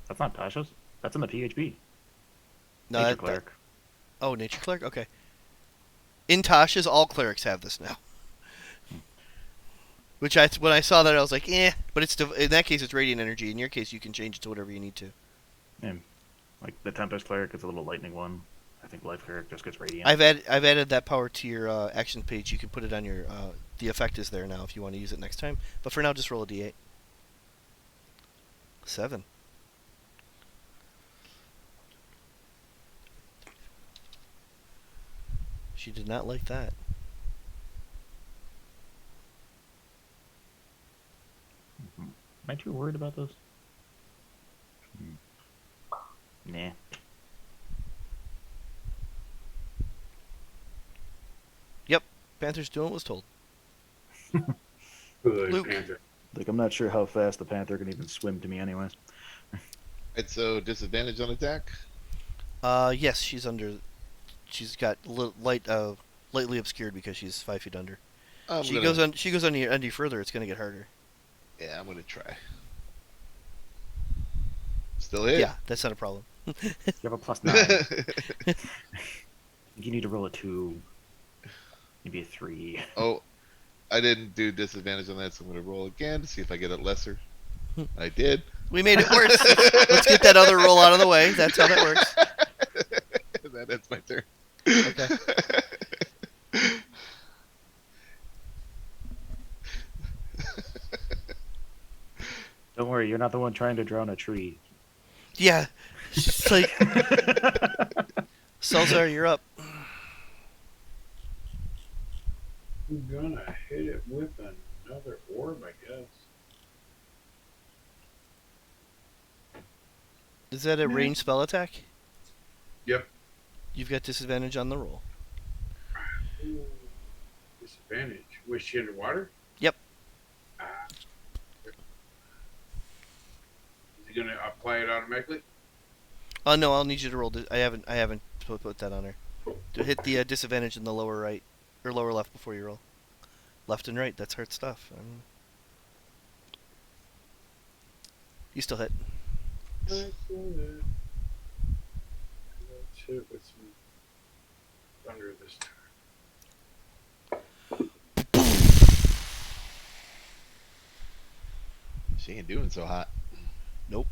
That's not Tasha's. That's in the PHB. No, Nature that- cleric. Oh, Nature Cleric? Okay. In Tasha's, all clerics have this now. Which when I saw that, I was like, eh. But in that case, it's Radiant Energy. In your case, you can change it to whatever you need to. Yeah. Like the Tempest cleric is a little lightning one. I think Life cleric just gets radiant. I've added that power to your action page. You can put it on your the effect is there now if you want to use it next time. But for now, just roll a d8. 7. She did not like that. Am I too worried about this? Nah. Panther's doing what was told. Good Luke. Panther. Like, I'm not sure how fast the panther can even swim to me anyways. Right, so disadvantage on attack. Yes, she's under. she's got lightly obscured because she's 5 feet under. She gonna, goes any further, it's gonna get harder. Yeah, I'm gonna try. Still hit. Yeah, that's not a problem. You have a +9. You need to roll a 2, maybe a 3. Oh, I didn't do disadvantage on that, so I'm gonna roll again to see if I get it lesser. I did. We made it worse. Let's get that other roll out of the way. That's how that works. That's my turn. Okay. Don't worry, you're not the one trying to drown a tree. Yeah. It's like, Cel'za, you're up. I'm gonna hit it with another orb, I guess. Is that a ranged spell attack? Yep. You've got disadvantage on the roll. Ooh, disadvantage. Was she underwater? Yep. Is he gonna apply it automatically? Oh no, I'll need you to roll. I haven't put that on her. To hit the disadvantage in the lower right or lower left before you roll. Left and right. That's hard stuff. You still hit. Let's hit it with some thunder this time. She ain't doing so hot. Nope.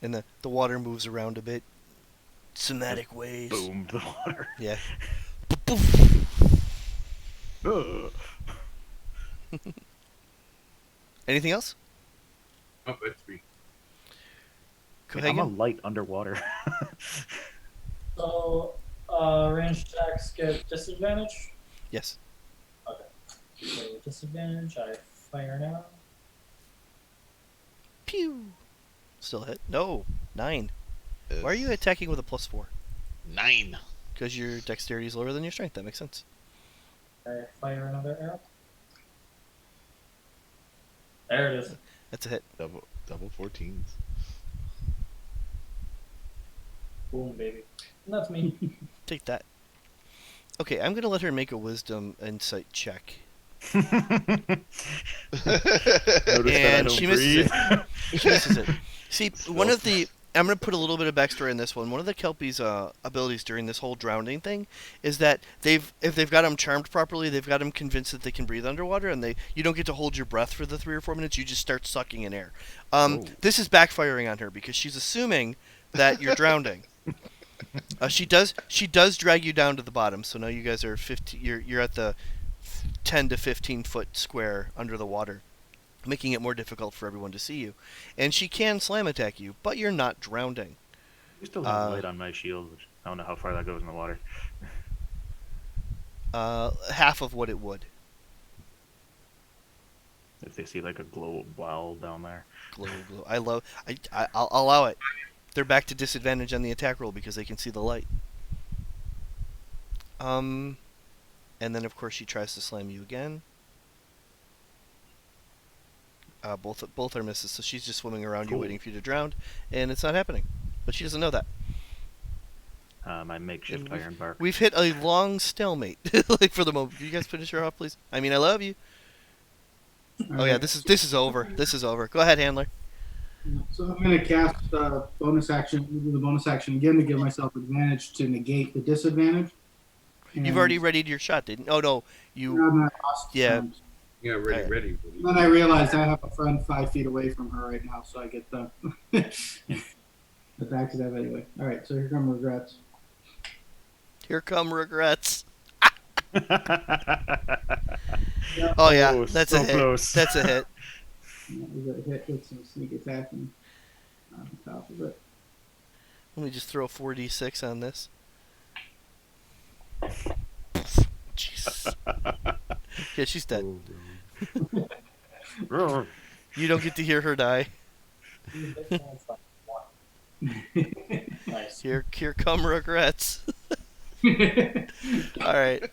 And the water moves around a bit. Somatic waves. Boom, the water. Yeah. Ugh. Anything else? Oh, that's me. I'm a Cohagen? light underwater. So, range attacks get disadvantage. Yes. So with disadvantage, I fire now. Pew. Still hit. No. 9. Why are you attacking with a +4? 9? Because your dexterity is lower than your strength. That makes sense. I fire another arrow. There it is. That's a hit. Double 14s. Boom, baby. And that's me. Take that. Okay, I'm gonna let her make a wisdom insight check. Notice that I And don't she misses breathe. it. She misses it. See, one of the I'm gonna put a little bit of backstory in this one. One of the Kelpie's abilities during this whole drowning thing is that if they've got them charmed properly, they've got them convinced that they can breathe underwater, and you don't get to hold your breath for the 3 or 4 minutes. You just start sucking in air. Oh. This is backfiring on her because she's assuming that you're drowning. She does drag you down to the bottom, so now you guys are 50. You're at the 10 to 15 foot square under the water, making it more difficult for everyone to see you. And she can slam attack you, but you're not drowning. You still have light on my shield, which I don't know how far that goes in the water. Half of what it would. If they see like a glow ball down there. Glow. I'll allow it. They're back to disadvantage on the attack roll because they can see the light. And then of course she tries to slam you again. Both are misses, so she's just swimming around you, Cool. waiting for you to drown, and it's not happening. But she doesn't know that. My makeshift iron bark. We've hit a long stalemate, like for the moment. Can you guys finish her off, please? I mean, I love you. Oh yeah, this is over. This is over. Go ahead, handler. So I'm going to cast bonus action, the bonus action again to give myself advantage to negate the disadvantage. You've already readied your shot, didn't? Oh no, you. Yeah. Yeah, Alright. ready. Then I realized I have a friend 5 feet away from her right now, so I get the back to that anyway. All right, so here come regrets. Here come regrets. Yeah, Oh yeah, Oh, that's so a hit. close. That's a hit. that was a hit with some sneak attacking on top of it. Let me just throw 4d6 on this. Jesus. Yeah, she's dead. Oh. You don't get to hear her die. Nice. Here come regrets. All right.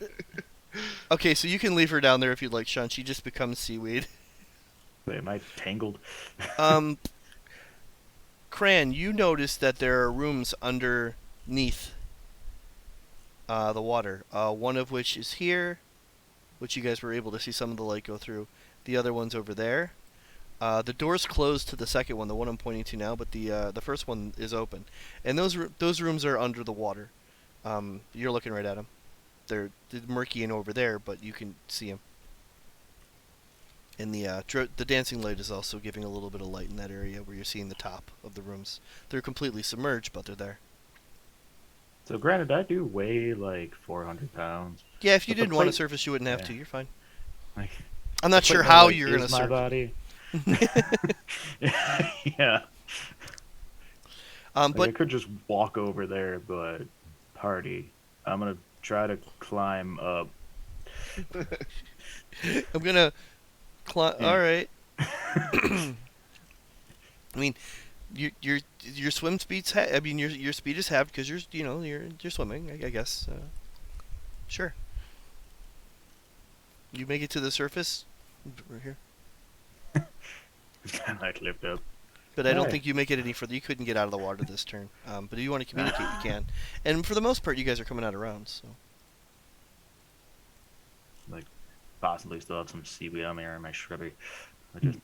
Okay, so you can leave her down there if you'd like, Sean. She just becomes seaweed. Wait, am I tangled? Cran, you notice that there are rooms underneath the water. One of which is here, which you guys were able to see some of the light go through. The other one's over there. The door's closed to the second one, the one I'm pointing to now, but the first one is open, and those rooms are under the water. You're looking right at them. They're murky and over there, but you can see them. And the dancing light is also giving a little bit of light in that area where you're seeing the top of the rooms. They're completely submerged, but they're there. So granted, I do weigh like 400 pounds. Yeah, if you But the didn't want to plate- surface, you wouldn't have yeah. to. You're fine. Like, I'm not the sure plate, how like, you're is gonna my surface. body. Yeah. Like, I But could just walk over there, but party. I'm gonna try to climb up. I'm gonna climb. Yeah. All right. I mean, your swim speed's. I mean, your speed is halved because you're swimming. I guess. Sure. You make it to the surface. Right here. And I clipped up. But I don't Right. think you make it any further. You couldn't get out of the water this turn. But if you want to communicate, you can. And for the most part, you guys are coming out around. So. Like, possibly still have some seaweed on me or in my shrubbery. I just,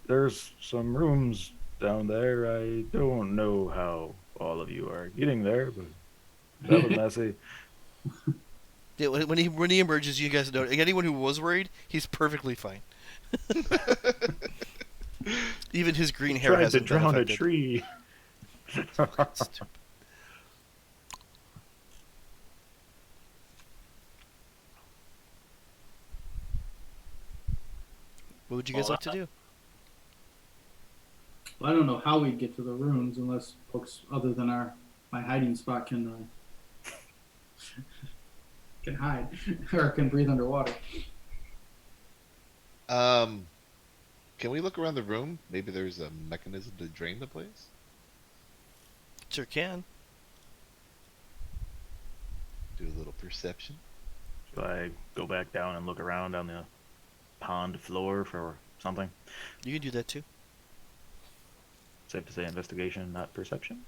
there's some rooms down there. I don't know how all of you are getting there, but that was messy. Yeah, when he emerges, you guys know. Anyone who was worried, he's perfectly fine. Even his green hair Tried to hasn't been drown a affected. tree. What would you guys Well, like to do? Well, I don't know how we'd get to the rooms unless folks other than my hiding spot can hide or can breathe underwater. Can we look around the room? Maybe there's a mechanism to drain the place. Sure can. Do a little perception. Do I go back down and look around on the pond floor for something? You can do that too. Safe to say investigation, not perception?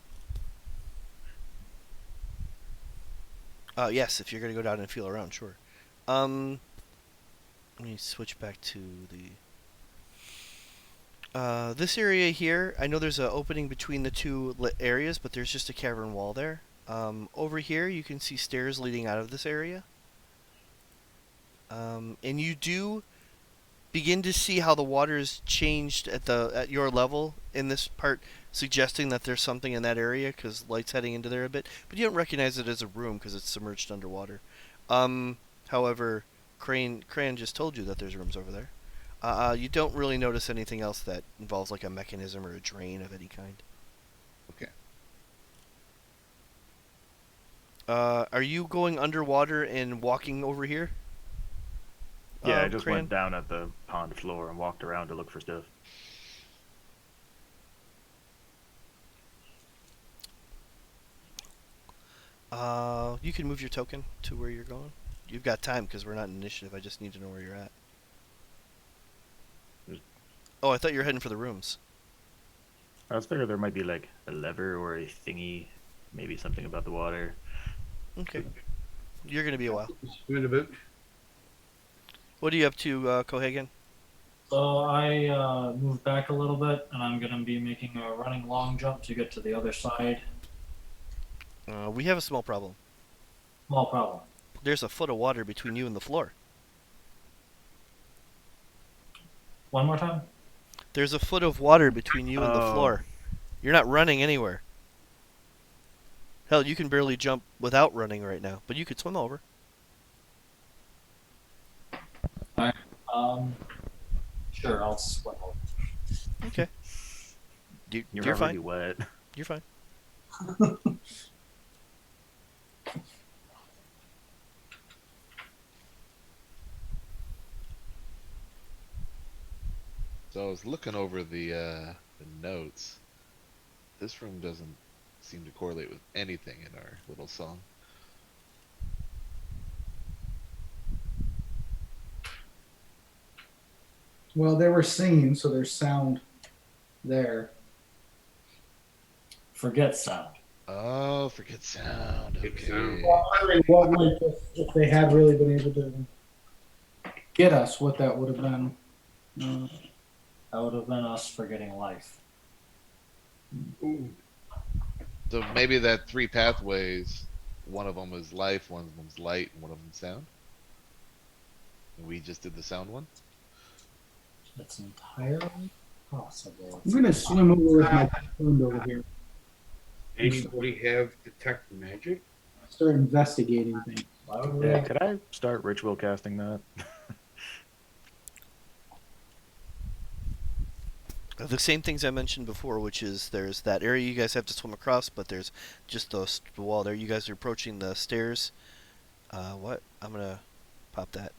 Yes, if you're gonna go down and feel around, sure. Let me switch back to the. This area here, I know there's an opening between the two areas, but there's just a cavern wall there. Over here, you can see stairs leading out of this area. And you do begin to see how the water's changed at your level in this part, suggesting that there's something in that area because light's heading into there a bit. But you don't recognize it as a room because it's submerged underwater. However, Crane just told you that there's rooms over there. You don't really notice anything else that involves like a mechanism or a drain of any kind. Okay. Are you going underwater and walking over here? Yeah, I just Crane? went down at the pond floor and walked around to look for stuff. You can move your token to where you're going. You've got time because we're not in initiative. I just need to know where you're at. Oh, I thought you were heading for the rooms. I was figuring there might be like a lever or a thingy, maybe something about the water. Okay. You're going to be a while. Wait a bit. What are you up to, Cohagen? So I moved back a little bit, and I'm gonna be making a running long jump to get to the other side. We have a small problem. Small problem. There's a foot of water between you and the floor. One more time. There's a foot of water between you and the Oh. floor. You're not running anywhere. Hell, you can barely jump without running right now, but you could swim over. Sure, I'll swim over. Okay. You're You're already fine. wet. You're fine. So I was looking over the notes. This room doesn't seem to correlate with anything in our little song. Well, they were singing, so there's sound there. Forget sound. Oh, forget sound. Forget Okay. sound. Well, I'm wondering what would, if they had really been able to get us, what that would have been. That would have been us forgetting life. Ooh. So maybe that 3 pathways, one of them was life, one of them's light, and one of them sound. And we just did the sound one. It's entirely possible. I'm gonna swim over with my friend over here. Anybody have detect magic? Start investigating things. Why would we? Yeah, could I start ritual casting that? The same things I mentioned before, which is there's that area you guys have to swim across, but there's just the wall there. You guys are approaching the stairs. What? I'm gonna pop that.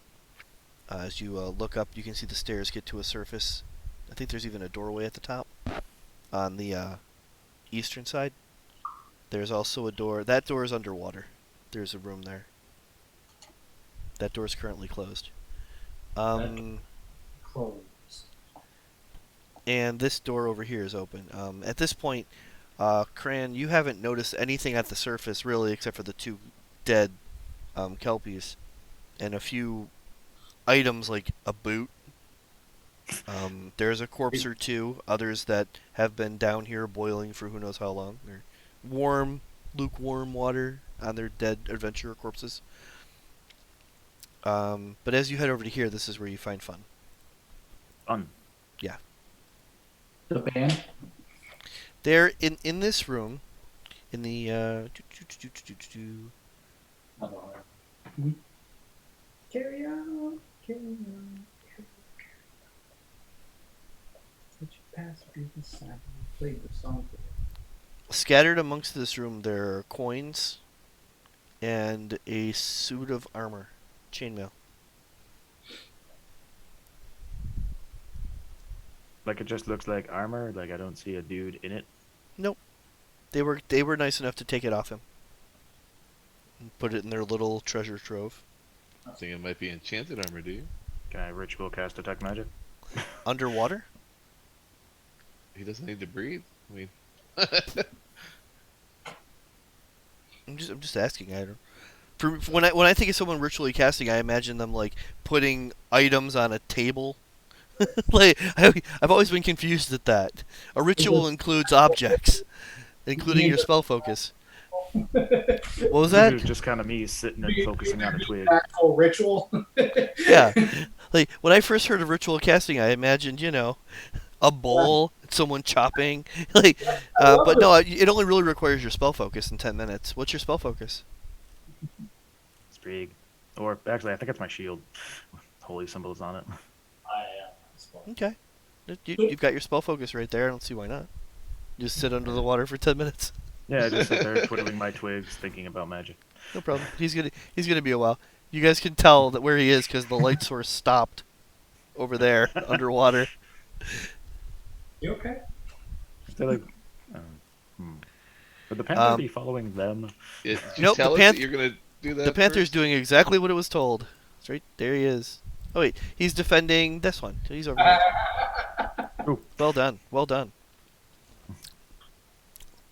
As you look up, you can see the stairs get to a surface. I think there's even a doorway at the top on the eastern side. There's also a door. That door is underwater. There's a room there. That door is currently closed. Closed. And this door over here is open. At this point, Cran, you haven't noticed anything at the surface really, except for the 2 dead kelpies and a few items like a boot. There's a corpse or 2, others that have been down here boiling for who knows how long. They're warm, lukewarm water on their dead adventurer corpses. But as you head over to here, this is where you find fun. Fun. The band. They're in this room, in the Carry on, carry on. Let you pass through the side. Played the song for you. scattered amongst this room. There are coins and a suit of armor, chainmail. Like it just looks like armor. Like I don't see a dude in it. They were nice enough to take it off him and put it in their little treasure trove. I think it might be enchanted armor, do you? Can I ritual cast detect magic? Underwater? He doesn't need to breathe. I mean, I'm just asking. I don't. For when I think of someone ritually casting, I imagine them like putting items on a table. Like I've always been confused at that. A ritual includes objects, including your spell focus. What was that? It was just kind of me sitting and focusing on a twig. Actual ritual. Yeah. Like when I first heard of ritual casting, I imagined, a bowl, someone chopping. Like, but no, it only really requires your spell focus in 10 minutes. What's your spell focus? Sprig. Or actually, I think it's my shield. Holy symbols on it. Okay. You've got your spell focus right there. I don't see why not. Just sit under the water for 10 minutes. Yeah, I just sit there twiddling my twigs, thinking about magic. No problem. He's gonna be a while. You guys can tell that where he is because the light source stopped over there underwater. You okay? They're like, would the panther be following them? did you Nope, tell the us that you're gonna do that? The panther's first? doing exactly what it was told. It's right there. He is. Oh wait, he's defending this one. He's over here. Ooh. Well done. Well done.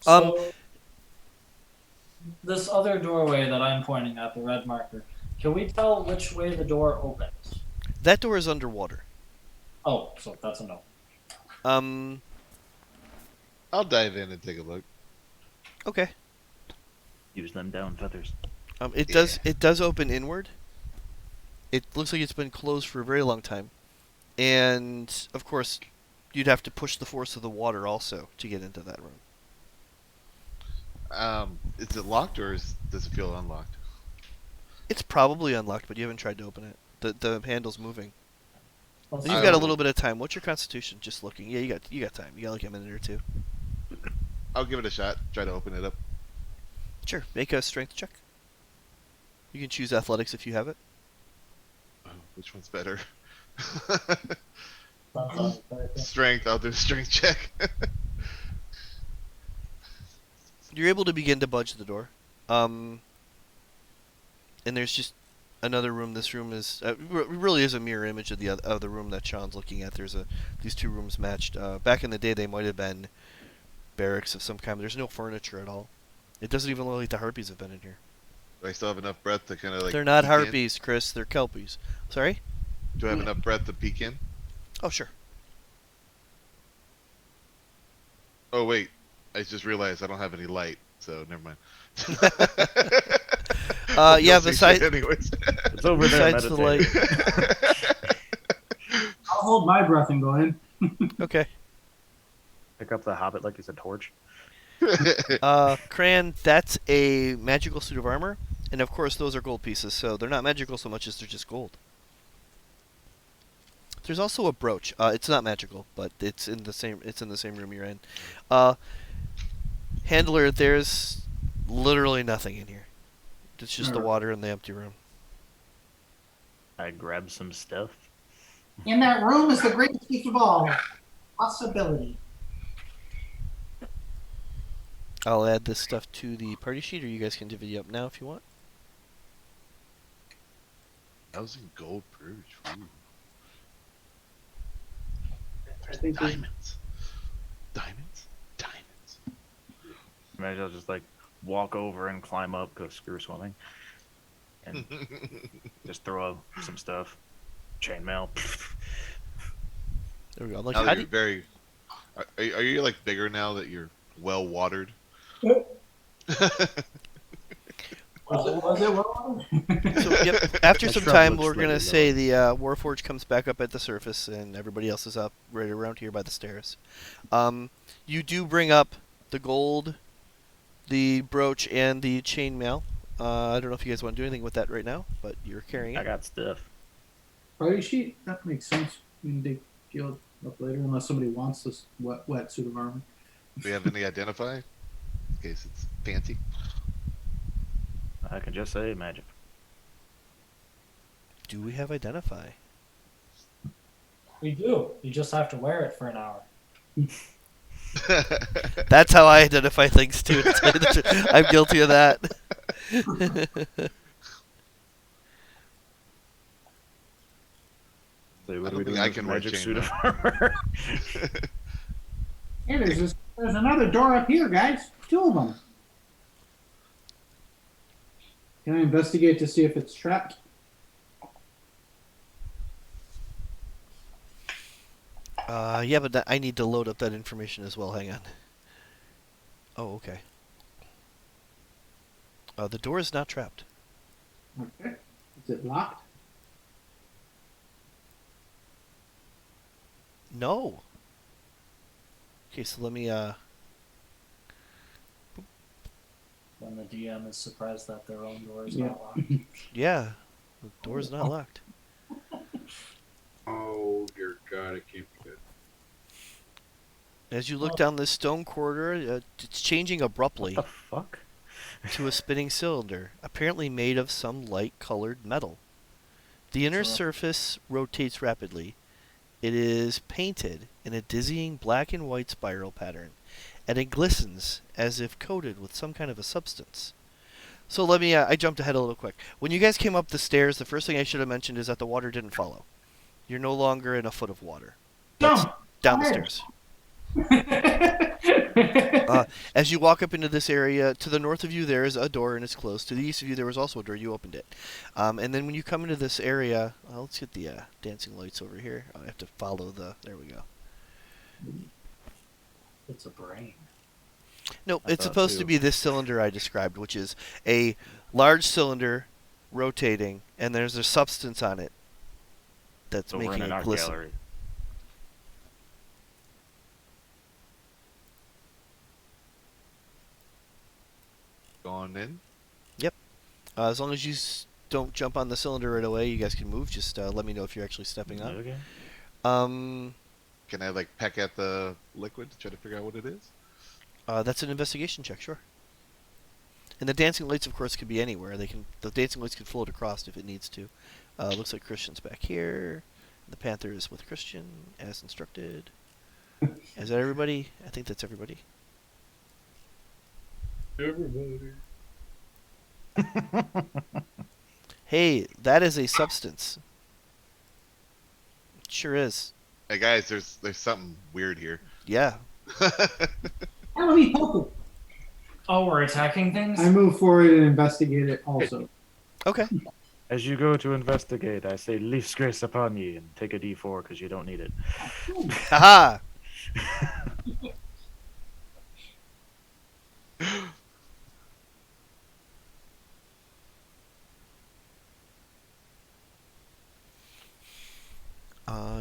So, this other doorway that I'm pointing at, the red marker, can we tell which way the door opens? That door is underwater. Oh, so that's a no. I'll dive in and take a look. Okay. Use them down feathers. It does open inward. It looks like it's been closed for a very long time, and of course, you'd have to push the force of the water also to get into that room. Is it locked or does it feel unlocked? It's probably unlocked, but you haven't tried to open it. The handle's moving. Let's And you've see. got a little bit of time. What's your constitution? Just looking. Yeah, you got time. You got like a minute or two. I'll give it a shot. Try to open it up. Sure. Make a strength check. You can choose athletics if you have it. Oh, which one's better? Sounds like Strength. I'll do a strength check. You're able to begin to budge the door. And there's just another room. This room is really is a mirror image of the other room that Sean's looking at. These two rooms matched. Back in the day, they might have been barracks of some kind. But there's no furniture at all. It doesn't even look like the harpies have been in here. Do I still have enough breath to kind of like? They're not peek in? harpies, Chris. They're kelpies. Sorry? Do I have enough breath to peek in? Oh, sure. Oh wait, I just realized I don't have any light, so never mind. Yeah, You'll see besides shit anyways. It's over there. besides the light. I'll hold my breath and go in. Okay. Pick up the Hobbit like it's a torch. Cran, that's a magical suit of armor, and of course those are gold pieces, so they're not magical so much as they're just gold. There's also a brooch. It's not magical, but it's in the same room you're in. Handler, there's literally nothing in here. It's just the water in the empty room. I grab some stuff. In that room is the greatest gift of all, possibility. I'll add this stuff to the party sheet, or you guys can divvy up now if you want. 1,000 gold purge. Ooh. I think we- Diamonds. Diamonds. Diamonds. Maybe I'll just like walk over and climb up because screw swimming, and just throw some stuff. Chainmail. There we go. I'm like, Now how that do you're very, are you like bigger now that you're well watered? Was it well? So, yep. After My some shrub time, looks we're gonna really say the Warforge comes back up at the surface, and everybody else is up right around here by the stairs. You do bring up the gold, the brooch, and the chainmail. I don't know if you guys want to do anything with that right now, but you're carrying I it. got stuff. Party sheet? That makes sense. We can dig it up later unless somebody wants this wet suit of armor. Do we have any identify? In case it's fancy. I can just say magic. Do we have identify? We do. You just have to wear it for an hour. That's how I identify things too. To tell you the truth. I'm guilty of that. So what I do we don't do think I with can this wear magic suit of chainmail. armor? Hey, there's another door up here, guys. Two of them. Can I investigate to see if it's trapped? Yeah, but I need to load up that information as well. Hang on. Oh, okay. The door is not trapped. Okay. Is it locked? No. Okay, so let me When the DM is surprised that their own door is Yeah. not locked. yeah, the door's not locked. Oh dear God, it can't be good. As you look down this stone corridor, it's changing abruptly What the fuck? to a spinning cylinder, apparently made of some light-colored metal. The inner Sure. surface rotates rapidly. It is painted in a dizzying black and white spiral pattern, and it glistens as if coated with some kind of a substance. So let me, I jumped ahead a little quick. When you guys came up the stairs, the first thing I should have mentioned is that the water didn't follow. You're no longer in a foot of water. That's Jump! down the Fire. stairs. As you walk up into this area, to the north of you there is a door and it's closed. To the east of you there was also a door. You opened it. And then when you come into this area, let's get the dancing lights over here. I have to follow the. There we go. It's a brain. No, I it's thought supposed to too. be this cylinder I described, which is a large cylinder rotating, and there's a substance on it that's So we're in making an it art glisten. gallery. Gone in. As long as you don't jump on the cylinder right away, you guys can move. Just let me know if you're actually stepping on. Okay. Can I like peck at the liquid to try to figure out what it is? That's an investigation check, sure. And the dancing lights, of course, could be anywhere. The dancing lights can float across if it needs to. Looks like Christian's back here. The Panther is with Christian, as instructed. Is that everybody? I think that's everybody. Everybody. Hey, that is a substance. It sure is. Hey guys, there's something weird here. Yeah. How do we help it? Oh, we're attacking things? I move forward and investigate it also. Okay. As you go to investigate, I say, leaf's grace upon ye, and take a d4 because you don't need it. Haha.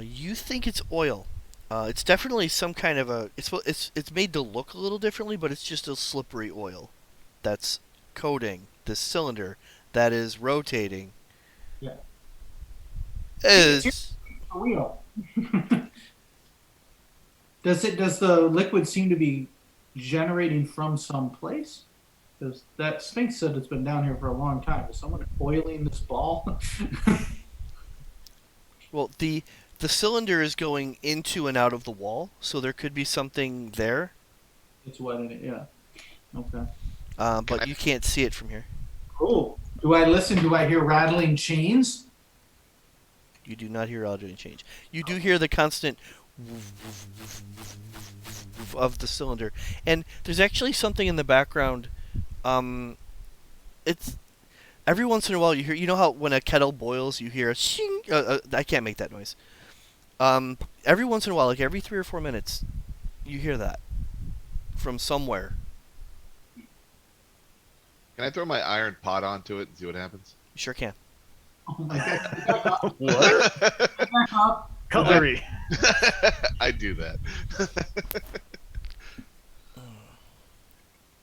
You think it's oil. It's definitely some kind of a. It's made to look a little differently, but it's just a slippery oil that's coating this cylinder that is rotating. Yeah. Is For real. Does the liquid seem to be generating from some place? Because that Sphinx said it's been down here for a long time. Is someone oiling this ball? well the cylinder is going into and out of the wall, so there could be something there, It's wetting it, yeah. Okay. but you can't see it from here. Cool. Do I listen? Do I hear rattling chains? You do not hear audio change. You do hear the constant of the cylinder, and there's actually something in the background. It's every once in a while you hear. You know how when a kettle boils, you hear a shing. I can't make that noise. Every once in a while, like every 3 or 4 minutes, you hear that from somewhere. Can I throw my iron pot onto it and see what happens? You sure can. Oh my god. What? Cutlery. I do that.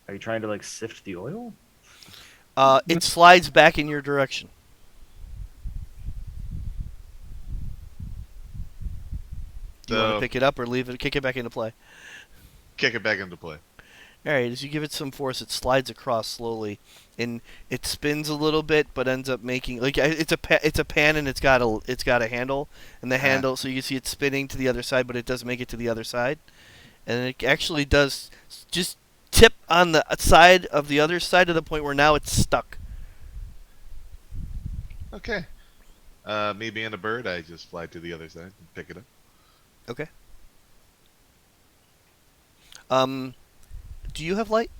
Are you trying to like sift the oil? It slides back in your direction. Do you want to So pick it up or leave it? Kick it back into play. kick it back into play. All right, as you give it some force, it slides across slowly, and it spins a little bit, but ends up making like it's a pan, and it's got a handle, and the handle, so you can see it spinning to the other side, but it does make it to the other side, and it actually does just tip on the side of the other side to the point where now it's stuck. Okay. Me being a bird, I just fly to the other side and pick it up. Okay. Do you have light?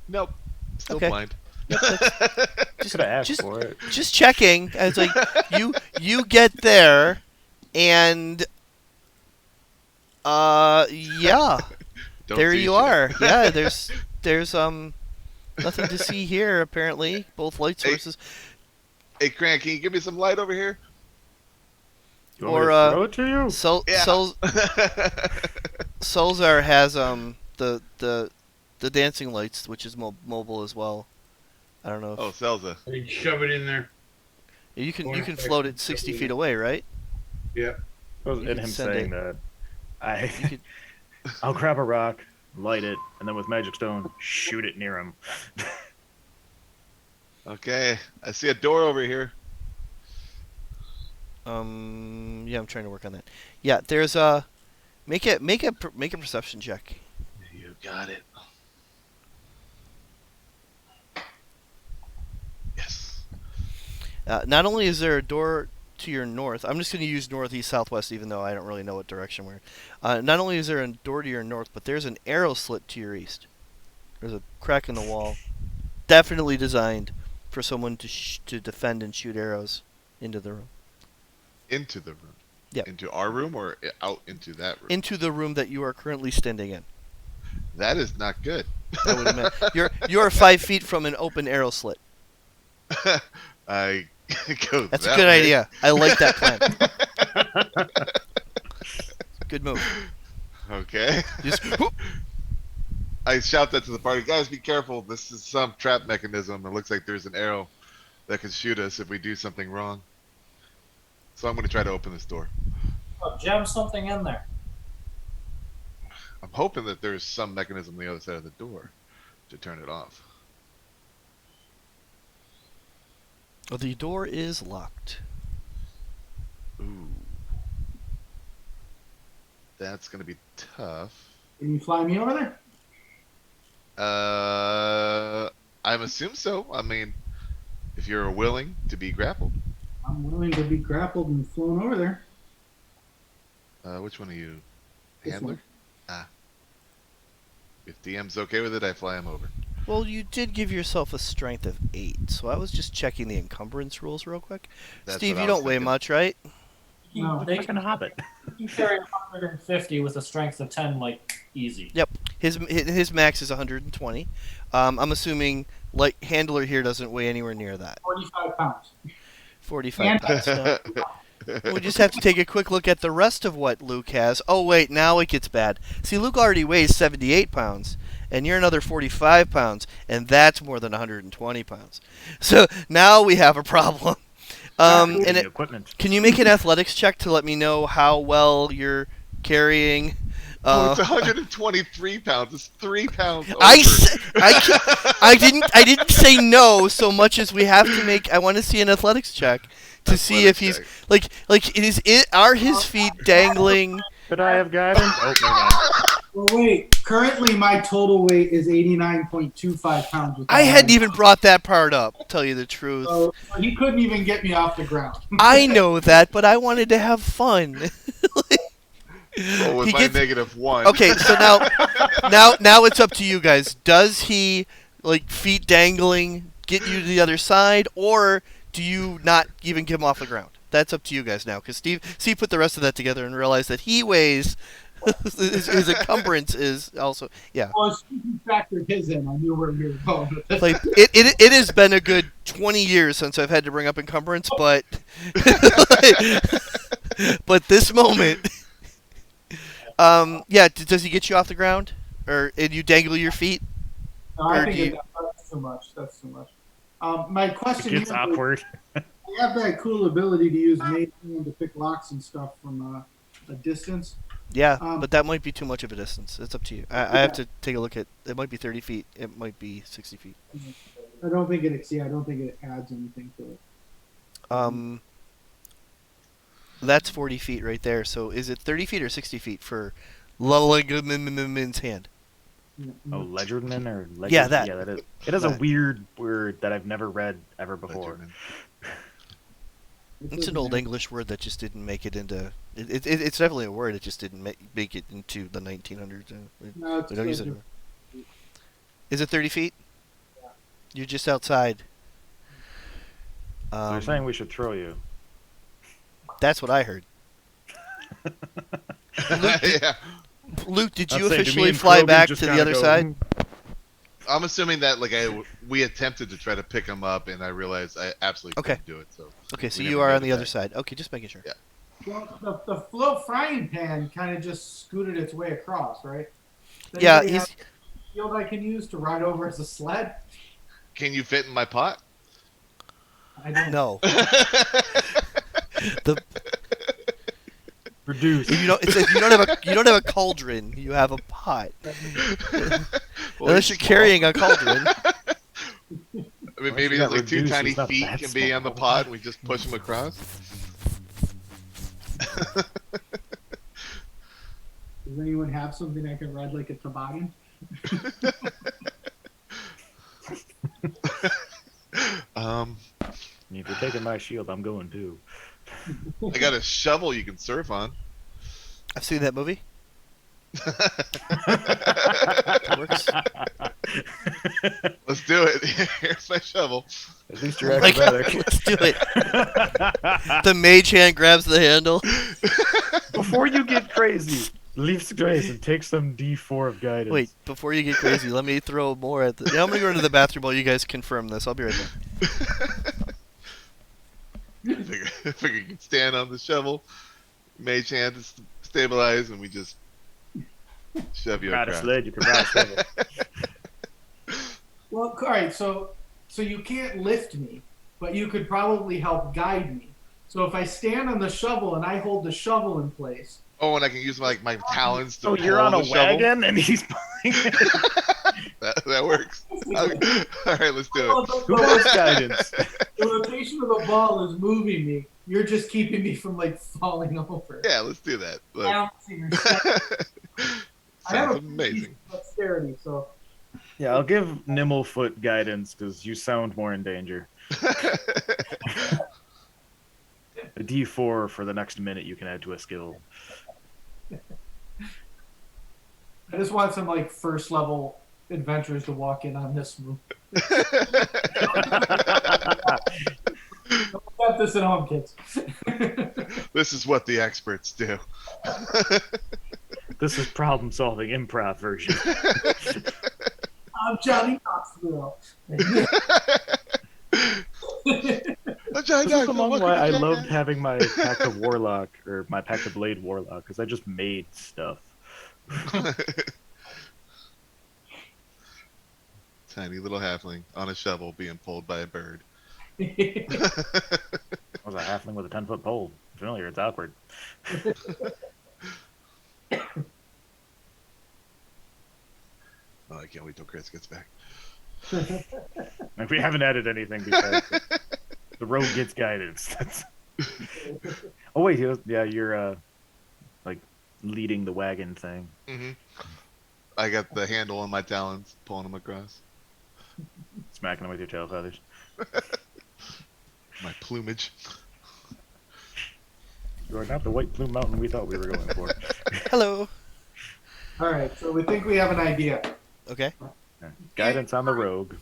Nope. Still Okay. blind. Just, Could have asked just, for it. just checking. I was like, you get there, and yeah, Don't there see you shit. are. Yeah, there's nothing to see here apparently. Both light Hey. sources. Hey, Cran, can you give me some light over here? You want me Or, to throw it to you? Yeah. Cel'za has the dancing lights, which is mobile as well. I don't know. Oh, Cel'za. I shove it in there. You can float it 60 feet away, right? Yeah. It was You in can him send saying it. that. You could, I'll grab a rock, light it, and then with magic stone, shoot it near him. Okay, I see a door over here. yeah, I'm trying to work on that. Yeah, there's a make a perception check. You got it. Yes. Not only is there a door to your north, I'm just going to use northeast southwest, even though I don't really know what direction we're in. Not only is there a door to your north, but there's an arrow slit to your east. There's a crack in the wall, definitely designed for someone to defend and shoot arrows into the room. Into the room. Yep. Into our room or out into that room? Into the room that you are currently standing in. That is not good. I would imagine. You're 5 feet from an open arrow slit. I go. That's a that good way. idea. I like that plan. Good move. Okay. Just whoop. I shout that to the party. Guys, be careful. This is some trap mechanism. It looks like there's an arrow that can shoot us if we do something wrong. So I'm going to try to open this door. Oh, jam something in there. I'm hoping that there's some mechanism on the other side of the door to turn it off. Oh, the door is locked. Ooh. That's going to be tough. Can you fly me over there? I assume so. I mean, if you're willing to be grappled. I'm willing to be grappled and flown over there. Which one are you? This Handler? one. Ah. If DM's okay with it, I fly him over. Well, you did give yourself a strength of 8, so I was just checking the encumbrance rules real quick. That's Steve, what you I was don't weigh thinking. much, right? No. They Fucking Hobbit. can carry 150 with a strength of 10, like, easy. Yep. His max is 120. I'm assuming like handler here doesn't weigh anywhere near that. 45 pounds. 45 pounds. No. We just have to take a quick look at the rest of what Luke has. Oh wait, now it gets bad. See, Luke already weighs 78 pounds, and you're another 45 pounds, and that's more than 120 pounds. So now we have a problem. And The equipment. can you make an athletics check to let me know how well you're carrying? Oh, it's 123 pounds. It's 3 pounds over. I didn't say no so much as we have to make. I want to see an athletics check to see if he's Athletics are his feet dangling? Could I have guidance? Oh, never mind. Well, wait. Currently, my total weight is 89.25 pounds. without I hadn't having- even brought that part up. Tell you the truth. So he couldn't even get me off the ground. I know that, but I wanted to have fun. Roll with He my gets- -1. Okay, so now it's up to you guys. Does he like feet dangling get you to the other side, or do you not even get him off the ground? That's up to you guys now, because Steve put the rest of that together and realized that he weighs his encumbrance is also Well, as soon as you factored his in, I knew where we were going with this. like it has been a good 20 years since I've had to bring up encumbrance, but but this moment, does he get you off the ground, or and you dangle your feet? No, I or think do you- that's too much. That's too much. My It question gets here is, awkward. I have that cool ability to use mage hand to pick locks and stuff from a distance. Yeah, Um, but that might be too much of a distance. It's up to you. I have to take a look at. It might be 30 feet. It might be 60 feet. I don't think I don't think it adds anything to it. That's 40 feet right there. So is it 30 feet or 60 feet for Lulligan's hand? Yeah. Oh, Ledgerman or Ledger? Yeah, that. Yeah, that is. It is a That. weird word that I've never read ever before. Ledgerman. It's an old English word that just didn't make it into. It's definitely a word. It just didn't make it into the 1900s. No, it's We don't use it. good. anymore. Is it 30 feet? Yeah. You're just outside. So you're saying we should throw you? That's what I heard. Yeah. Luke, did you I'd say, do me officially and fly Krogan back just to the kinda other go, side? I'm assuming that we attempted to try to pick him up, and I realized I absolutely Okay. couldn't do it. So Okay, so we you never are made on it the other back. side. Okay, just making sure. Yeah. Well, the float frying pan kind of just scooted its way across, right? Does Yeah, anybody he's have a shield I can use to ride over as a sled? Can you fit in my pot? I don't. no. The Reduce. you don't. It says you don't have a cauldron. You have a pot. Well, Unless you're small. carrying a cauldron. I mean, Once maybe you there's got like two reduced, tiny it's not feet that can be on the small. pot, and we just push them across. Does anyone have something I can ride like a toboggan? If you're taking my shield, I'm going too. I got a shovel you can surf on. I've seen that movie. It works. Let's do it. Here's my shovel. At least you're Like, acrobatic. let's do it. The mage hand grabs the handle. Before you get crazy, leave grace and take some D4 of guidance. Wait, before you get crazy, let me throw more at the. Yeah, I'm gonna go into the bathroom while you guys confirm this. I'll be right back. figure you can stand on the shovel, mage hand to stabilize, and we just shove you Ride a across. sled, you can ride a shovel. Well, all right. So you can't lift me, but you could probably help guide me. So if I stand on the shovel and I hold the shovel in place, Oh, and I can use my talons to So pull you're on the a shovel. wagon and he's pulling it. That works. All right, let's do Well, it. Who wants guidance? the rotation of the ball is moving me. You're just keeping me from like falling over. Yeah, let's do that. Look. Balancing or something. I have Sounds a amazing. dexterity, so Yeah, I'll give Nimblefoot guidance because you sound more in danger. A D4 for the next minute you can add to a skill. I just want some like first level adventurers to walk in on this move. Don't let this at home, kids. This is what the experts do. This is problem solving improv version. I'm Johnny Knoxville. This is among why I loved having my Pact of Warlock or my Pact of Blade Warlock, because I just made stuff. Tiny little halfling on a shovel being pulled by a bird. I was a halfling with a 10-foot pole. Familiar, it's awkward. Oh, I can't wait till Chris gets back. Like, we haven't added anything because the rogue gets guidance. Oh wait, yeah, you're like leading the wagon thing. Mm-hmm. I got the handle on my talons, pulling them across. Smacking them with your tail feathers. My plumage. You are not the white Plume Mountain we thought we were going for. Hello. All right, so we think we have an idea, Okay. Guidance on the rogue.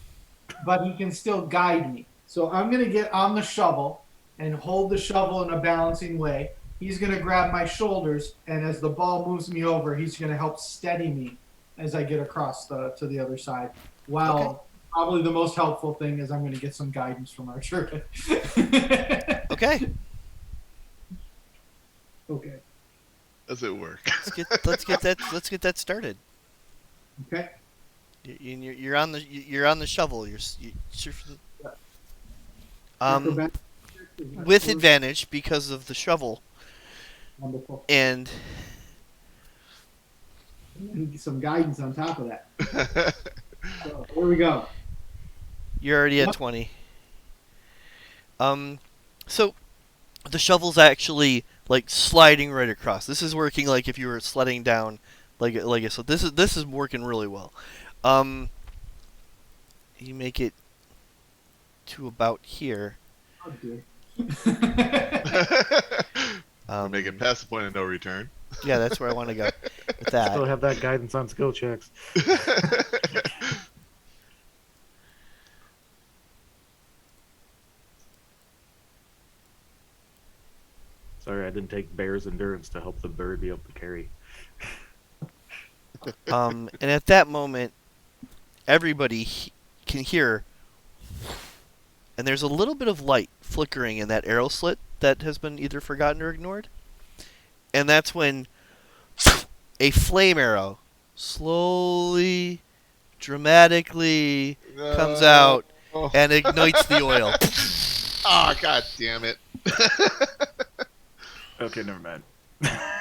but he can still guide me. So I'm gonna get on the shovel and hold the shovel in a balancing way. He's gonna grab my shoulders, and as the ball moves me over, he's gonna help steady me as I get across to the other side. While Okay. probably the most helpful thing is I'm gonna get some guidance from our druid. Okay. Okay. Does it work? Let's get that started. Okay. You're on the shovel. You're Acrobat- with advantage because of the shovel Wonderful. and And some guidance on top of that. So here we go. you're already at 20. So the shovel's actually like sliding right across. This is working like if you were sledding down, so. This is working really well. You make it to about here. Oh, dear. Make it past the point of no return. Yeah, that's where I want to go with Still that. have that guidance on skill checks. Sorry, I didn't take bear's endurance to help the bird be able to carry. And at that moment, everybody can hear, and there's a little bit of light flickering in that arrow slit that has been either forgotten or ignored. And that's when a flame arrow slowly, dramatically comes out Oh. and ignites the oil. Oh, god damn it. Okay, never mind. I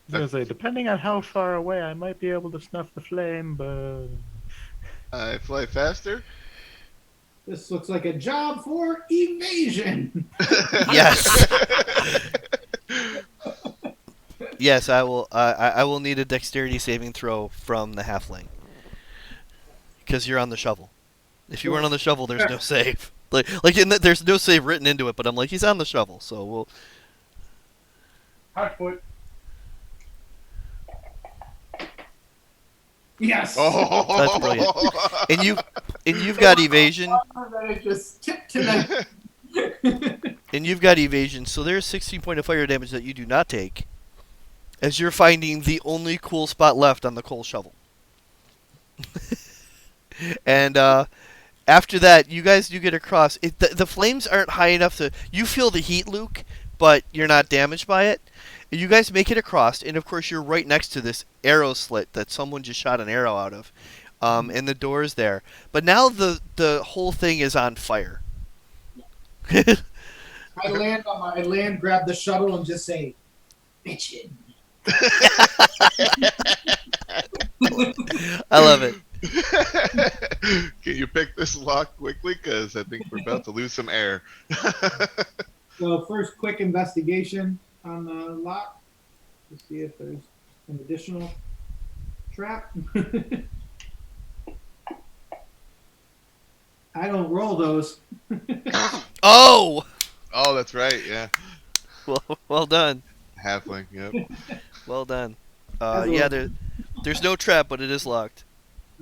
was gonna say, depending on how far away, I might be able to snuff the flame, but I fly faster? This looks like a job for evasion. Yes. Yes, I will. I will need a dexterity saving throw from the halfling because you're on the shovel. If you weren't on the shovel, there's no save. There's no save written into it. But I'm like, he's on the shovel, so we'll. Hot foot. Yes. Oh. That's brilliant. And you've got evasion. Then it just tipped tonight. And you've got evasion. So there's 16 point of fire damage that you do not take, as you're finding the only cool spot left on the coal shovel. And after that, you guys do get across. The flames aren't high enough to. You feel the heat, Luke, but you're not damaged by it. You guys make it across, and of course you're right next to this arrow slit that someone just shot an arrow out of, and the door's there. But now the whole thing is on fire. I land, grab the shuttle, and just say, "Bitchin'." I love it. Can you pick this lock quickly? Because I think we're about to lose some air. So first, quick investigation on the lock to see if there's an additional trap. I don't roll those. Oh, Oh, that's right. Yeah, well done. halfling. Yep. Well done. That's Yeah, a- there's no trap, but it is locked.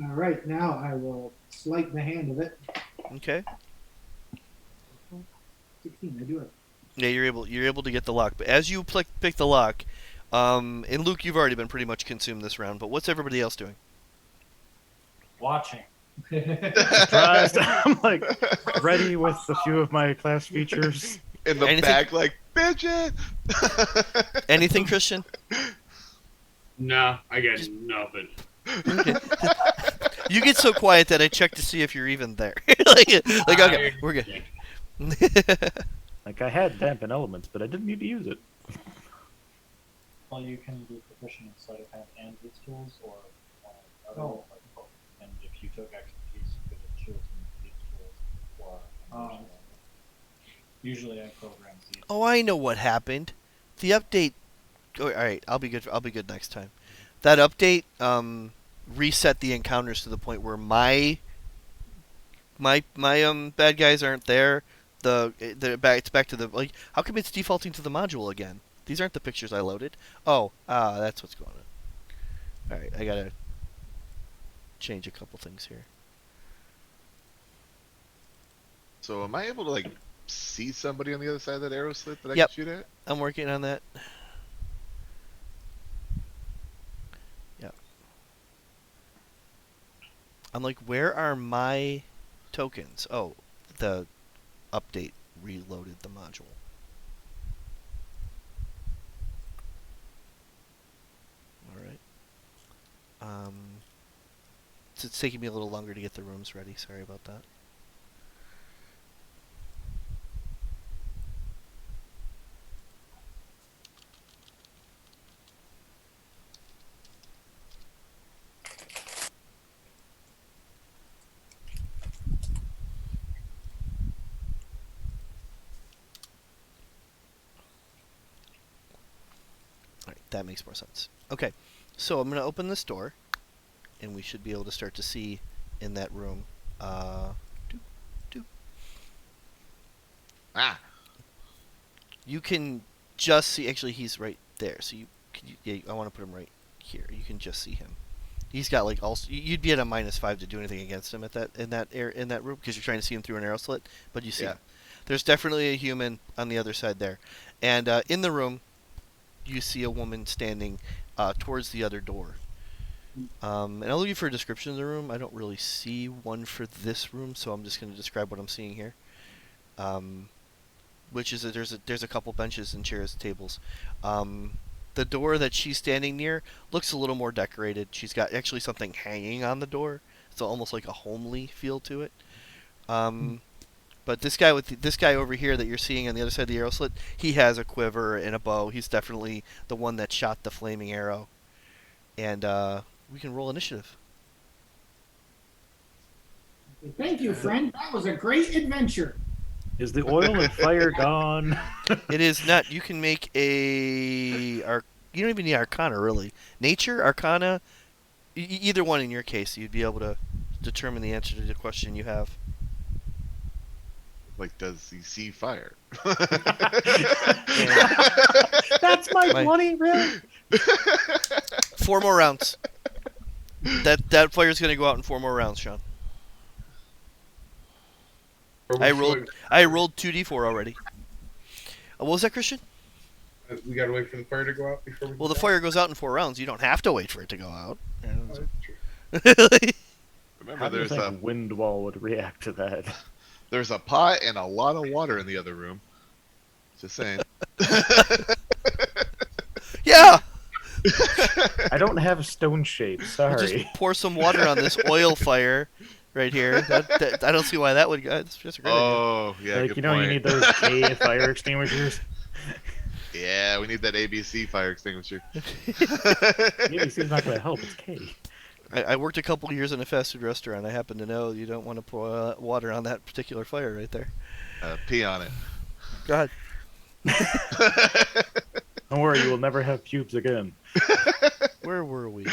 All right, now I will sleight the hand of it. Okay. 16, I do it. Yeah, you're able to get the lock. But as you pick the lock, and Luke, you've already been pretty much consumed this round. But what's everybody else doing? Watching. Surprised. I'm like ready with a few of my class features. In the Anything- back, like bitches. Anything, Christian? Nah, I got nothing. You get so quiet that I check to see if you're even there. like okay, we're good. Like I had dampen elements, but I didn't need to use it. Well, you can be proficient in sleight of hand and these tools, or other Oh. like both. And if you took expertise, you could have chosen these tools or. Oh. Usually, I program these. Oh, I know what happened. The update. Oh, all right, I'll be good. I'll be good next time. That update reset the encounters to the point where my bad guys aren't there. It's back to the like. How come it's defaulting to the module again? These aren't the pictures I loaded. Oh, that's what's going on. All right, I gotta change a couple things here. So am I able to like see somebody on the other side of that arrow slit that I Yep. can shoot at? I'm working on that. Yep. I'm like, where are my tokens? Oh, the update reloaded the module. Alright. It's taking me a little longer to get the rooms ready. Sorry about that. Alright, that makes more sense. Okay, so I'm going to open this door, and we should be able to start to see in that room. Ah, You can just see. Actually, he's right there. So yeah, I want to put him right here. You can just see him. He's got like also. You'd be at a -5 to do anything against him in that room because you're trying to see him through an arrow slit. But you see Yeah. him. There's definitely a human on the other side there, and in the room, you see a woman standing towards the other door. And I'll leave you for a description of the room. I don't really see one for this room, so I'm just going to describe what I'm seeing here. Which is there's a couple benches and chairs, tables. The door that she's standing near looks a little more decorated. She's got actually something hanging on the door, so almost like a homely feel to it. But this guy over here that you're seeing on the other side of the arrow slit, he has a quiver and a bow. He's definitely the one that shot the flaming arrow. And we can roll initiative. Thank you, friend. That was a great adventure. Is the oil and fire gone? It is not. You can make you don't even need Arcana really. Nature, Arcana, either one in your case, you'd be able to determine the answer to the question you have. like does he see fire? That's my My- 20, really? 4 more rounds. That fire's gonna go out in 4 more rounds, Sean. I rolled 2d4 already. What was that, Christian? We gotta wait for the fire to go out before we. Well, do the that? fire goes out in 4 rounds. You don't have to wait for it to go out. Oh, that's true. Remember, How do you there's think Windwall would react to that? a pot and a lot of water in the other room. Just saying. Yeah. I don't have a stone shape, We'll sorry. just pour some water on this oil fire right here. I don't see why that would go. It's just a great idea. Oh, yeah, Like, good you know, point. you need those K fire extinguishers. Yeah, we need that ABC fire extinguisher. ABC's not going to help, it's K. I worked a couple of years in a fast food restaurant. I happen to know you don't want to pour water on that particular fire right there. Pee on it. God. Don't worry, you will never have pubes again. Where were we?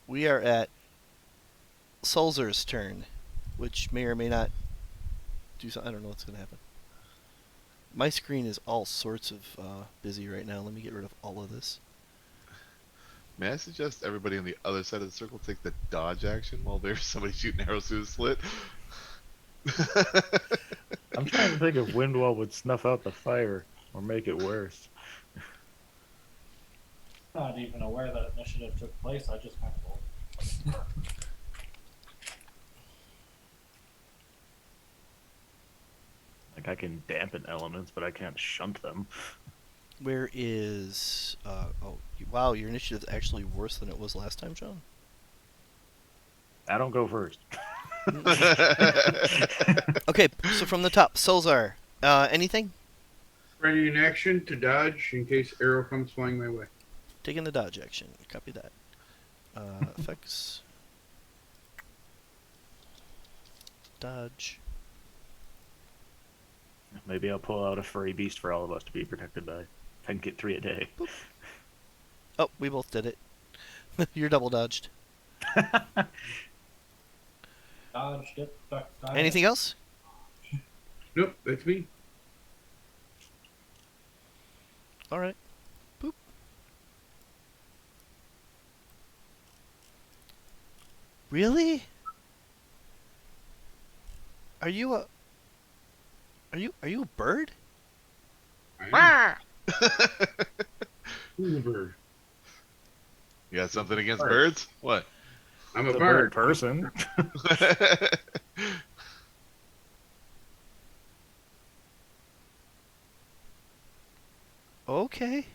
We are at Cel'za's turn. which may or may not do something. I don't know what's going to happen. My screen is all sorts of busy right now. Let me get rid of all of this. May I suggest everybody on the other side of the circle take the dodge action while there's somebody shooting arrows through the slit? I'm trying to think if Windwall would snuff out the fire or make it worse. Not even aware that initiative took place. I just kind of rolled. Like I can dampen elements, but I can't shunt them. Where is... wow, your initiative's actually worse than it was last time, John. I don't go first. Okay, so from the top, Cel'za, anything? Ready in action to dodge in case arrow comes flying my way. Taking the dodge action. Copy that. Effects. Dodge. Maybe I'll pull out a furry beast for all of us to be protected by. If I can get 3 a day. Boop. Oh, we both did it. You're double dodged. Dodged it. Dodged Anything else? Nope, that's me. All right. Boop. Really? Are you a bird? I am a bird. You got something against birds? What? I'm a The bird. bird person. Okay.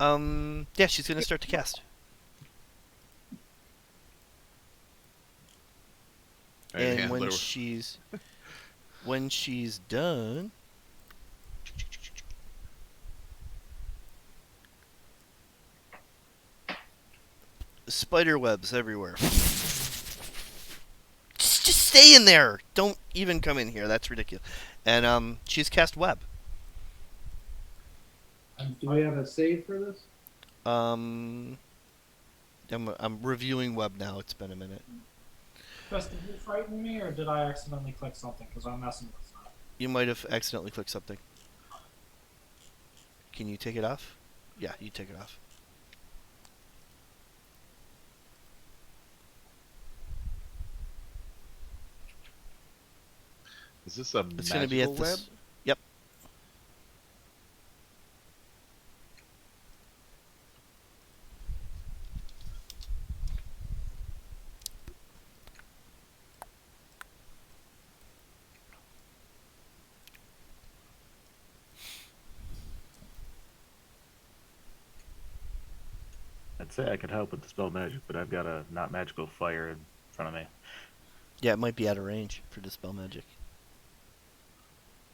Yeah, she's gonna start to cast. And handler. when she's done, spider webs everywhere. Just stay in there. Don't even come in here. That's ridiculous. And she's cast web. Do we have a save for this? I'm reviewing web now. It's been a minute. Chris, did you frighten me, or did I accidentally click something? Because I'm messing with that. You might have accidentally clicked something. Can you take it off? Yeah, you take it off. Is this a It's magical going to be at web? this. Yep. I'd say I could help with the spell magic, but I've got a not magical fire in front of me. Yeah, it might be out of range for dispel magic.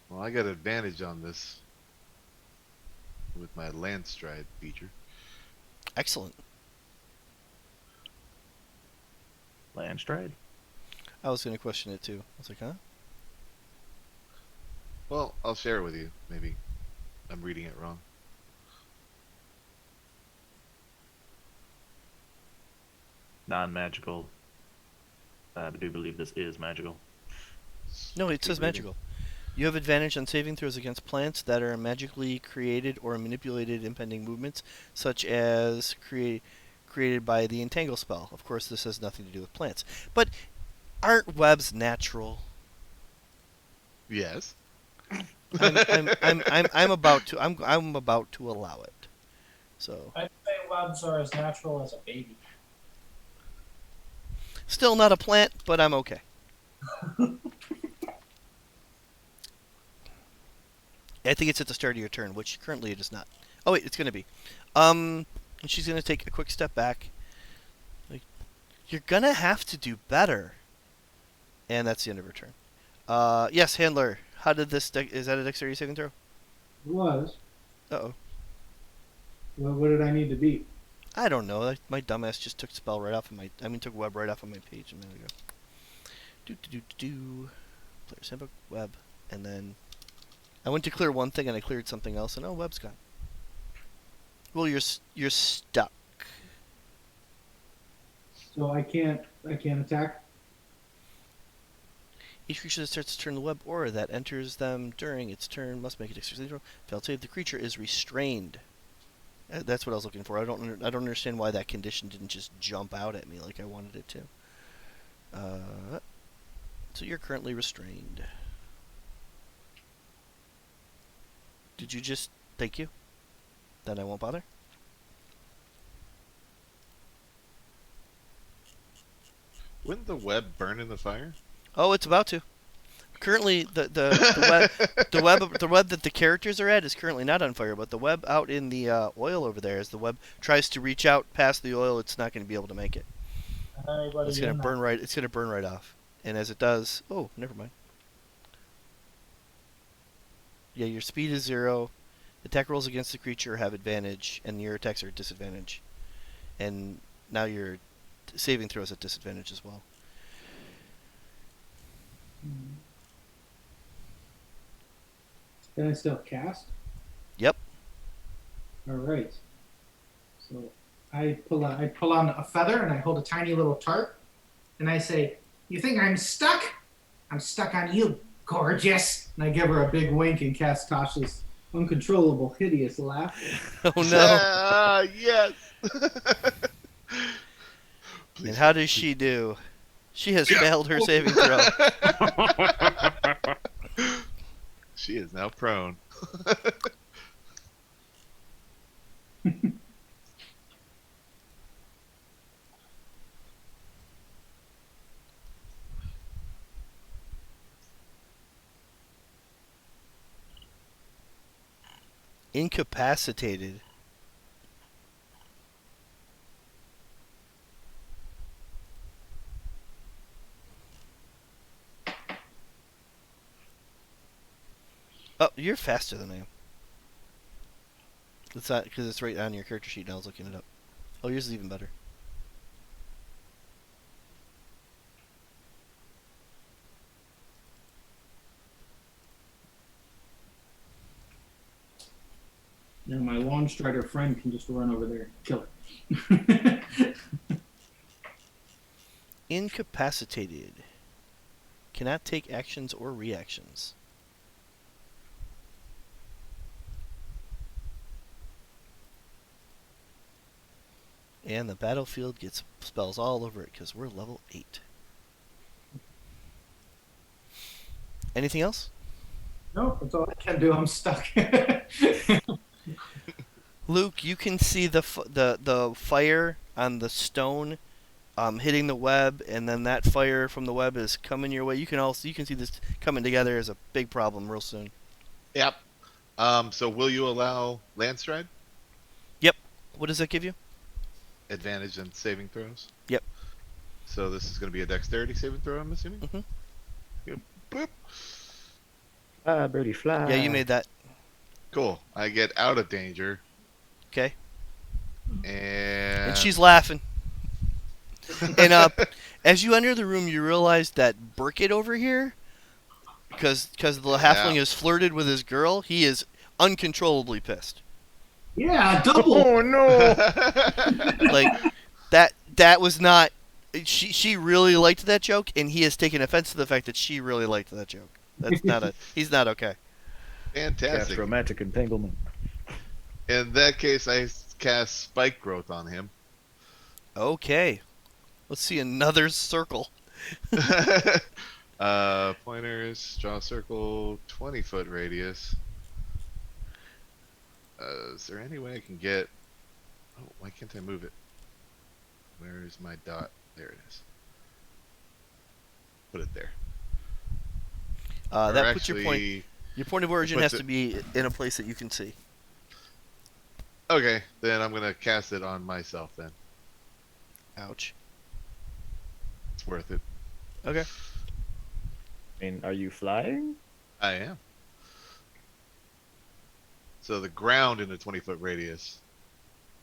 Well, I got advantage on this with my landstride feature. Excellent. Landstride? I was going to question it too. I was like, huh? Well, I'll share it with you. Maybe I'm reading it wrong. Non-magical. I do believe this is magical. No, it says Keep reading. magical. You have advantage on saving throws against plants that are magically created or manipulated impending movements, such as created by the Entangle spell. Of course, this has nothing to do with plants. But aren't webs natural? Yes. I'm about to allow it. So I'd say webs are as natural as a baby. still not a plant, but I'm okay. I think it's at the start of your turn, which currently it is not. Oh wait, it's gonna be. And she's gonna take a quick step back. Like, you're gonna have to do better. And that's the end of her turn. Yes, handler. How did this? Is that a dexterity saving throw? It was. Uh-oh. What did I need to beat? I don't know. My dumbass just took spell right off of my. took web right off of my page a minute ago. Do. Player's handbook, web, and then I went to clear one thing and I cleared something else, and web's gone. Well, you're stuck. So I can't I can't attack. Each creature that starts to turn the web or that enters them during its turn must make a dexterity roll. Failed save. The creature is restrained. That's what I was looking for. I don't understand why that condition didn't just jump out at me like I wanted it to. So you're currently restrained. Did you just... Thank you. Then I won't bother. Wouldn't the web burn in the fire? Oh, it's about to. Currently, the web that the characters are at is currently not on fire, but the web out in the oil over there, as the web tries to reach out past the oil, it's not going to be able to make it. Anybody It's going in to that? burn right. It's going to burn right off. And as it does, oh, never mind. Yeah, your speed is 0. Attack rolls against the creature have advantage, and your attacks are at disadvantage. And now your saving throws at disadvantage as well. Can I still cast? Yep. All right. So I pull on a feather and I hold a tiny little tarp, and I say, "You think I'm stuck? I'm stuck on you, gorgeous." And I give her a big wink and cast Tasha's uncontrollable, hideous laugh. Oh no! Yes. And how does she do? She has failed her saving throw. She is now prone. Incapacitated. Oh, you're faster than I am. It's not because it's right on your character sheet. And I was looking it up. Oh, yours is even better. Now my lawn strider friend can just run over there and kill her. Incapacitated. Cannot take actions or reactions. And the battlefield gets spells all over it because we're level 8. Anything else? No, that's all I can do. I'm stuck. Luke, you can see the fire on the stone hitting the web, and then that fire from the web is coming your way. You can see this coming together as a big problem real soon. Yep. So will you allow landstride? Yep. What does that give you? Advantage in saving throws? Yep. So this is going to be a dexterity saving throw, I'm assuming? Mhm. Yep. Boop. Fly, birdie, fly. Yeah, you made that. Cool. I get out of danger. Okay. And she's laughing. And as you enter the room, you realize that Burkett over here, because the halfling has flirted with his girl, he is uncontrollably pissed. Yeah, double. Oh no! Like that was not. She really liked that joke, and he has taken offense to the fact that she really liked that joke. That's not a. He's not okay. Cast Fantastic. romantic entanglement. In that case, I cast Spike Growth on him. Okay. Let's see another circle. Pointers, draw a circle, 20-foot radius. Is there any way I can get... Oh, why can't I move it? Where is my dot? There it is. Put it there. That Or puts your actually- point. Your point of origin puts has to be in a place that you can see. Okay, then I'm going to cast it on myself then. Ouch. It's worth it. Okay. I mean, are you flying? I am. So the ground in a 20-foot radius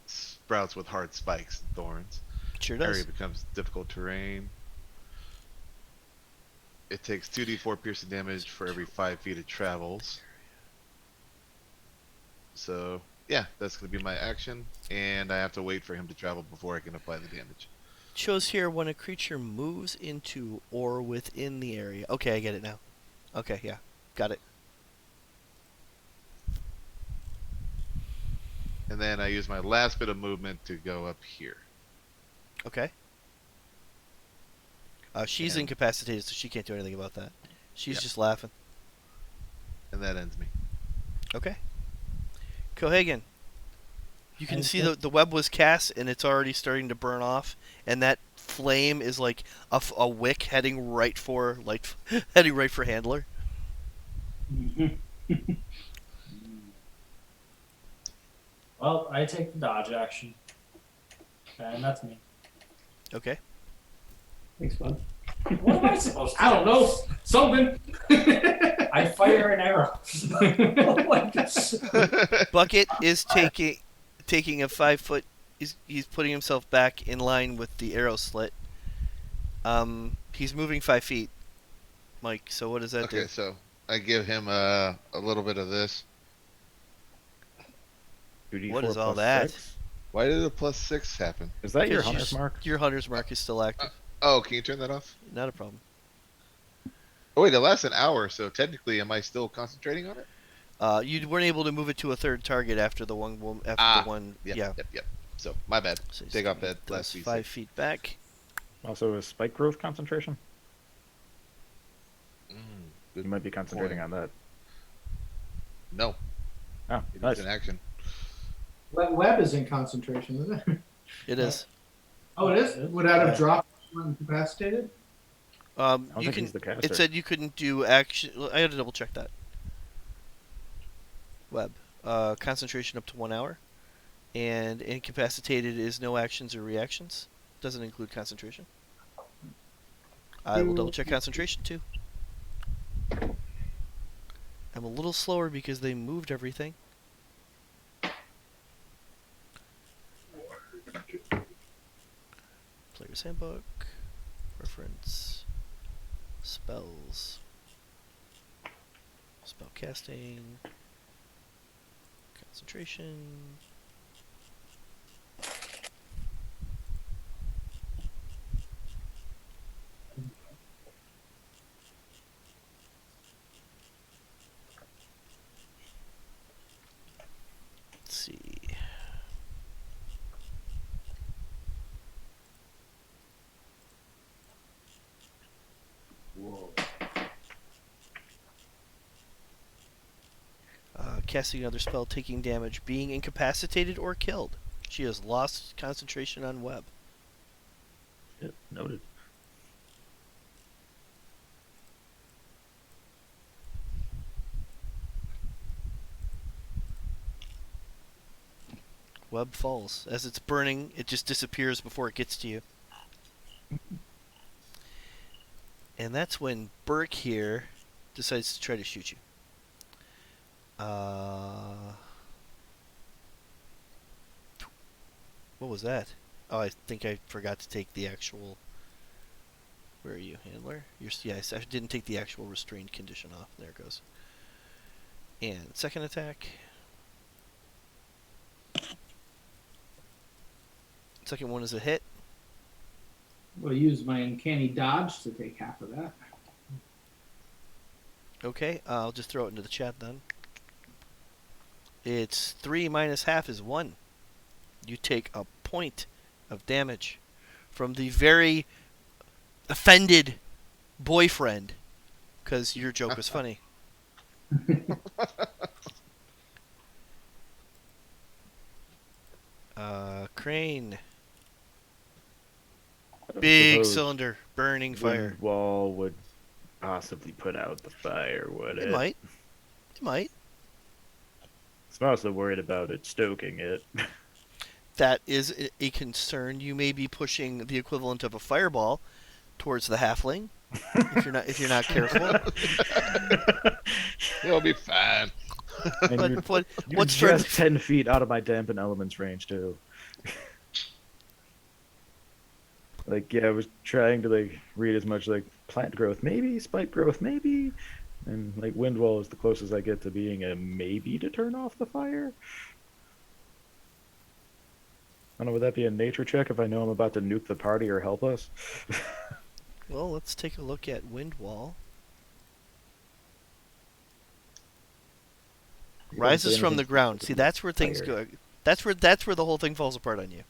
sprouts with hard spikes and thorns. Sure does. Area becomes difficult terrain. It takes 2d4 piercing damage for every 5 feet it travels. So, yeah, that's going to be my action. And I have to wait for him to travel before I can apply the damage. shows here when a creature moves into or within the area. Okay, I get it now. Okay, yeah, got it. And then I use my last bit of movement to go up here. Okay. She's And- incapacitated, so she can't do anything about that. She's Yep. just laughing. And that ends me. Okay. Cohagen, you can And see it- the web was cast, and it's already starting to burn off, and that flame is like a wick heading right for heading right for Handler. Well, I take the dodge action. And that's me. Okay. Thanks, bud. What am I supposed to do? I don't know. Something. I fire an arrow. Oh my God. Bucket is taking a 5 foot. He's putting himself back in line with the arrow slit. He's moving 5 feet. Mike, so what does that Okay, do? so I give him a little bit of this. 2d4 What is all plus that? 6? Why did a +6 happen? Is that your Because hunter's mark? Your hunter's mark is still active. Oh, can you turn that off? Not a problem. Oh wait, it lasts an hour, so technically, am I still concentrating on it? You weren't able to move it to a third target after the one. Yep, Yeah. Yep. So my bad. So Take off that that's last piece. 5 feet back. Also, is spike growth concentration? Mm, You good might be concentrating point. on that. No, Oh, it nice. is in action. Web is in concentration, isn't it? It is. Oh, it is. Would that have Yeah. dropped when incapacitated? I don't You think can. he's the caster. It said you couldn't do action. I had to double check that. Web. Concentration up to 1 hour, and incapacitated is no actions or reactions. Doesn't include concentration. I will double check concentration too. I'm a little slower because they moved everything. Player's handbook. Reference. Spells. Spell casting. Concentration. Let's see. Casting another spell, taking damage, being incapacitated or killed. She has lost concentration on web. Yep, noted. Web falls. As it's burning, it just disappears before it gets to you. And that's when Burke here decides to try to shoot you. What was that? Oh, I think I forgot to take the actual... Where are you, handler? Yes, I didn't take the actual restrained condition off. There it goes. And second attack. Second one is a hit. I'll use my uncanny dodge to take half of that. Okay, I'll just throw it into the chat then. It's 3 minus half is 1. You take a point of damage from the very offended boyfriend because your joke was funny. Crane. I Big suppose cylinder, burning fire. wind wall would possibly put out the fire, would it? It might. It might. I'm also worried about it stoking it. That is a concern. You may be pushing the equivalent of a fireball towards the halfling if you're not careful. It'll be fine. And you're, What, you're what's just for 10 feet out of my dampen elements range, too. Like, yeah, I was trying to, like, read as much, like, plant growth, maybe, spike growth, maybe. And, like, wind wall is the closest I get to being a maybe to turn off the fire. don't know, would that be a nature check if I know I'm about to nuke the party or help us? Well, let's take a look at wind wall. Rises from the ground. See, that's where things go. That's where the whole thing falls apart on you.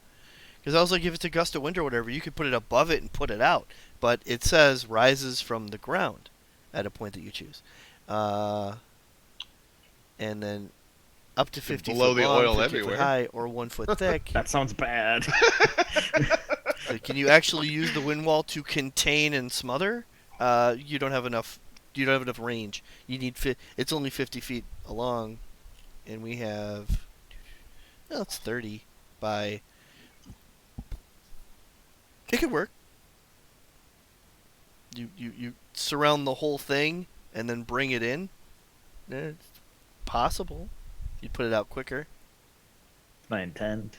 Because I was like, if it's a gust of wind or whatever, you could put it above it and put it out. But it says rises from the ground at a point that you choose. And then up to 50 Below feet the long, oil 50 everywhere. foot high, or 1 foot thick. That sounds bad. So can you actually use the wind wall to contain and smother? You don't have enough. You don't have enough range. You need it's only 50 feet along, and we have. Well, it's 30 by. It could work. You surround the whole thing and then bring it in. It's possible. You'd put it out quicker. My intent.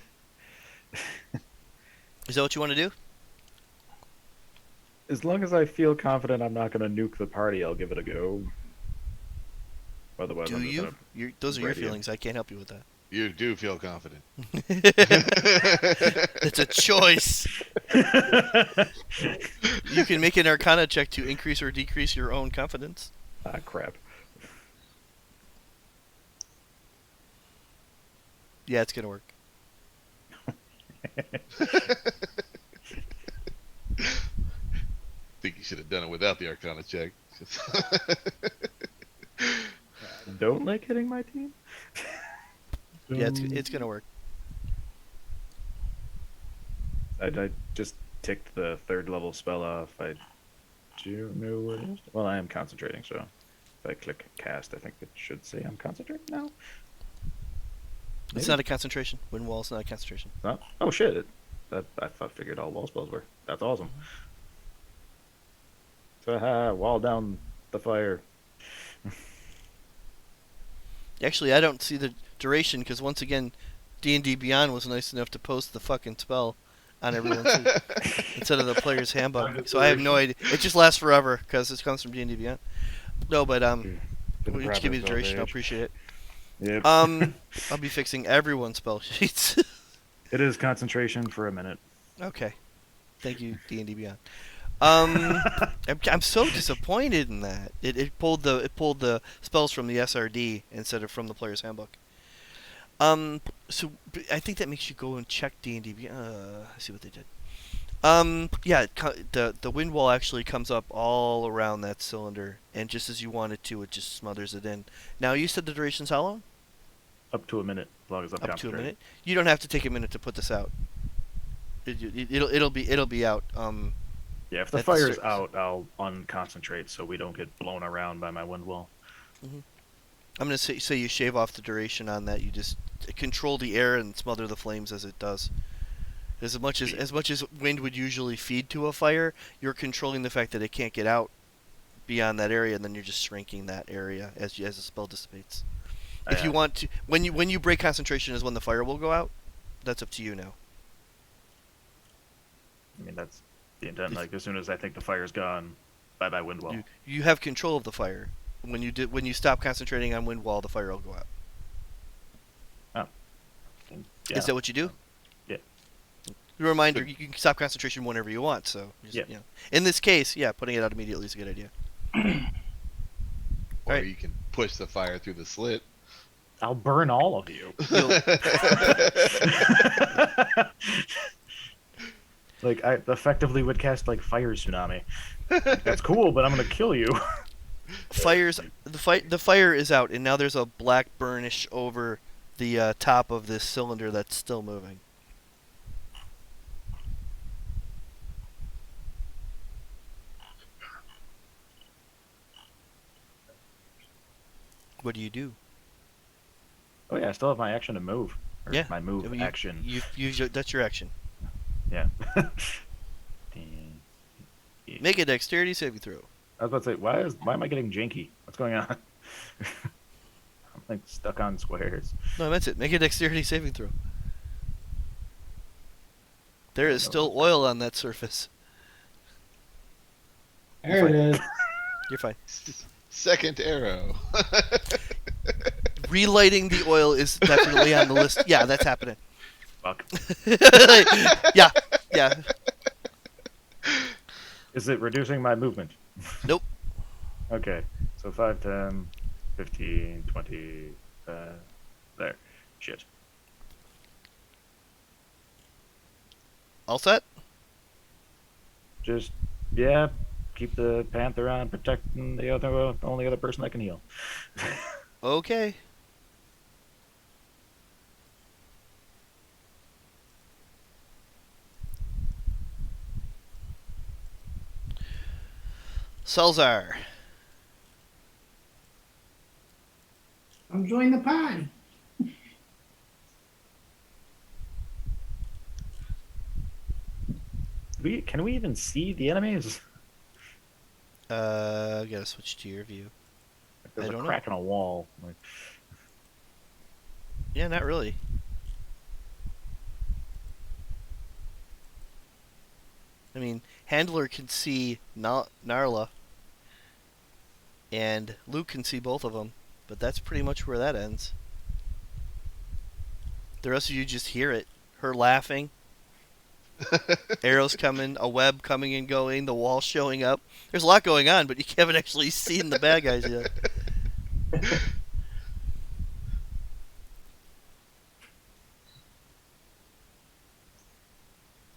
Is that what you want to do? As long as I feel confident I'm not going to nuke the party, I'll give it a go. Otherwise, Do I'm just you? gonna Those are your radio. feelings. I can't help you with that. You do feel confident. It's a choice. You can make an Arcana check to increase or decrease your own confidence. Ah, crap. Yeah, it's gonna work. Think you should have done it without the Arcana check. Don't like hitting my team? Yeah, it's gonna work. I just ticked the 3rd level spell off. I do know what it is. Well, I am concentrating, so if I click cast, I think it should say I'm concentrating now. It's Maybe. not a concentration. Wind wall is not a concentration. Not? Oh shit! I figured all wall spells were. That's awesome. Haha, wall down the fire. Actually, I don't see the duration because once again, D&D Beyond was nice enough to post the fucking spell on everyone's instead of the player's handbook. So I have no idea. It just lasts forever because it comes from D&D Beyond. No, but will you just give me the duration? I'll appreciate it. Yep. I'll be fixing everyone's spell sheets. It is concentration for a minute. Okay, thank you, D&D Beyond. I'm so disappointed in that. It pulled the spells from the SRD instead of from the player's handbook. So I think that makes you go and check D&D Beyond. I see what they did. Yeah, the wind wall actually comes up all around that cylinder, and just as you want it to, it just smothers it in. Now, you said the duration's how long? Up to a minute, as long as I'm Up to a concentrating. minute. You don't have to take a minute to put this out. It'll be out. Yeah, if the At the fire's surface. out, I'll unconcentrate so we don't get blown around by my wind wall. I'm gonna say you shave off the duration on that. You just control the air and smother the flames as it does. As much as wind would usually feed to a fire, you're controlling the fact that it can't get out beyond that area, and then you're just shrinking that area as the spell dissipates. If you want to, when you break concentration is when the fire will go out. That's up to you now. I mean, that's the intent. Like, as soon as I think the fire's gone, bye-bye wind wall. You have control of the fire. When you stop concentrating on wind wall, the fire will go out. Yeah. Is that what you do? Yeah. A reminder: you can stop concentration whenever you want. So, Yeah. You know. In this case, yeah, putting it out immediately is a good idea. Or Right. you can push the fire through the slit. I'll burn all of you. Like, I effectively would cast, like, fire tsunami. That's cool, but I'm gonna kill you. The fire is out, and now there's a black burnish over the top of this cylinder that's still moving. What do you do? Oh yeah, I still have my action to move. Or Yeah, my move You- action. That's your action. Yeah. Make a dexterity saving throw. I was about to say, why am I getting janky? What's going on? I'm like stuck on squares. No, I meant it. Make a dexterity saving throw. There is still oil on that surface. There it is. You're fine. Second arrow. Relighting the oil is definitely on the list. Yeah, that's happening. Fuck. Yeah, yeah. Is it reducing my movement? Nope. Okay. So 5, 10, 15, 20. There. Shit. All set? Just, yeah. Keep the panther on, protecting the only other person that can heal. Okay. Cel'za. I'm joining the party. Can we even see the enemies? I gotta switch to your view. There's I a don't know. crack in a wall. Like, Yeah, not really. I mean, Handler can see Narla, and Luke can see both of them, but that's pretty much where that ends. The rest of you just hear it. Her laughing, arrows coming, a web coming and going, the wall showing up. There's a lot going on, but you haven't actually seen the bad guys yet.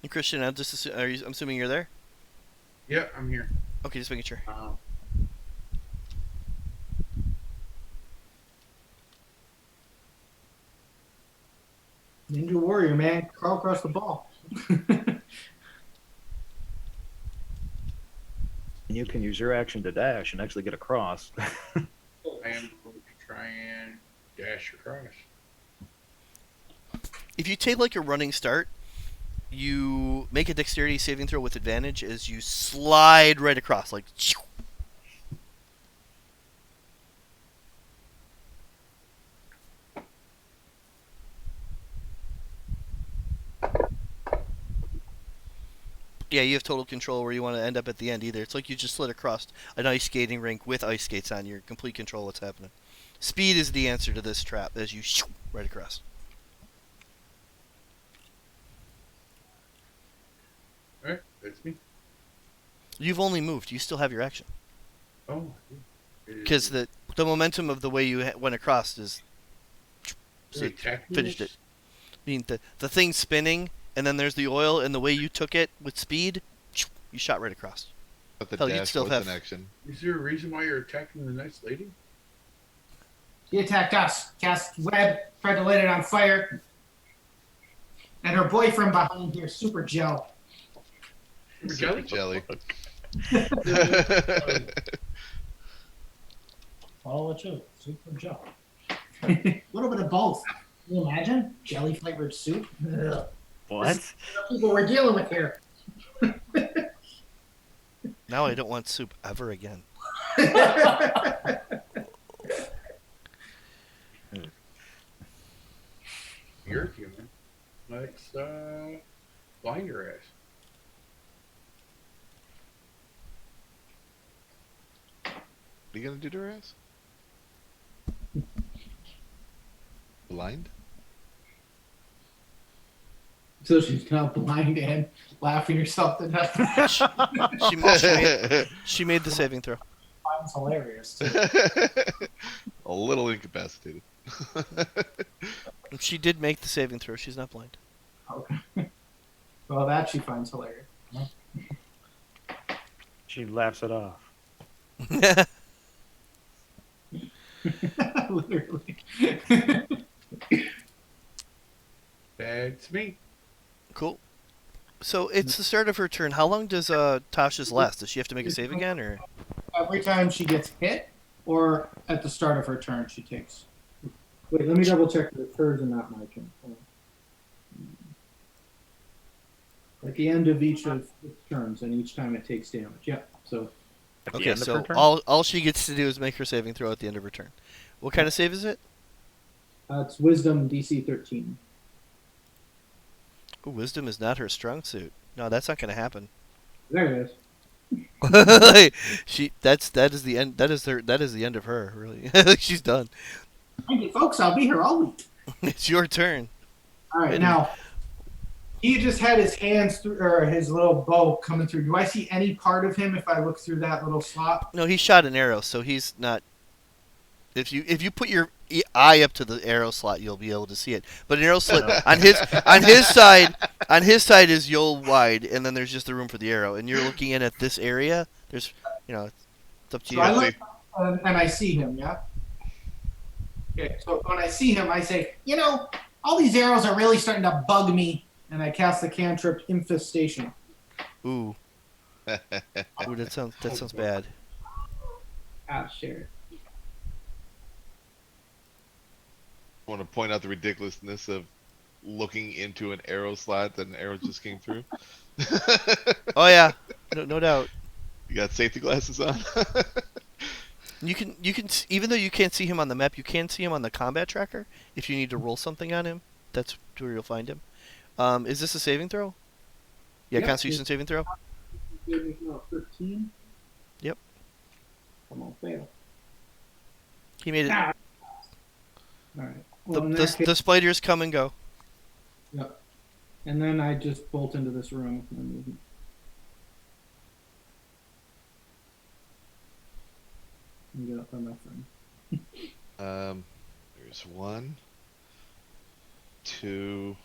And Christian, I'm assuming you're there? Yeah, I'm here. Okay, just making sure. Ninja Warrior, man. Crawl across the ball. you can use your action to dash and actually get across. I am going to try and dash across. If you take like a running start, you make a dexterity saving throw with advantage as you slide right across, like. Yeah, you have total control where you want to end up at the end either. It's like you just slid across an ice skating rink with ice skates on. You're in complete control of what's happening. Speed is the answer to this trap as you right across. Alright, that's me. You've only moved. You still have your action. Oh. Because the momentum of the way you went across is... So you finished it. I mean, the thing spinning, and then there's the oil, and the way you took it with speed, you shot right across. But the Hell, you'd dash still was have- an action. Is there a reason why you're attacking the nice lady? She attacked us. Cast web, tried to light it on fire. And her boyfriend behind here, Super Joe. Super jelly. I'll let you. Super Joe. A little bit of both. Can you imagine? Jelly flavored soup? Ugh. What? The people we're dealing with here. Now I don't want soup ever again. You're human. Let's blind your ass. What are you gonna do to her ass? Blind? So she's now blind and laughing or something. She made the saving throw. Mine's hilarious. Too. A little incapacitated. She did make the saving throw. She's not blind. Okay. Well, that she finds hilarious. She laughs it off. Literally. That's me. Cool. So it's the start of her turn. How long does Tasha's last? Does she have to make a save again, or? Every time she gets hit, or at the start of her turn, she takes. Wait, let me double check the hers and not my turn. Hold on. At the end of each of its turns, and each time it takes damage. Yep. So At the Okay, end of so her turn? all she gets to do is make her saving throw at the end of her turn. What kind of save is it? it's Wisdom DC 13. Ooh, wisdom is not her strong suit. No, that's not going to happen. There it is. That is the end. That is the end of her. Really, she's done. Thank you, folks. I'll be here all week. It's your turn. All right, And now He just had his hands through, or his little bow coming through. Do I see any part of him if I look through that little slot? No, he shot an arrow, so he's not. If you put your eye up to the arrow slot, you'll be able to see it. But an arrow slit on his side is you'll wide, and then there's just the room for the arrow. And you're looking in at this area. There's, it's up to So you. I look and I see him. Yeah. Okay. So when I see him, I say, all these arrows are really starting to bug me, and I cast the cantrip Infestation. Ooh, that sounds bad. Share. I want to point out the ridiculousness of looking into an arrow slot that an arrow just came through. Oh yeah, no doubt. You got safety glasses on? You can even though you can't see him on the map, you can see him on the combat tracker. If you need to roll something on him, that's where you'll find him. Is this a saving throw? Yeah, Yep. Constitution saving throw. 13. Yep. Come on, fail. He made it. All right. Well, in that The case, spiders come and go. yep. And then I just bolt into this room. And get up on my friend. There's 1, 2,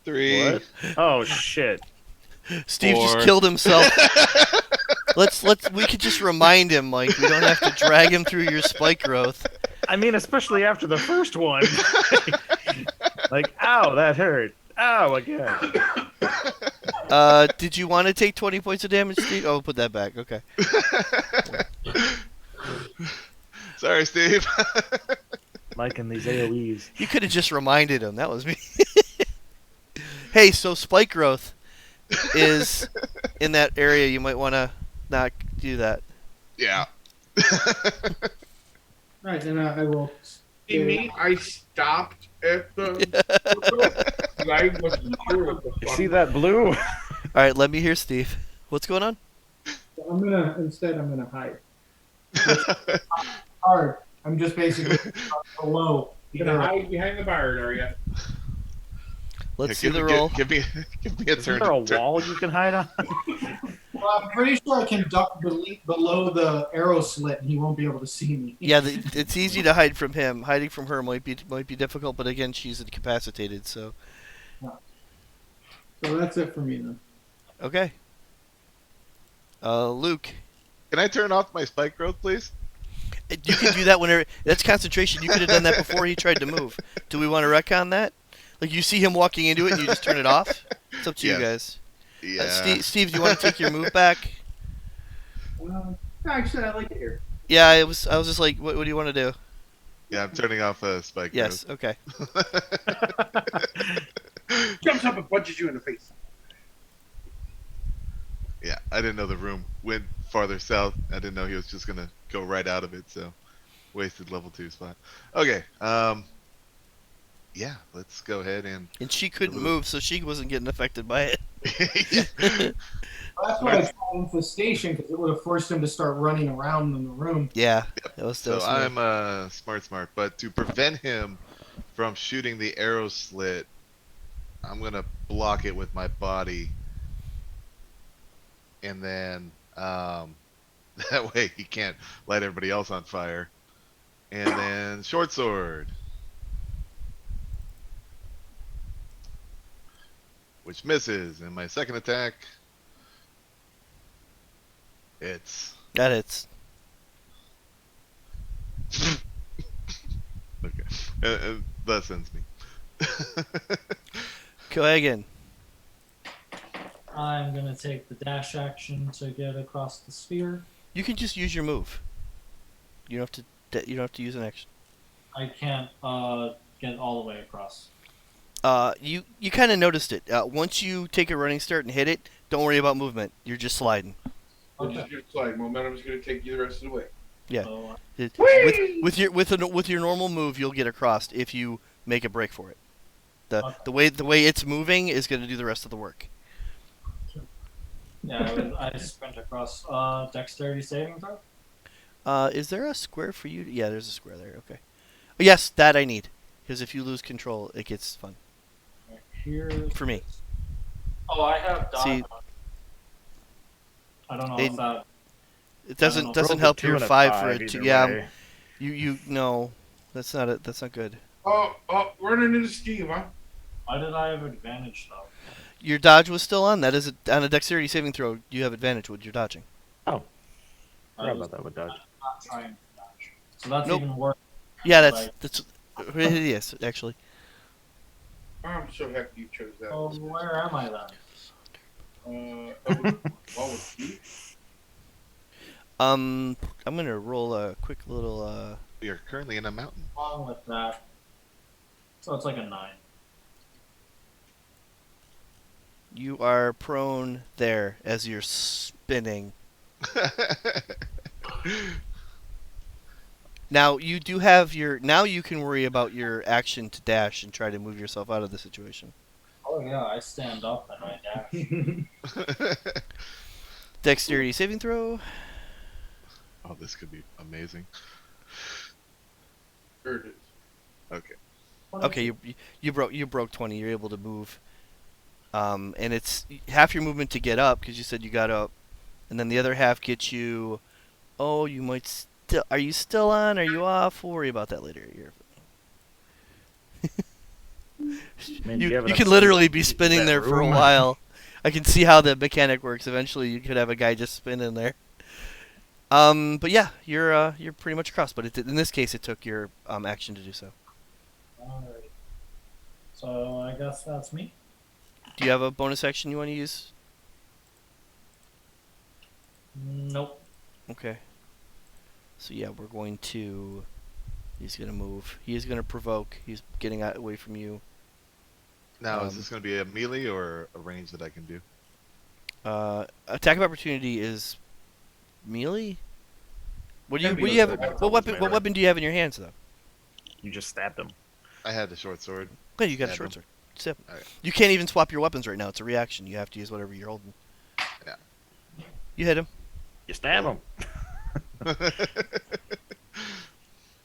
3. What? Oh shit! Steve just 4. killed himself. We could just remind him, Mike. We don't have to drag him through your spike growth. I mean, especially after the first one. Like, ow, that hurt. Ow, again. Did you want to take 20 points of damage, Steve? Oh, put that back. Okay. Sorry, Steve. Mike and these AoEs. You could have just reminded him. That was me. Hey, so spike growth is in that area. You might want to not do that. Yeah. Right, then I will. I stopped at the. I wasn't sure what the You fuck. see that blue? All right, let me hear Steve. What's going on? I'm gonna hide. Hard. I'm just basically below. You're gonna hide behind the bard, are you? Let's see the roll. Give me a Isn't turn. there a wall you can hide on? Well, I'm pretty sure I can duck below the arrow slit, and he won't be able to see me. Yeah, it's easy to hide from him. Hiding from her might be difficult, but again, she's incapacitated. So So that's it for me then. okay. Luke, Can I turn off my spike growth, please? you can do that whenever. That's concentration. You could have done that before he tried to move. Do we want to retcon that? Like you see him walking into it, and you just turn it off. It's up to you Yes. guys. Yeah. Steve, do you want to take your move back? Actually, I like it here. Yeah, I was just like, what do you want to do? Yeah, I'm turning off spike Yes, okay. Jumps up and punches you in the face. Yeah, I didn't know the room went farther south. I didn't know he was just gonna go right out of it, so wasted level 2 spot. Okay, yeah, let's go ahead and And she couldn't move, so she wasn't getting affected by it. Well, that's why I tried infestation, because it would have forced him to start running around in the room. Yeah, that was So smart. I'm smart, but to prevent him from shooting the arrow slit, I'm gonna block it with my body, and then that way he can't light everybody else on fire. And then short sword, which misses, and my second attack, it's That hits. okay. That sends me. Coagan. I'm gonna take the dash action to get across the sphere. You can just use your move. You don't have to use an action. I can't get all the way across. You kind of noticed it. Once you take a running start and hit it, don't worry about movement. You're just sliding. We're just gonna slide. Momentum's gonna take you the rest of the way. Yeah. So, With your normal move, you'll get across if you make a break for it. The way it's moving is going to do the rest of the work. yeah, I sprint across. Dexterity saving throw. Is there a square for you? Yeah, there's a square there. Okay. Yes, that I need. Because if you lose control, it gets fun. Here. For me. Oh, I have dodge. See, I don't know it- if that. it I don't know. doesn't Rolled a help 2 your and a 5 for it either to. Yeah, way. you no, that's not it. That's not good. Oh, running into Steve, huh? Why did I have advantage though? Your dodge was still on. That is on a dexterity saving throw. You have advantage with your dodging. I Forgot was about that with dodge. not trying to dodge. So that's Nope. even worse. Yeah, Right. that's hideous actually. I'm so happy you chose that. Oh, where am I then? With Steve? I'm gonna roll a quick little. We are currently in a mountain. Wrong with that. So it's like a 9. You are prone there as you're spinning. Now you do have your. Now you can worry about your action to dash and try to move yourself out of the situation. Oh yeah, I stand up and I dash. Dexterity saving throw. Oh, this could be amazing. There it is. Okay. Okay, you broke 20. You're able to move. And it's half your movement to get up because you said you got up, and then the other half gets you. Oh, you might still. Are you still on? Are you off? We'll worry about that later. Man, You have you enough can literally be space in spinning that there for a room? while. I can see how the mechanic works. Eventually, you could have a guy just spinning there. But yeah, you're pretty much across. But in this case, it took your action to do so. Alright. So I guess that's me. Do you have a bonus action you want to use? Nope. Okay. So yeah, we're going to. He's gonna move. He is gonna provoke. He's getting away from you. Now, is Um, this going to be a melee or a range that I can do? Attack of opportunity is melee. What do you That'd be have? okay. What weapon? What Melee. weapon do you have in your hands though? You just stabbed him. I had the short sword. Hey, you got a Stab short him. sword. Sip. Alright. You can't even swap your weapons right now. It's a reaction. You have to use whatever you're holding. Yeah. You hit him. You stab him.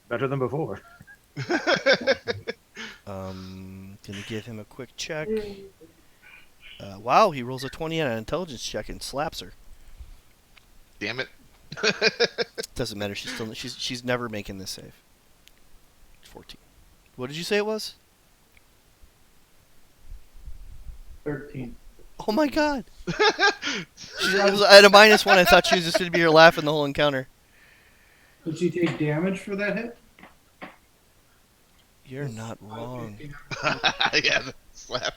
Better than before. Gonna give him a quick check. Wow, he rolls a 20 on an intelligence check and slaps her. Damn it. Doesn't matter. She's never making this save. 14. What did you say it was? 13. Oh my god. It was at a -1. I thought she was just gonna be here laughing the whole encounter. Did she take damage for that hit? You're not wrong. Yeah, the slap.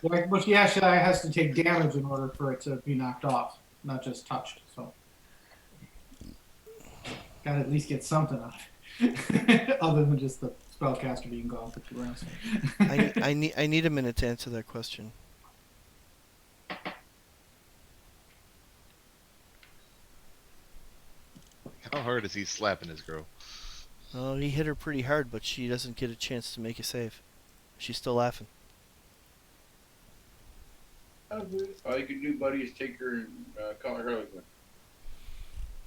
Like, but she actually has to take damage in order for it to be knocked off, not just touched. So, gotta at least get something out of it, other than just the spellcaster being gone for 2 rounds. I need a minute to answer that question. How hard is he slapping his girl? Oh, he hit her pretty hard, but she doesn't get a chance to make a save. She's still laughing. All you can do, buddy, is take her and call her Harlequin.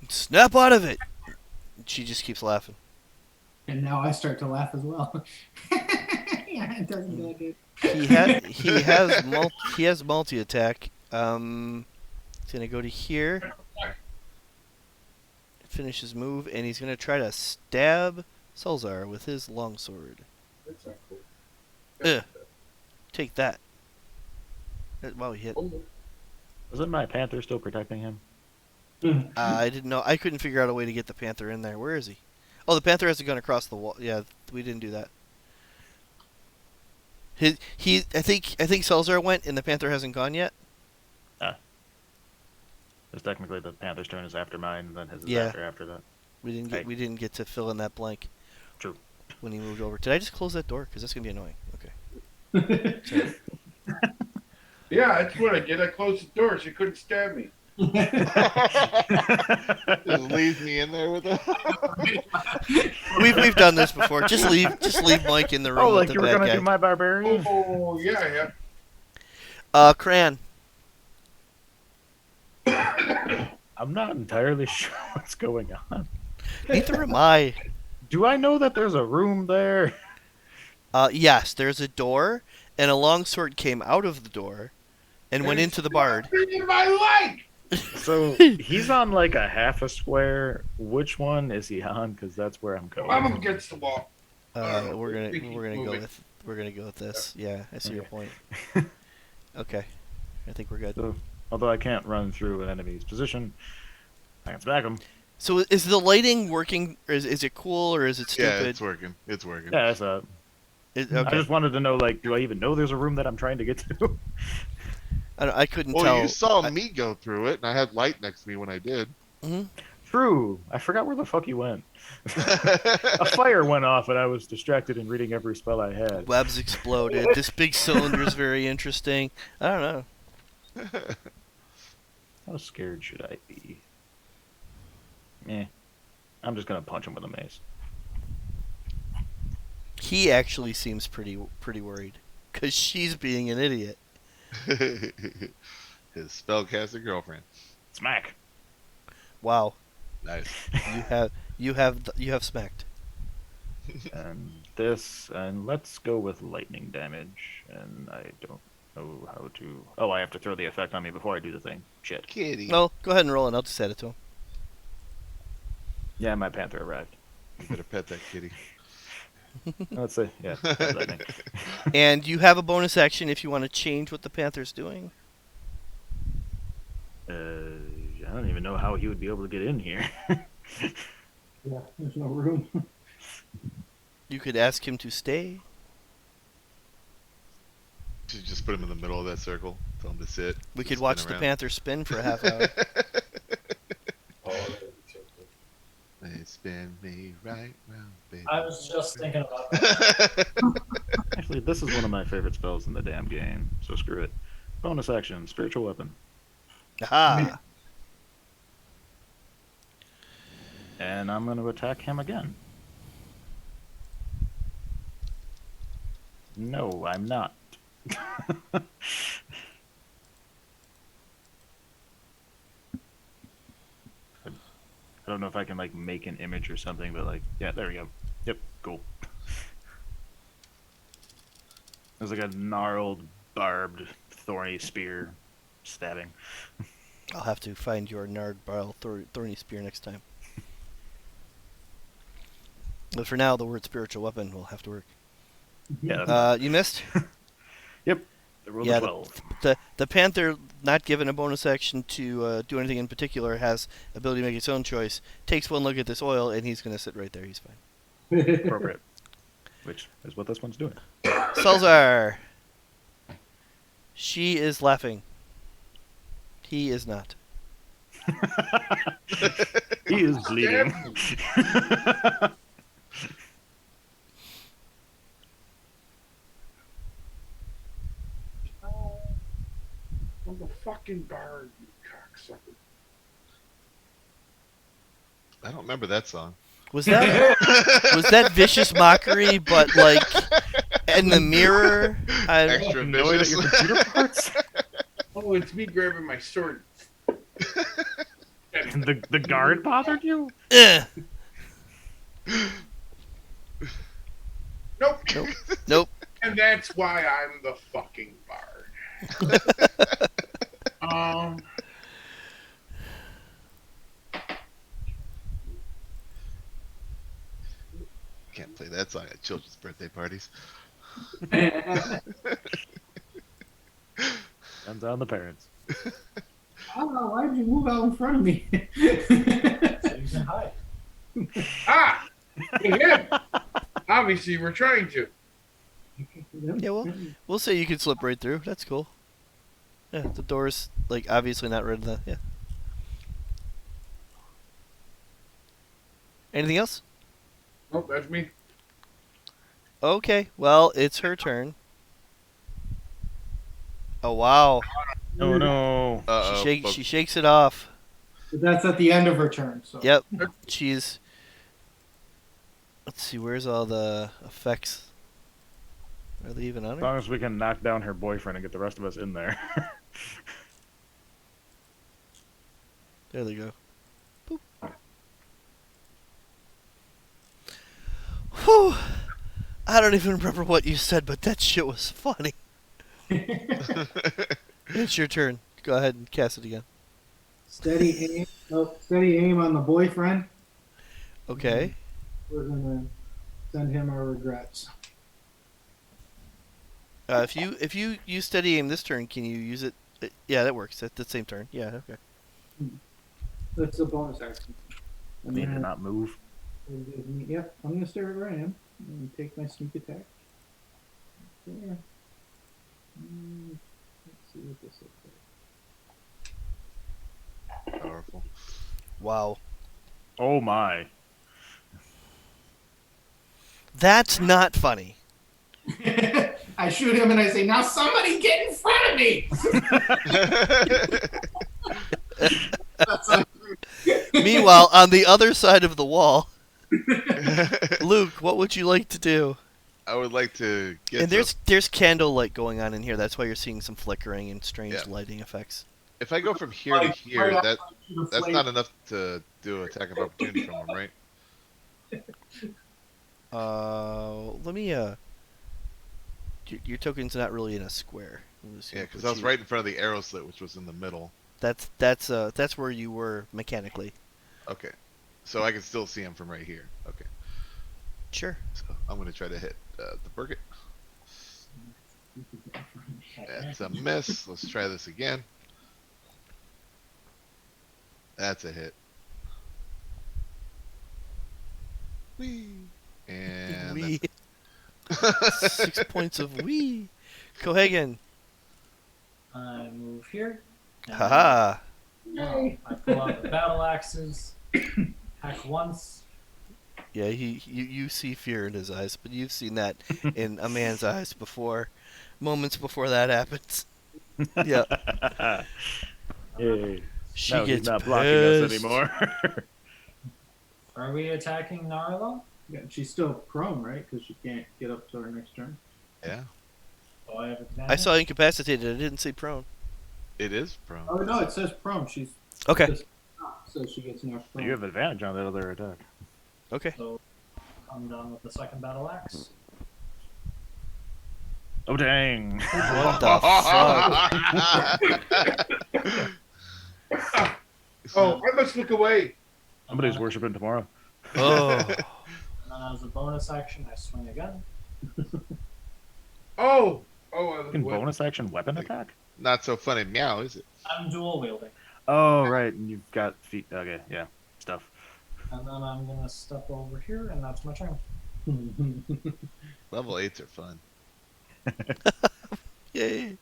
Snap out of it. She just keeps laughing. And now I start to laugh as well. Yeah, it doesn't do it. He has multi attack. He's gonna go to here. Finish his move, and he's gonna try to stab Cel'za with his longsword. That's not cool. Ugh. Take that. Wow, he hit. Isn't my panther still protecting him? I didn't know. I couldn't figure out a way to get the panther in there. Where is he? Oh, the panther hasn't gone across the wall. Yeah, we didn't do that. I think Cel'za went, and the panther hasn't gone yet. Because technically the panther's turn is after mine, and then his is Yeah. after that. We didn't Hey. get to fill in that blank. True. When he moved over. Did I just close that door? Because that's gonna be annoying. Okay. Sorry. Yeah, that's what I did. I closed the door so you couldn't stab me. Just leaves me in there with him. We've done this before. Just leave Mike in the room Oh, with like the you were bad gonna guy. do my barbarian? Oh, yeah. Cran. I'm not entirely sure what's going on. Neither am I. Do I know that there's a room there? Yes, there's a door, and a longsword came out of the door and went into the bard. In my leg. So he's on like a half a square. Which one is he on? Because that's where I'm going. I'm against the wall. We're gonna Keep go moving. with this. Yeah, I see your Okay. point. Okay, I think we're good. So, although I can't run through an enemy's position, I can smack him. So is the lighting working? Or is it cool or is it Yeah, stupid? it's working. It's working. Yeah, that's I I just wanted to know, like, do I even know there's a room that I'm trying to get to? I couldn't Well, tell. you saw me go through it, and I had light next to me when I did. True. I forgot where the fuck you went. A fire went off, and I was distracted in reading every spell I had. Webs exploded. This big cylinder is very interesting. I don't know. How scared should I be? I'm just gonna punch him with a mace. He actually seems pretty worried because she's being an idiot. His spellcaster girlfriend. Smack. Wow, Nice. you have smacked. And this, and let's go with lightning damage. And I don't know how to. Oh, I have to throw the effect on me before I do the thing. Shit. Kitty. Well, go ahead and roll, and I'll just add it to him. Yeah, my panther arrived. You better pet that kitty. Let's say, yeah. Lightning. And you have a bonus action if you want to change what the panther's doing. I don't even know how he would be able to get in here. Yeah, there's no room. You could ask him to stay. Should just put him in the middle of that circle. Tell him to sit. We could spin watch the around. panther spin for a half hour. They spin me right round, baby. I was just thinking about that. Actually, this is one of my favorite spells in the damn game, so screw it. Bonus action, spiritual weapon. Aha! And I'm going to attack him again. No, I'm not. I don't know if I can like make an image or something, but like, yeah, there we go. Yep, cool. There's like a gnarled, barbed, thorny spear stabbing. I'll have to find your Nard Barrel Thorny Spear next time. But for now, the word spiritual weapon will have to work. Yeah, that's You missed? yep. The roll Yeah, of 12. The panther, not given a bonus action to do anything in particular, has ability to make its own choice. Takes one look at this oil, and he's going to sit right there. He's fine. Appropriate. Which is what this one's doing. Cel'za! She is laughing. He is not. He is bleeding. I'm the fucking bard, you cocksucker. I don't remember that song. Was that vicious mockery, but like in the mirror? Extra Annoyed at vicious. your computer parts? Oh, it's me grabbing my sword. The guard bothered you? Ugh. Nope. Nope. And that's why I'm the fucking bard. Can't play that song at children's birthday parties. Depends on the parents. Oh, why'd you move out in front of me? So you can hide. Ah! Him! Obviously, we're trying to. Yeah, well, we'll say you can slip right through. That's cool. Yeah, the door's like obviously not rid of the. Yeah. Anything else? Oh, that's me. Okay, well, it's her turn. Oh wow, Oh no. Uh-oh. she shakes it off. That's at the end of her turn. So. Yep, she's. Let's see, where's all the effects? Are they even on As her? long as we can knock down her boyfriend and get the rest of us in there. There they go. Boop. Whew. I don't even remember what you said, but that shit was funny. It's your turn. Go ahead and cast it again. Steady aim. Oh, steady aim on the boyfriend. Okay. We're gonna send him our regrets. If you use steady aim this turn, can you use it? Yeah, that works. At the same turn. Yeah. Okay. That's a bonus action. And Need to then not move. it gives me- Yep, I'm gonna stay right where I am and take my sneak attack. There. Let's see what this looks like. Powerful. Wow. Oh my. That's not funny. I shoot him and I say, "Now somebody get in front of me!" That's like, Meanwhile, on the other side of the wall, Luke, what would you like to do? I would like to get. And there's candlelight going on in here. That's why you're seeing some flickering and strange Yeah. lighting effects. If I go from here to here, right that's not enough to do attack of opportunity from him, right? Let me your token's not really in a square. I'm just Yeah, gonna because put I was you- right in front of the arrow slit, which was in the middle. That's where you were mechanically. Okay, so I can still see him from right here. Okay, Sure. so I'm gonna try to hit the Burkett. That's a miss. Let's try this again. That's a hit. Whee! And Wee. 6 points of wee. Cohagen. I move here. and Haha. I pull out the battle axes. Hack once. Yeah, you see fear in his eyes, but you've seen that in a man's eyes before, moments before that happens. Yeah, Yay. she No, he's gets not blocking us pissed. anymore. Are we attacking Nara though? Yeah, she's still prone, right? Because she can't get up to her next turn. yeah, Do I have advantage? I saw incapacitated. I didn't say prone. it is prone. Oh no, it says prone. She's Okay. just up, so she gets knocked prone. You have advantage on that other attack. Okay. So I'm done with the second battle axe. Oh dang! What the fuck? Oh, I must look away. Somebody's worshiping tomorrow. Oh. And then as a bonus action, I swing again. Oh, I look In away. bonus action weapon attack? Not so funny, meow, is it? I'm dual wielding. Oh right, and you've got feet. Okay, yeah, stuff. And then I'm gonna step over here, and that's my turn. Level 8s are fun. Yay.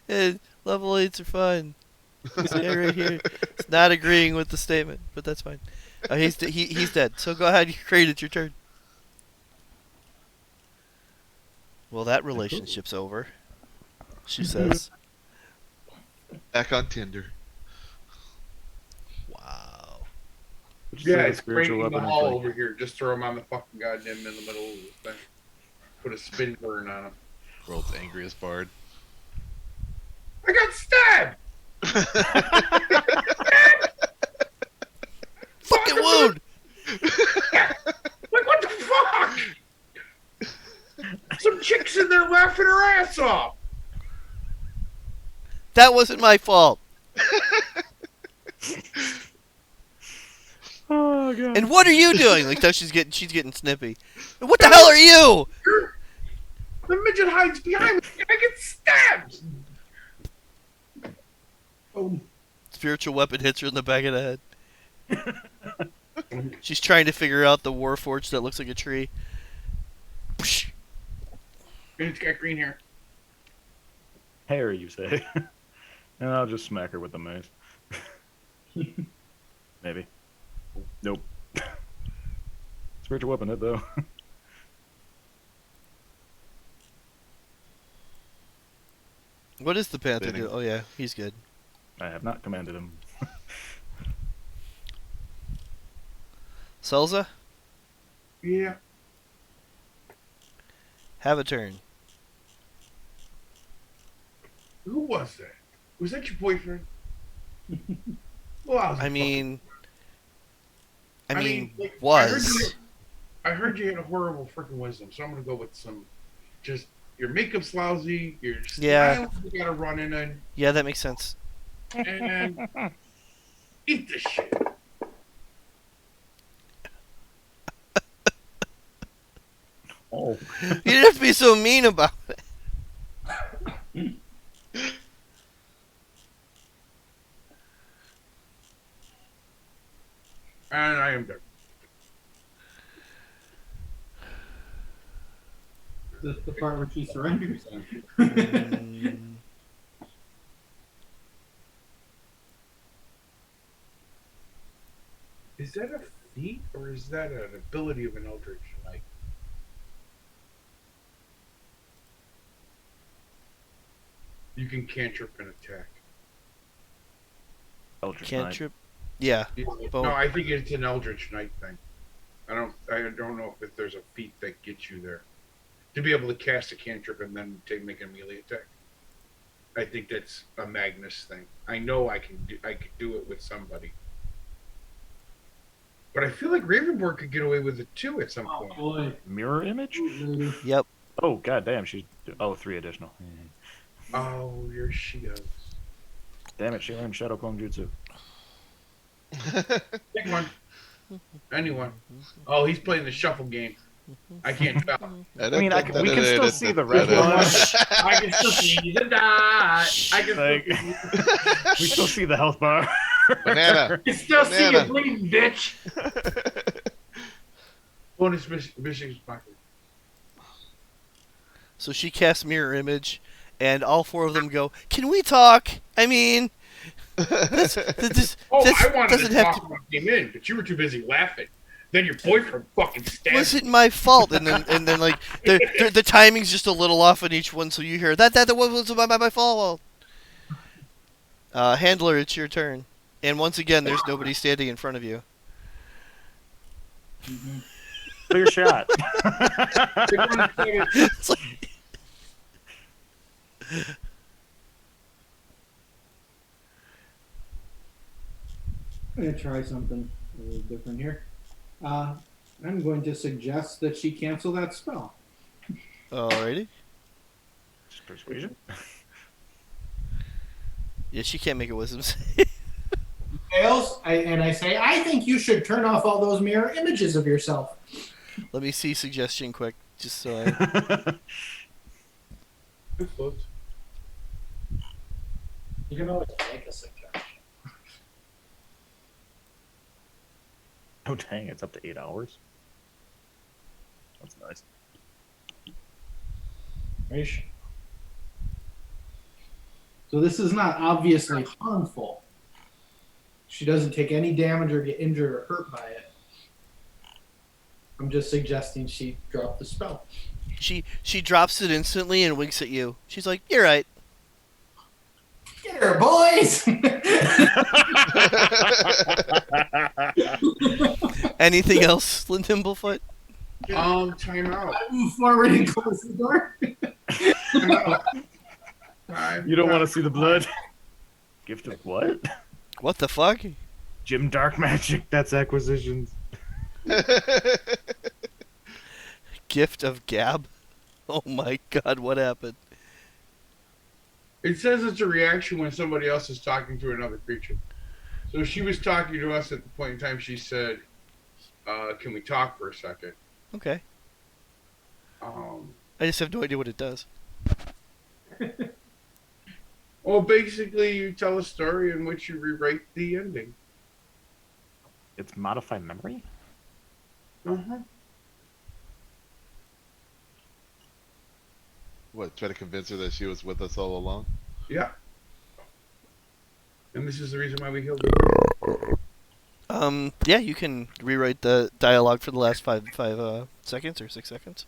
And level 8s are fun. Say right here. It's not agreeing with the statement, but that's fine. He's dead. So go ahead, you created your turn. Well, that relationship's over. She says. Back on Tinder. Wow. Would you Yeah, say the it's spiritual breaking the weapon is hall like- over here. Just throw him on the fucking goddamn in the middle of this thing. Put a spin burn on him. World's angriest bard. I got stabbed! Fucking wound! Like, what the fuck? Some chick's in there laughing her ass off. That wasn't my fault. Oh god. And what are you doing? Like, she's getting snippy. What the hell are you? The midget hides behind me. I get stabbed. Oh, Spiritual weapon hits her in the back of the head. She's trying to figure out the warforged that looks like a tree. Psh. And it's got green hair. Hair, you say? And I'll just smack her with the mace. Maybe. Nope. Spiritual weapon, it though. What is the panther Spinning. do? Oh yeah, he's good. I have not commanded him. Cel'za, Yeah. have a turn. Who was that? Was that your boyfriend? Well, I mean, like, I heard was. I heard you had a horrible freaking wisdom, so I'm gonna go with some. Just your makeup's lousy. Your Yeah. style you gotta run in Yeah, that makes sense. and eat this shit. Oh, You didn't have to be so mean about it. And I am done. This is the part where she surrenders. Mm, Is that a feat or is that an ability of an Eldritch Knight? You can cantrip and attack. Eldritch Knight. cantrip. Yeah. Both. No, I think it's an Eldritch Knight thing. I don't know if there's a feat that gets you there. To be able to cast a cantrip and then make a melee attack. I think that's a Magnus thing. I know I could do it with somebody. But I feel like Ravenborg could get away with it too at some Oh point. boy. Mirror image? Yep. Oh, god damn, she's... Oh, 3 additional. Oh, here she goes. Damn it, she learned Shadow Clone Jutsu. Pick one. Anyone. Oh, he's playing the shuffle game. I can't tell. I mean, we can still see the red one. I can still see the dot. I can Like, we still see the health bar. Banana. still see you Banana. bleeding, bitch. Bonus Bishop's pocket. So she casts mirror image, and all 4 of them go, "Can we talk? I mean, this Oh, this I wanted doesn't to have talk when I came in, but you were too busy laughing. Then your boyfriend fucking stabbed wasn't my fault." And then like the timing's just a little off on each one, so you hear that was my fault. Handler, it's your turn. And once again, there's nobody standing in front of you. Clear shot. It's like, I'm going to try something a little different here. I'm going to suggest that she cancel that spell. alrighty. Persuasion? Yeah, she can't make a wisdom save. Fails, and I say, I think you should turn off all those mirror images of yourself. Let me see suggestion quick, just so I. You can always make a suggestion. Oh, dang, it's up to 8 hours. That's nice. Raish. So this is not obviously harmful. She doesn't take any damage or get injured or hurt by it. I'm just suggesting she drop the spell. She drops it instantly and winks at you. She's like, "You're right." Get her, boys! Anything else, Lindimblefoot? Time out. I move forward and close the door. You don't want to see the blood? Gift of what? What the fuck? Jim Dark Magic, that's acquisitions. Gift of Gab? Oh my god, what happened? It says it's a reaction when somebody else is talking to another creature. So she was talking to us at the point in time she said, can we talk for a second? Okay. Um, I just have no idea what it does. well, basically, you tell a story in which you rewrite the ending. It's modify memory? Uh-huh. What, try to convince her that she was with us all along? Yeah. And this is the reason why we healed Yeah, you can rewrite the dialogue for the last five seconds or 6 seconds.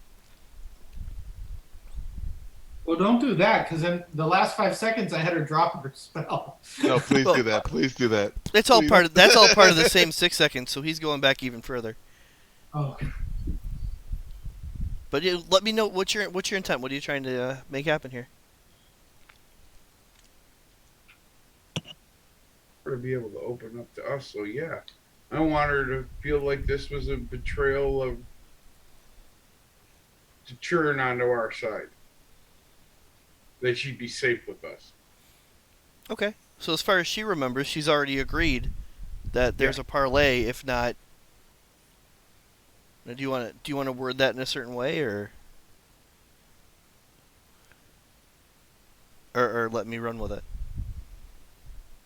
Well, don't do that, because then the last 5 seconds I had her drop her spell. No, please Well, do that. Please do that. It's all Please. that's all part of the same 6 seconds, so he's going back even further. Oh, But let me know what's your intent. What are you trying to make happen here? her to be able to open up to us. So, yeah. I want her to feel like this was a betrayal of to turn onto our side. That she'd be safe with us. Okay. So as far as she remembers, she's already agreed that there's a parlay. If not, do you want to word that in a certain way, or let me run with it?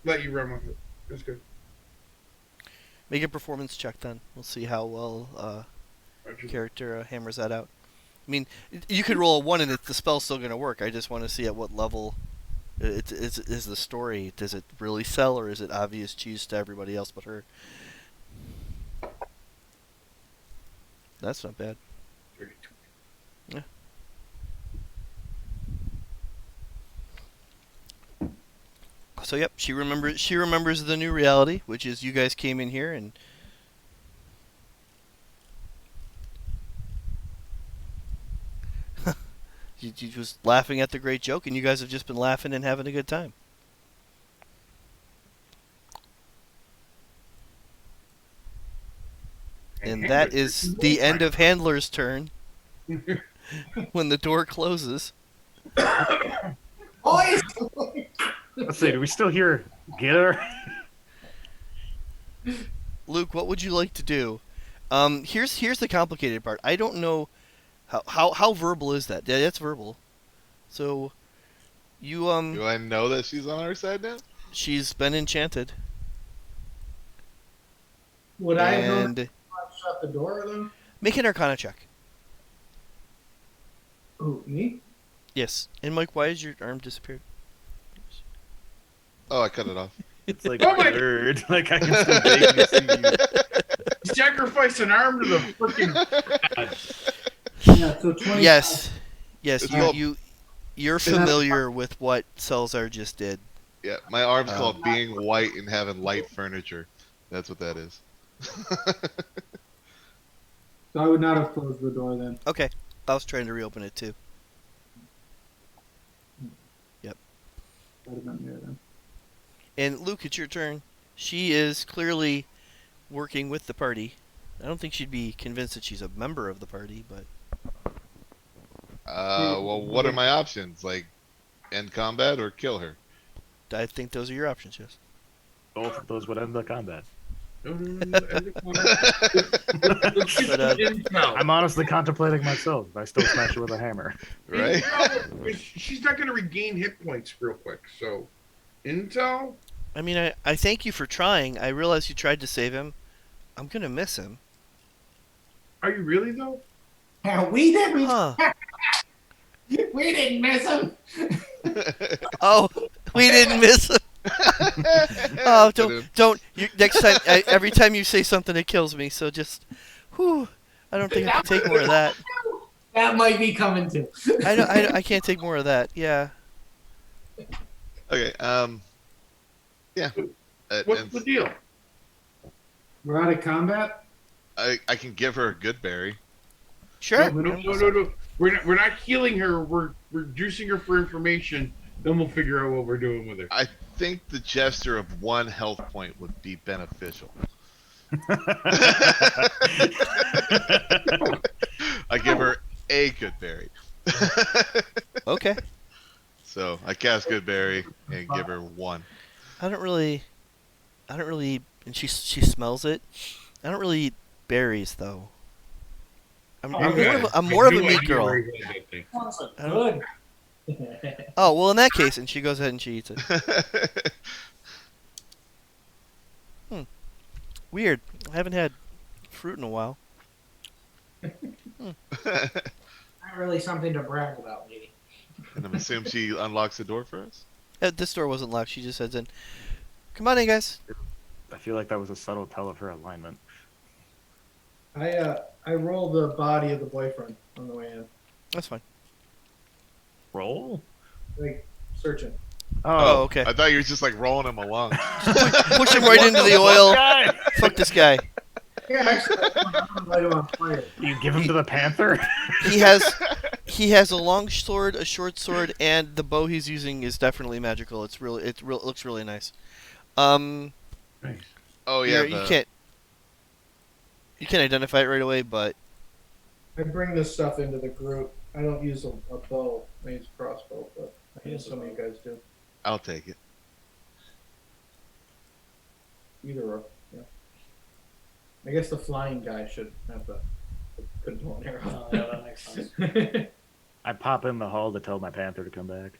Let you run with it. That's good. Make a performance check then. We'll see how well character hammers that out. I mean, you could roll a 1 and the spell's still going to work. I just want to see at what level is the story. Does it really sell, or is it obvious cheese to everybody else but her? That's not bad. 32. Yeah. So yep, she remembers the new reality, which is you guys came in here and she was laughing at the great joke, and you guys have just been laughing and having a good time. And that is the end of Handler's turn. When the door closes. Boys! Let's see, do we still hear get her? Luke, what would you like to do? Here's the complicated part. I don't know how verbal is that? Yeah, that's verbal. So you Do I know that she's on our side now? she's been enchanted. Would I have known to And shut the door though? make an Arcana check. Who, me? Yes. And Mike, why has your arm disappeared? Oh, I cut it off. It's like Oh my- bird. Like I can still vaguely see you. Sacrifice an arm to the freaking. Yeah, so 20. Yes. It's Yes, called- you're familiar with what Cel'za just did. Yeah, my arm's called being white and having light furniture. That's what that is. So I would not have closed the door then. Okay. I was trying to reopen it too. I'd have been there then. And Luke, it's your turn. She is clearly working with the party. I don't think she'd be convinced that she's a member of the party, but Well, what are my options? Like, end combat or kill her? I think those are your options, yes. Both of those would end the combat. I'm honestly contemplating myself if I still smash her with a hammer. Right? She's not going to regain hit points real quick. So, Intel. I mean, I thank you for trying. I realize you tried to save him. I'm going to miss him. Are you really though? Yeah, we didn't. Huh. We didn't miss him. Oh, we didn't miss him. Oh, don't. Next time, every time you say something, it kills me. So just, whew. I don't think I can take more of that. That might be coming too. I can't take more of that. Yeah. Okay, yeah. What's And the deal? We're out of combat? I can give her a good berry. Sure. No. We're not healing her. We're reducing her for information. Then we'll figure out what we're doing with her. I think the gesture of 1 health point would be beneficial. I give her a good berry. Okay. So I cast good berry and give her 1. I don't really, and she smells it. I don't really eat berries though. I'm more of a meat girl. Good. Oh well, in that case, and she goes ahead and she eats it. Weird. I haven't had fruit in a while. Not really something to brag about, maybe. And I'm assuming she unlocks the door for us? This door wasn't locked. She just heads in. Come on in, guys. I feel like that was a subtle tell of her alignment. I rolled the body of the boyfriend on the way in. That's fine. Roll? Like, searching. Oh, okay. I thought you were just like rolling him along. Push him right into the oil. Fuck this guy. Yeah, actually, I'm light him on fire. You give him to the panther? He has a long sword, a short sword, and the bow he's using is definitely magical. It looks really nice. Nice. Oh yeah, you can't identify it right away, but I bring this stuff into the group. I don't use a bow. I use a crossbow, but I know some of you guys do. I'll take it. Either or, yeah. I guess the flying guy should have the good bow and arrow. Oh, yeah, that makes sense. I pop in the hall to tell my panther to come back.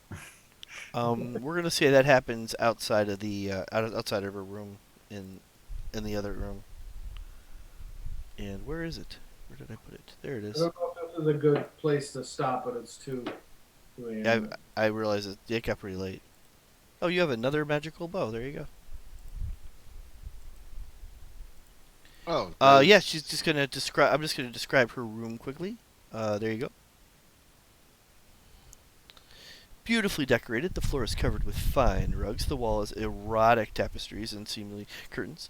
We're gonna say that happens outside of the outside of her room in the other room. And where is it? Where did I put it? There it I is. don't know if this is a good place to stop, but it's 2 a.m. Yeah, I realize it got pretty late. Oh, you have another magical bow. There you go. Oh. Yeah, she's just gonna describe. I'm just gonna describe her room quickly. There you go. Beautifully decorated, the floor is covered with fine rugs. The wall is erotic tapestries and seemingly curtains.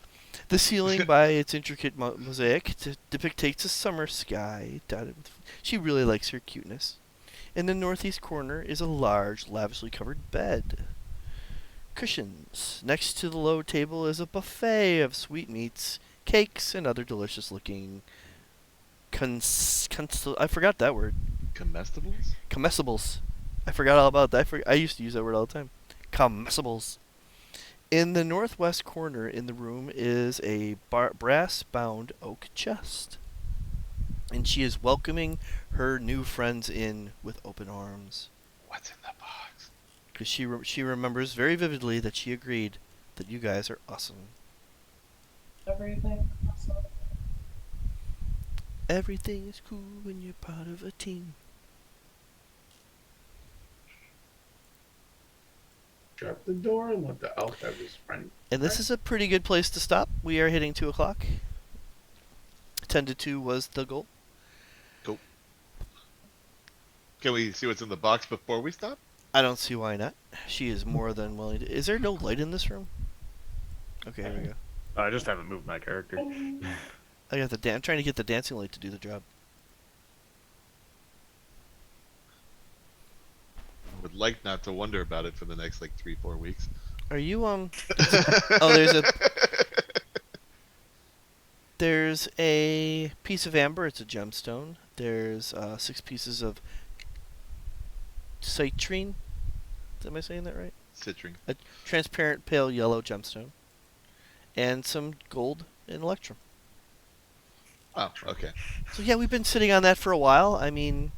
The ceiling, by its intricate mosaic, depicts a summer sky dotted with. She really likes her cuteness. In the northeast corner is a large, lavishly covered bed. Cushions. Next to the low table is a buffet of sweetmeats, cakes, and other delicious-looking. I forgot that word. Comestibles? Comestibles. I forgot all about that. I used to use that word all the time. Comestibles. In the northwest corner in the room is a brass-bound oak chest. And she is welcoming her new friends in with open arms. What's in the box? Because she remembers very vividly that she agreed that you guys are awesome. Everything. Everything is cool when you're part of a team. Shut the door and let the elf have his friend. And this is a pretty good place to stop. We are hitting 2 o'clock. 10 to 2 was the goal. Cool. Can we see what's in the box before we stop? I don't see why not. She is more than willing to. Is there no light in this room? Okay, here we go. I just haven't moved my character. I got the I'm trying to get the dancing light to do the job. I would like not to wonder about it for the next like 3-4 weeks. Are you Oh, there's a piece of amber. It's a gemstone. There's 6 pieces of citrine. Am I saying that right? Citrine. A transparent pale yellow gemstone, and some gold and electrum. Oh, okay. So yeah, we've been sitting on that for a while. I mean,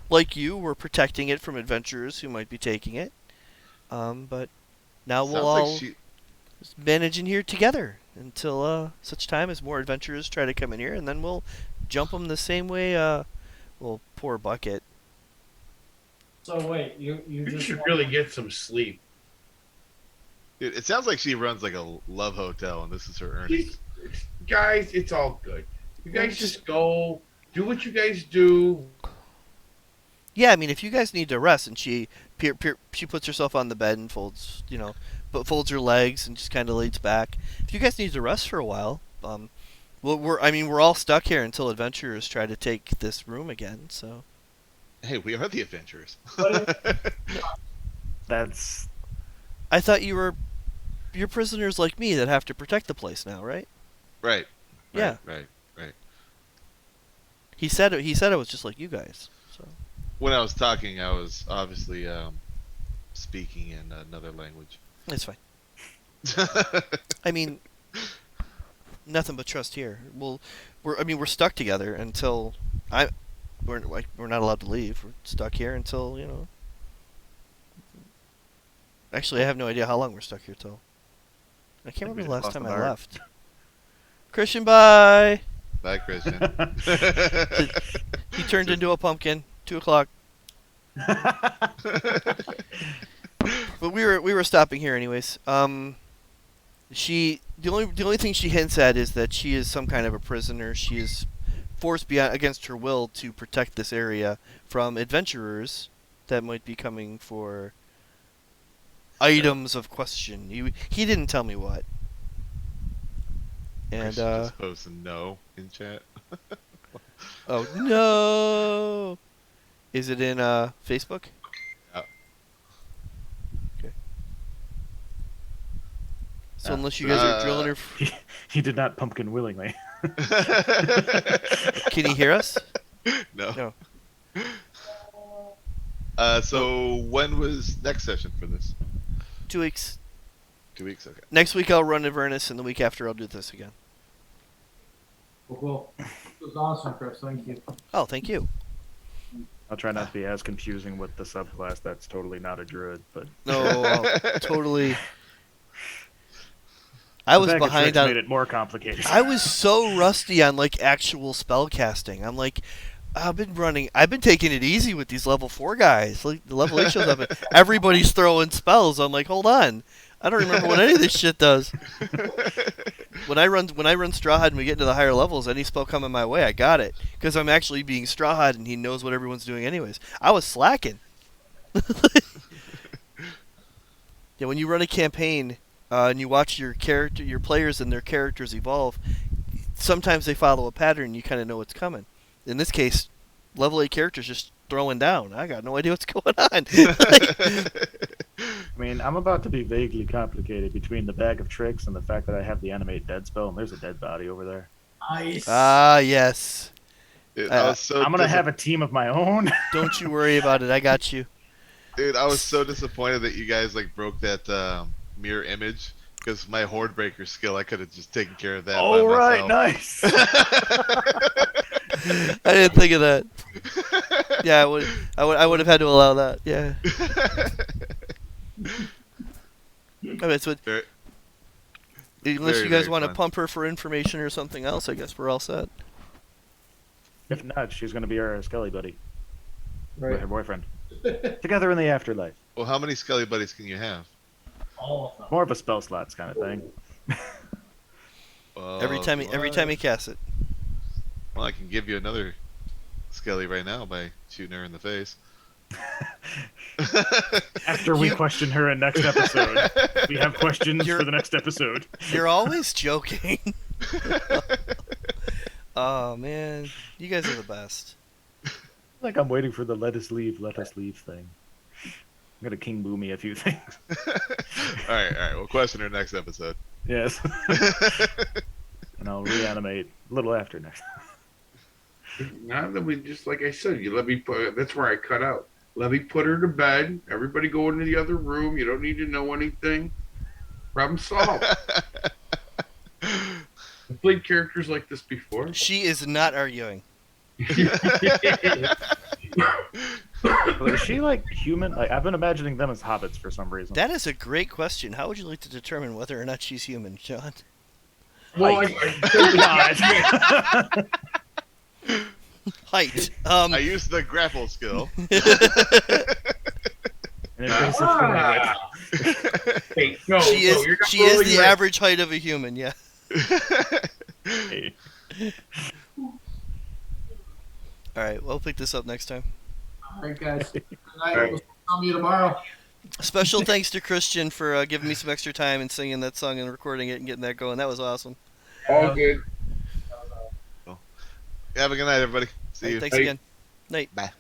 like you, we're protecting it from adventurers who might be taking it. But now we'll all manage in here together until such time as more adventurers try to come in here, and then we'll jump them the same way. Well, poor Bucket. So wait, you You just should want- really get some sleep. Dude, it sounds like she runs like a love hotel, and this is her earnings. Guys, it's all good. You guys just go, do what you guys do. Yeah, I mean, if you guys need to rest, and she puts herself on the bed and folds her legs and just kind of lays back. If you guys need to rest for a while, we're all stuck here until adventurers try to take this room again. So. Hey, we are the adventurers. That's I thought you're prisoners like me that have to protect the place now, right? Right. Yeah. Right. He said it was just like you guys. So. When I was talking, I was obviously speaking in another language. It's fine. I mean, nothing but trust here. We're stuck together until we're not allowed to leave. We're stuck here until. Actually, I have no idea how long we're stuck here till. I can't remember the last time I left. Christian, bye. Bye, Christian. He turned into a pumpkin. 2 o'clock. But we were stopping here anyways. The only thing she hints at is that she is some kind of a prisoner. She is forced against her will to protect this area from adventurers that might be coming for items of question. He didn't tell me what. And just post a no in chat. oh no! Is it in Facebook? Yeah. Okay. So unless you guys are drilling her, he did not pumpkin willingly. can he hear us? No. No. So when was next session for this? 2 weeks. 2 weeks. Okay. Next week I'll run Avernus, and the week after I'll do this again. Cool. It was awesome, Chris. Thank you. Oh, thank you. I'll try not to be as confusing with the subclass that's totally not a druid, but No, totally. I was the bag of behind tricks on. made it more complicated. I was so rusty on like actual spell casting. I'm like, I've been taking it easy with these level 4 guys. Like the level 8 shows up, and everybody's throwing spells. I'm like, hold on, I don't remember what any of this shit does. When I run Strawhide and we get into the higher levels, any spell coming my way, I got it because I'm actually being Strawhide and he knows what everyone's doing anyways. I was slacking. Yeah, when you run a campaign and you watch your players and their characters evolve, sometimes they follow a pattern. You kind of know what's coming. In this case, level 8 characters just throwing down. I got no idea what's going on. I mean, I'm about to be vaguely complicated between the bag of tricks and the fact that I have the animate dead spell, and there's a dead body over there. Nice. Ah, yes. Dude, I was so I'm gonna have a team of my own. Don't you worry about it. I got you. Dude, I was so disappointed that you guys like broke that mirror image because my Horde Breaker skill, I could have just taken care of that. Oh, by right, myself. nice. I didn't think of that. Yeah, I would have had to allow that. Yeah. I mean, it's what. Very- Unless very, you guys very want to fun. pump her for information or something else, I guess we're all set. If not, she's gonna be our Skelly buddy, Right. her boyfriend, together in the afterlife. Well, how many Skelly buddies can you have? All of them. More of a spell slots kind of thing. Every time he casts it. Well, I can give you another Skelly right now by shooting her in the face. After we question her in next episode, we have questions for the next episode. You're always joking. Oh man, you guys are the best. Like I'm waiting for the let us leave thing. I'm gonna King Boomy a few things. all right. We'll question her next episode. Yes. And I'll reanimate a little after next. Now that we just like I said, you let me put. That's where I cut out. Let me put her to bed. Everybody go into the other room. You don't need to know anything. Problem solved. I've played characters like this before. She is not arguing. But is she like human? Like I've been imagining them as hobbits for some reason. That is a great question. How would you like to determine whether or not she's human, John? Well, Height. I used the grapple skill. And it basically Hey, no, She no, is you're not she is rolling the right. average height of a human. Yeah. Hey, All right, we'll pick this up next time. All right, guys. Good night. All right. We'll see you tomorrow. Special thanks to Christian for giving me some extra time and singing that song and recording it and getting that going. That was awesome. All good. Have a good night, everybody. See All right, you. thanks Hey. again. Night. Bye.